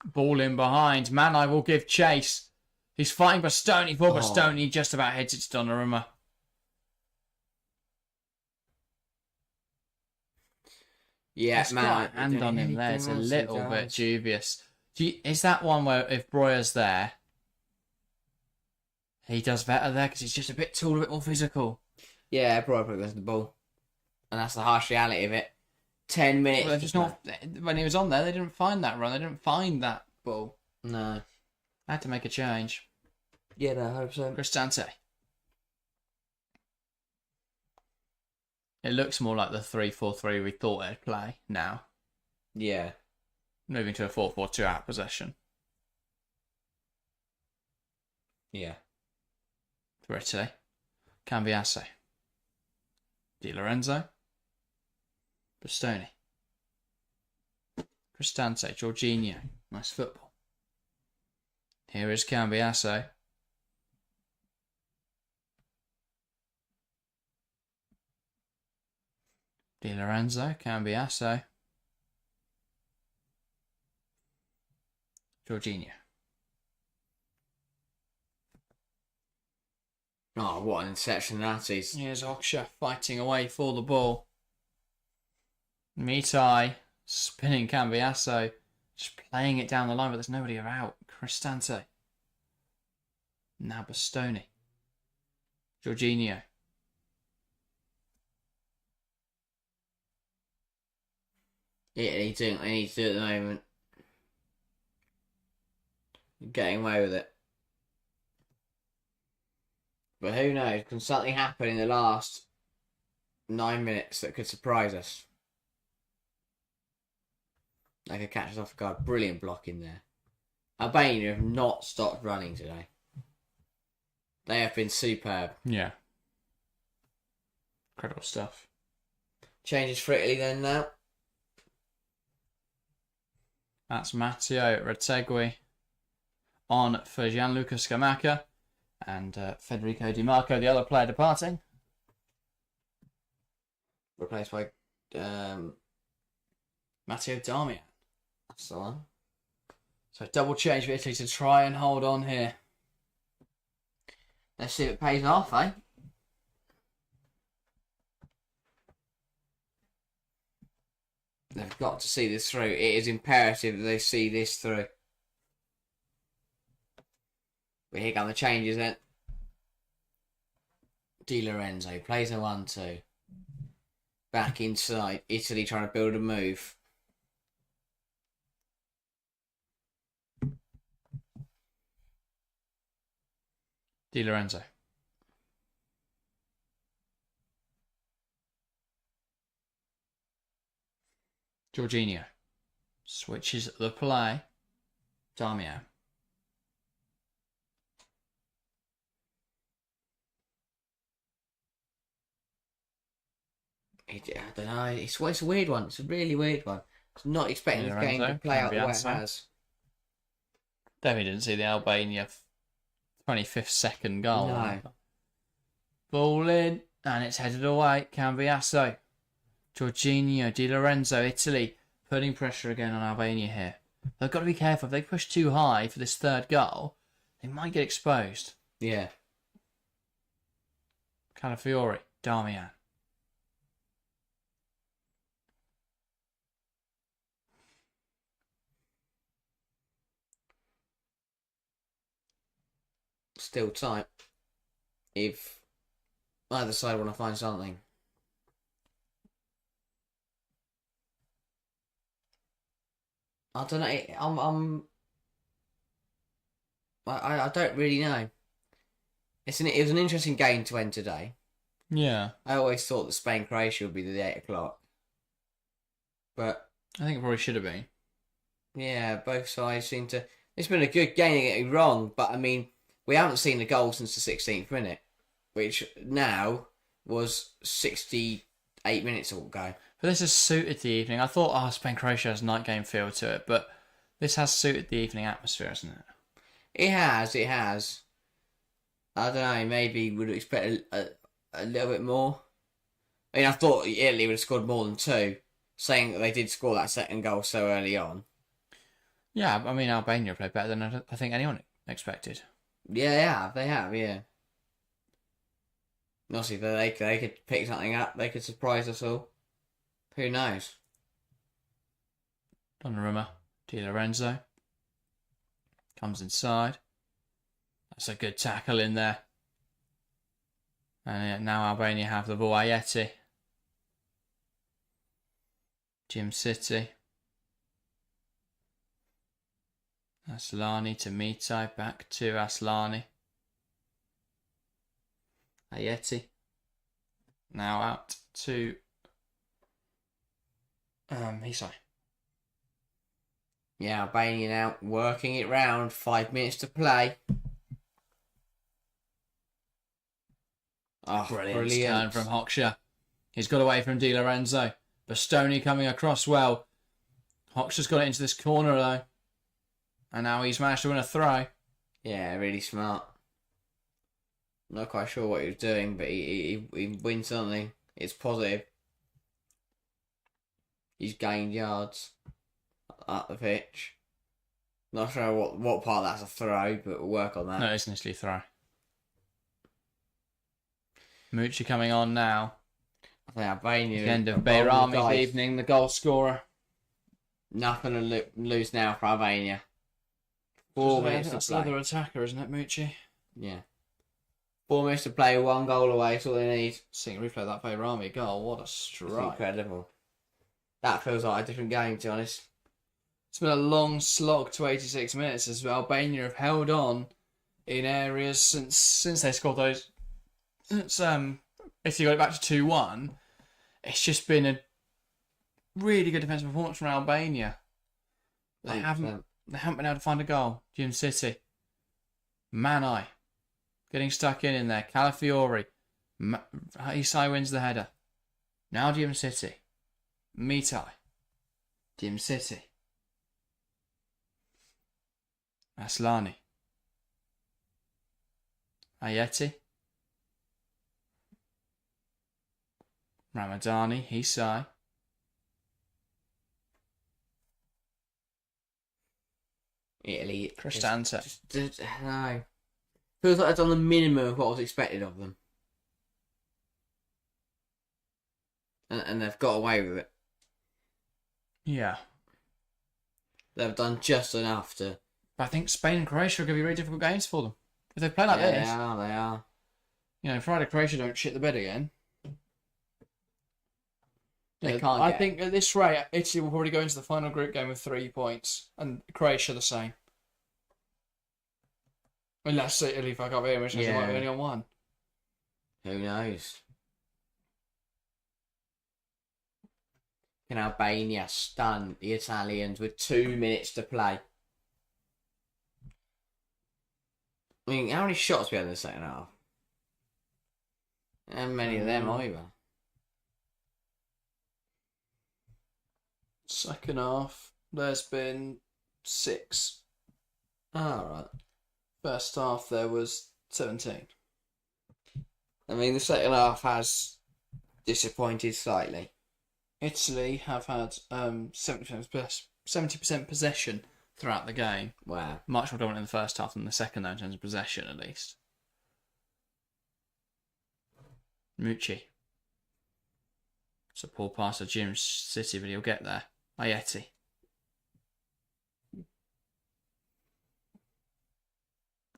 Ball in behind. Manai will give chase. He's fighting Bastoni for Bastoni. Just about heads it to Donnarumma. Yeah, got a hand on him there. It's a little bit dubious. Is that one where if Breuer's there, he does better there because he's just a bit taller, a bit more physical? Yeah, Breuer probably goes to the ball. And that's the harsh reality of it. 10 minutes. Well, just not, when he was on there, they didn't find that run. They didn't find that ball. No. I had to make a change. Yeah, no, 100%. Cristante. It looks more like the 3-4-3 we thought they'd play now. Yeah. Moving to a 4-4-2 out possession. Yeah. For Italy. Cambiasse. Di Lorenzo. Bastoni. Cristante. Jorginho. Nice football. Here is Cambiasse. Di Lorenzo. Cambiasse. Jorginho. Oh, what an interception that is. Here's Oksha fighting away for the ball. Mitai spinning Cambiasso, just playing it down the line, but there's nobody about. Cristante. Now Bastoni. Jorginho. Yeah, they need to do it at the moment. Getting away with it. But who knows? Can something happen in the last 9 minutes that could surprise us? They could catch us off guard. Brilliant block in there. Albania have not stopped running today. They have been superb. Yeah. Incredible stuff. Changes for Italy then now. That's Matteo Retegui on for Gianluca Scamacca and Federico Di Marco, the other player departing. Replaced by Matteo Darmian. that's the one. So double change for Italy to try and hold on here. Let's see if it pays off, eh? They've got to see this through. It is imperative that they see this through. But here come the changes then. Di Lorenzo plays a 1-2. Back inside. Italy trying to build a move. Di Lorenzo. Jorginho. Switches the play. Darmian. I don't know. It's a weird one. It's a really weird one. I'm not expecting this game to play out the way it has. Definitely didn't see the Albania 25th second goal. No. Ball in, and it's headed away. Cambiasso. Jorginho, Di Lorenzo, Italy, putting pressure again on Albania here. They've got to be careful. If they push too high for this third goal, they might get exposed. Yeah. Calafiori, Darmian. Still tight. If either side want to find something. I don't know. I don't really know. It was an interesting game to end today. Yeah. I always thought that Spain-Croatia would be the 8 o'clock. But I think it probably should have been. yeah, both sides seem to... It's been a good game, don't get me wrong, but I mean, we haven't seen a goal since the 16th minute, which now was 68 minutes ago. But this has suited the evening. I thought, Spain-Croatia has a night game feel to it, but this has suited the evening atmosphere, hasn't it? It has. I don't know, maybe would expect a little bit more. I mean, I thought Italy would have scored more than 2, saying that they did score that second goal so early on. Yeah, I mean, Albania played better than I think anyone expected. Yeah, they have, yeah. Obviously, they could pick something up, they could surprise us all. Who knows? Donnarumma, Di Lorenzo. Comes inside. That's a good tackle in there. And now Albania have the ball. Ayeti. Jim City. Aslani to Mitai. Back to Aslani. Ayeti. Now out. to Hisai. Yeah, Albania now working it round. 5 minutes to play. Oh, Brilliant turn from Hoxha. He's got away from Di Lorenzo. Bastoni coming across well. Hoxha's got it into this corner though. And now he's managed to win a throw. Yeah, really smart. Not quite sure what he was doing, but he wins something. It's positive. He's gained yards up the pitch. Not sure what part that's a throw, but we'll work on that. No, it's initially a throw. Mucci coming on now. I think Albania. The end of Bayrami's evening, the goal scorer. Nothing to lose now for Albania. 4 minutes to That's play. another attacker, isn't it, Mucci? Yeah. 4 minutes to play, 1 goal away, that's all they need. Seeing replay that Bayrami goal, what a strike. It's incredible. That feels like a different game, to be honest. It's been a long slog to 86 minutes as Albania have held on in areas since they scored those. Since Italy got it back to 2-1, it's just been a really good defensive performance from Albania. They haven't been able to find a goal. Gym City. Manai getting stuck in there. Calafiori. Isai wins the header. Now Gym City. Mitai. Gym City. Aslani. Ayeti. Ramadani. Hisai. Italy. Cristante. No. Feels like it's on the minimum of what was expected of them. And they've got away with it. Yeah. They've done just enough to... But I think Spain and Croatia are going to be very difficult games for them. If they play like this... They are. You know, Friday Croatia don't shit the bed again. They Yeah, can't I get... think at this rate, Italy will probably go into the final group game with 3 points. And Croatia the same. Unless Italy fuck up here, which they might be only on 1. Who knows? Can Albania stun the Italians with 2 minutes to play? I mean, how many shots we had in the second half? How many of them either? Second half, there's been 6. Right. First half, there was 17. I mean, the second half has disappointed slightly. Italy have had 70% possession throughout the game. Wow. Much more dominant in the first half than the second, though, in terms of possession, at least. Mucci. It's a poor pass to Gym City, but he'll get there. Ayeti.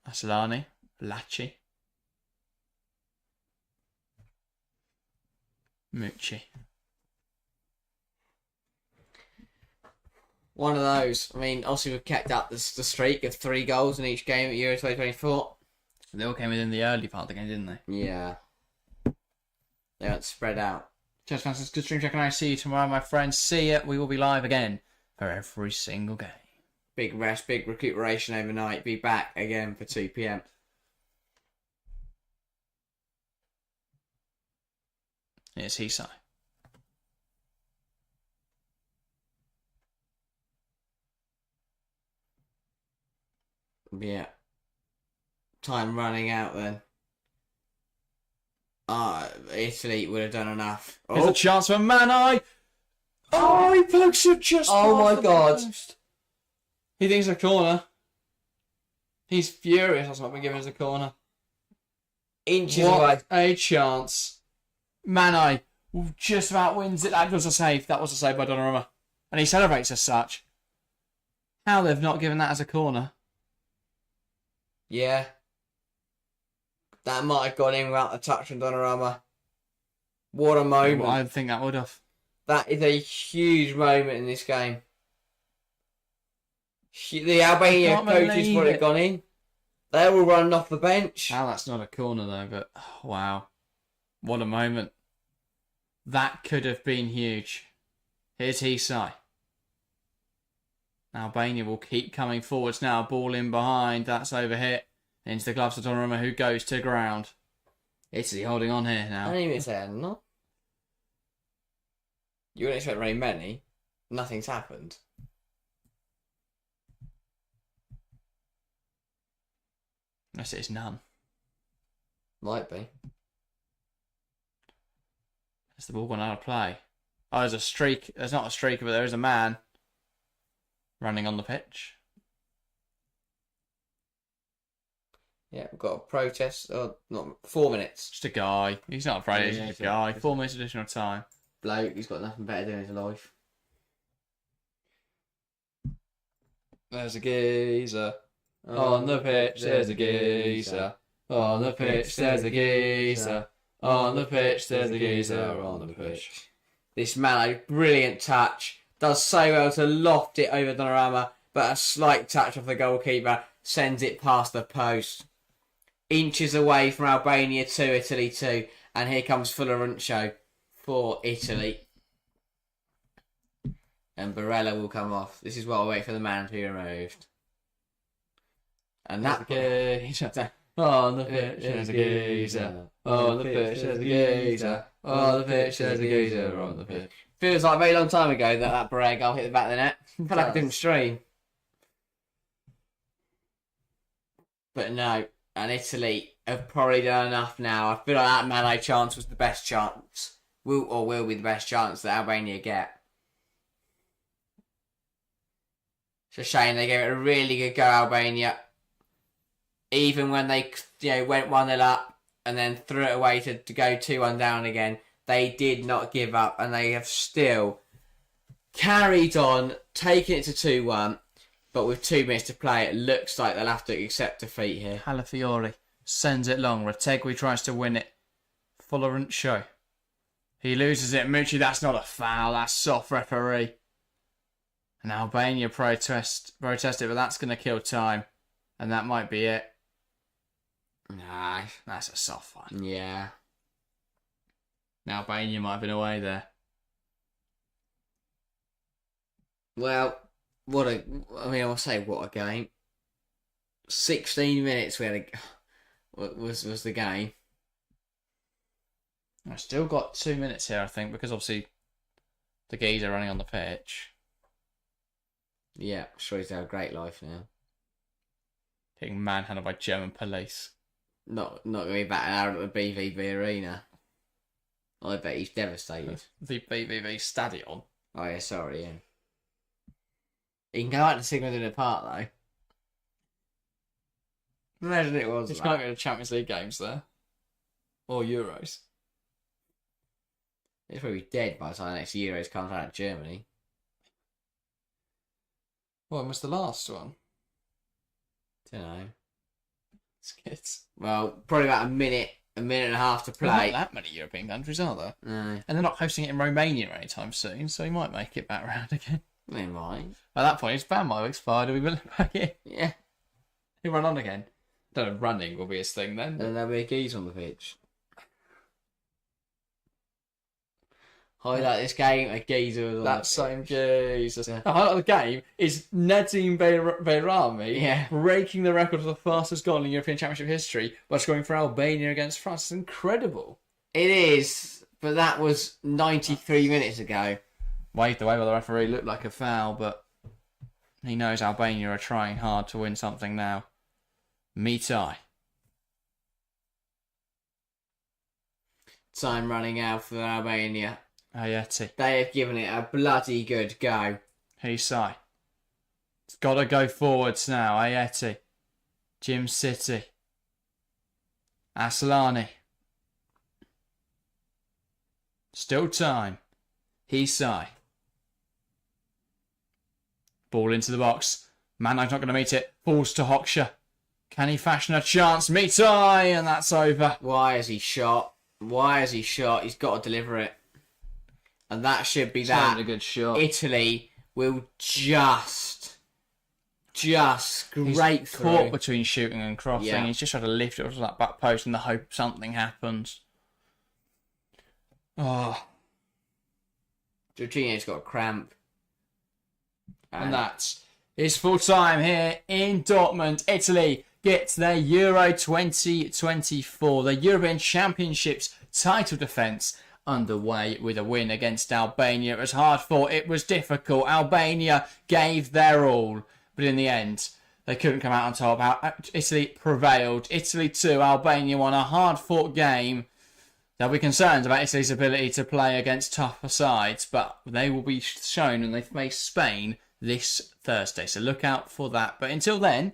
Aslani. Laci. Mucci. One of those. I mean, obviously we've kept up the streak of 3 goals in each game at Euro 2024. They all came within the early part of the game, didn't they? Yeah. They weren't spread out. Cheers, fans. It's good stream check, and I see you tomorrow, my friends. See ya. We will be live again for every single game. Big rest, big recuperation overnight. Be back again for 2 p.m. Here's Hisai. Yeah. Time running out then. Italy would have done enough. There's a chance for Manai. Oh, he pokes it just. Oh my God. Post. He thinks it's a corner. He's furious. That's not been given as a corner. Inches away. What a chance. Manai just about wins it. That was a save. That was a save by Donnarumma. And he celebrates as such. How they've not given that as a corner. Yeah. That might have gone in without the touch from Donnarumma. What a moment. Well, I think that would have. That is a huge moment in this game. The Albania coaches would have gone in. They were running off the bench. Now that's not a corner though, but oh, wow. What a moment. That could have been huge. Here's Hisai. Albania will keep coming forwards now. Ball in behind. That's overhit. Into the gloves of Donnarumma, who goes to ground. Italy holding on here now. I didn't even say no. You wouldn't expect very many. Nothing's happened. Unless it's none. Might be. Has the ball gone out of play? Oh, there's a streak. There's not a streak, but there is a man running on the pitch. Yeah, we've got a protest. Oh, not 4 minutes. Just a guy. He's not afraid. He's just a guy. 4 minutes additional time. Bloke, he's got nothing better to do in his life. There's a geezer. On the pitch, there's a geezer. On the pitch, there's a geezer. On the pitch, there's a geezer on the pitch. This man, a brilliant touch. Does so well to loft it over Donnarumma, but a slight touch off the goalkeeper sends it past the post. Inches away from Albania 2, Italy 2. And here comes Fulleruncio for Italy. And Barella will come off. This is what I wait for the man to be removed. And that... On the pitch, there's a geezer. On the pitch, there's a geezer. On the pitch, there's a geezer on the pitch. Feels like a very long time ago that Barella goal hit the back of the net. I feel like a different stream. But no. And Italy have probably done enough now. I feel like that Mane chance was the best chance. Will be the best chance that Albania get. It's a shame they gave it a really good go, Albania. Even when they went 1-0 up and then threw it away to go 2-1 down again, they did not give up and they have still carried on, taking it to 2-1. But with 2 minutes to play, it looks like they'll have to accept defeat here. Calafiori sends it long. Retegui tries to win it. Fulleruncio. He loses it. Mucci, that's not a foul. That's soft referee. And Albania protest it, but that's going to kill time. And that might be it. Nah. That's a soft one. Yeah. Albania might have been away there. Well... what a game. 16 minutes we had was the game. I've still got 2 minutes here, I think, because obviously the geezer running on the pitch. Yeah, sure he's had a great life now. Getting manhandled by German police. Not going to be batting out at the BVB arena. I bet he's devastated. The BVB stadion. Oh yeah, sorry, yeah. He can go out to Sigmund in the Park, though. Imagine it was. He's can't go to Champions League games there. Or Euros. He's probably dead by the time the next Euros comes out of Germany. When was the last one? Don't know. It's kids. Well, probably about a minute and a half to play. Not that many European countries, are there? No. And they're not hosting it in Romania anytime soon, so he might make it back round again. They might. At that point, his ban might have expired and we will back in. Yeah. He'll run on again. Don't know, running will be his thing then. And there'll be a geese on the pitch. Highlight this game, a geezer was on That the same pitch. geezer. Yeah. The highlight of the game is Nadim Behrami breaking the record for the fastest goal in European Championship history by scoring for Albania against France. It's incredible. It is, but that was 93 minutes ago. Waved away by the referee, looked like a foul, but he knows Albania are trying hard to win something now. Mitai. Time running out for Albania. Ayeti. They have given it a bloody good go. Hisai. It's got to go forwards now. Ayeti. Jim City. Aslani. Still time. Hisai. Ball into the box. Manag's not going to meet it. Balls to Hoxha. Can he fashion a chance? Mitai! And that's over. Why has he shot? He's got to deliver it. And that should be that. A good shot. Italy will just scrape He's through. caught between shooting and crossing. Yeah. He's just tried to lift it to that back post in the hope something happens. Oh, Jorginho's got a cramp. And that is full time here in Dortmund. Italy gets their Euro 2024, the European Championships title defence underway with a win against Albania. It was hard fought, it was difficult. Albania gave their all, but in the end, they couldn't come out on top. Italy prevailed. Italy 2, Albania 1. A hard fought game. There'll be concerns about Italy's ability to play against tougher sides, but they will be shown when they face Spain this Thursday. So look out for that. But until then,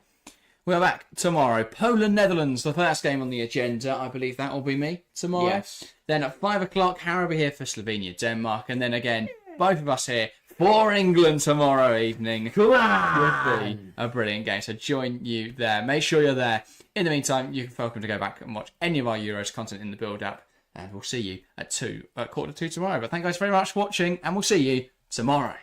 we're back tomorrow. Poland, Netherlands, the first game on the agenda. I believe that will be me tomorrow. Yes. Then at 5 o'clock, Harry will be here for Slovenia, Denmark. And then again, both of us here for England tomorrow evening. Would be a brilliant game. So join you there. Make sure you're there. In the meantime, you're welcome to go back and watch any of our Euros content in the build-up. And we'll see you at 2, 1:45 tomorrow. But thank you guys very much for watching, and we'll see you tomorrow.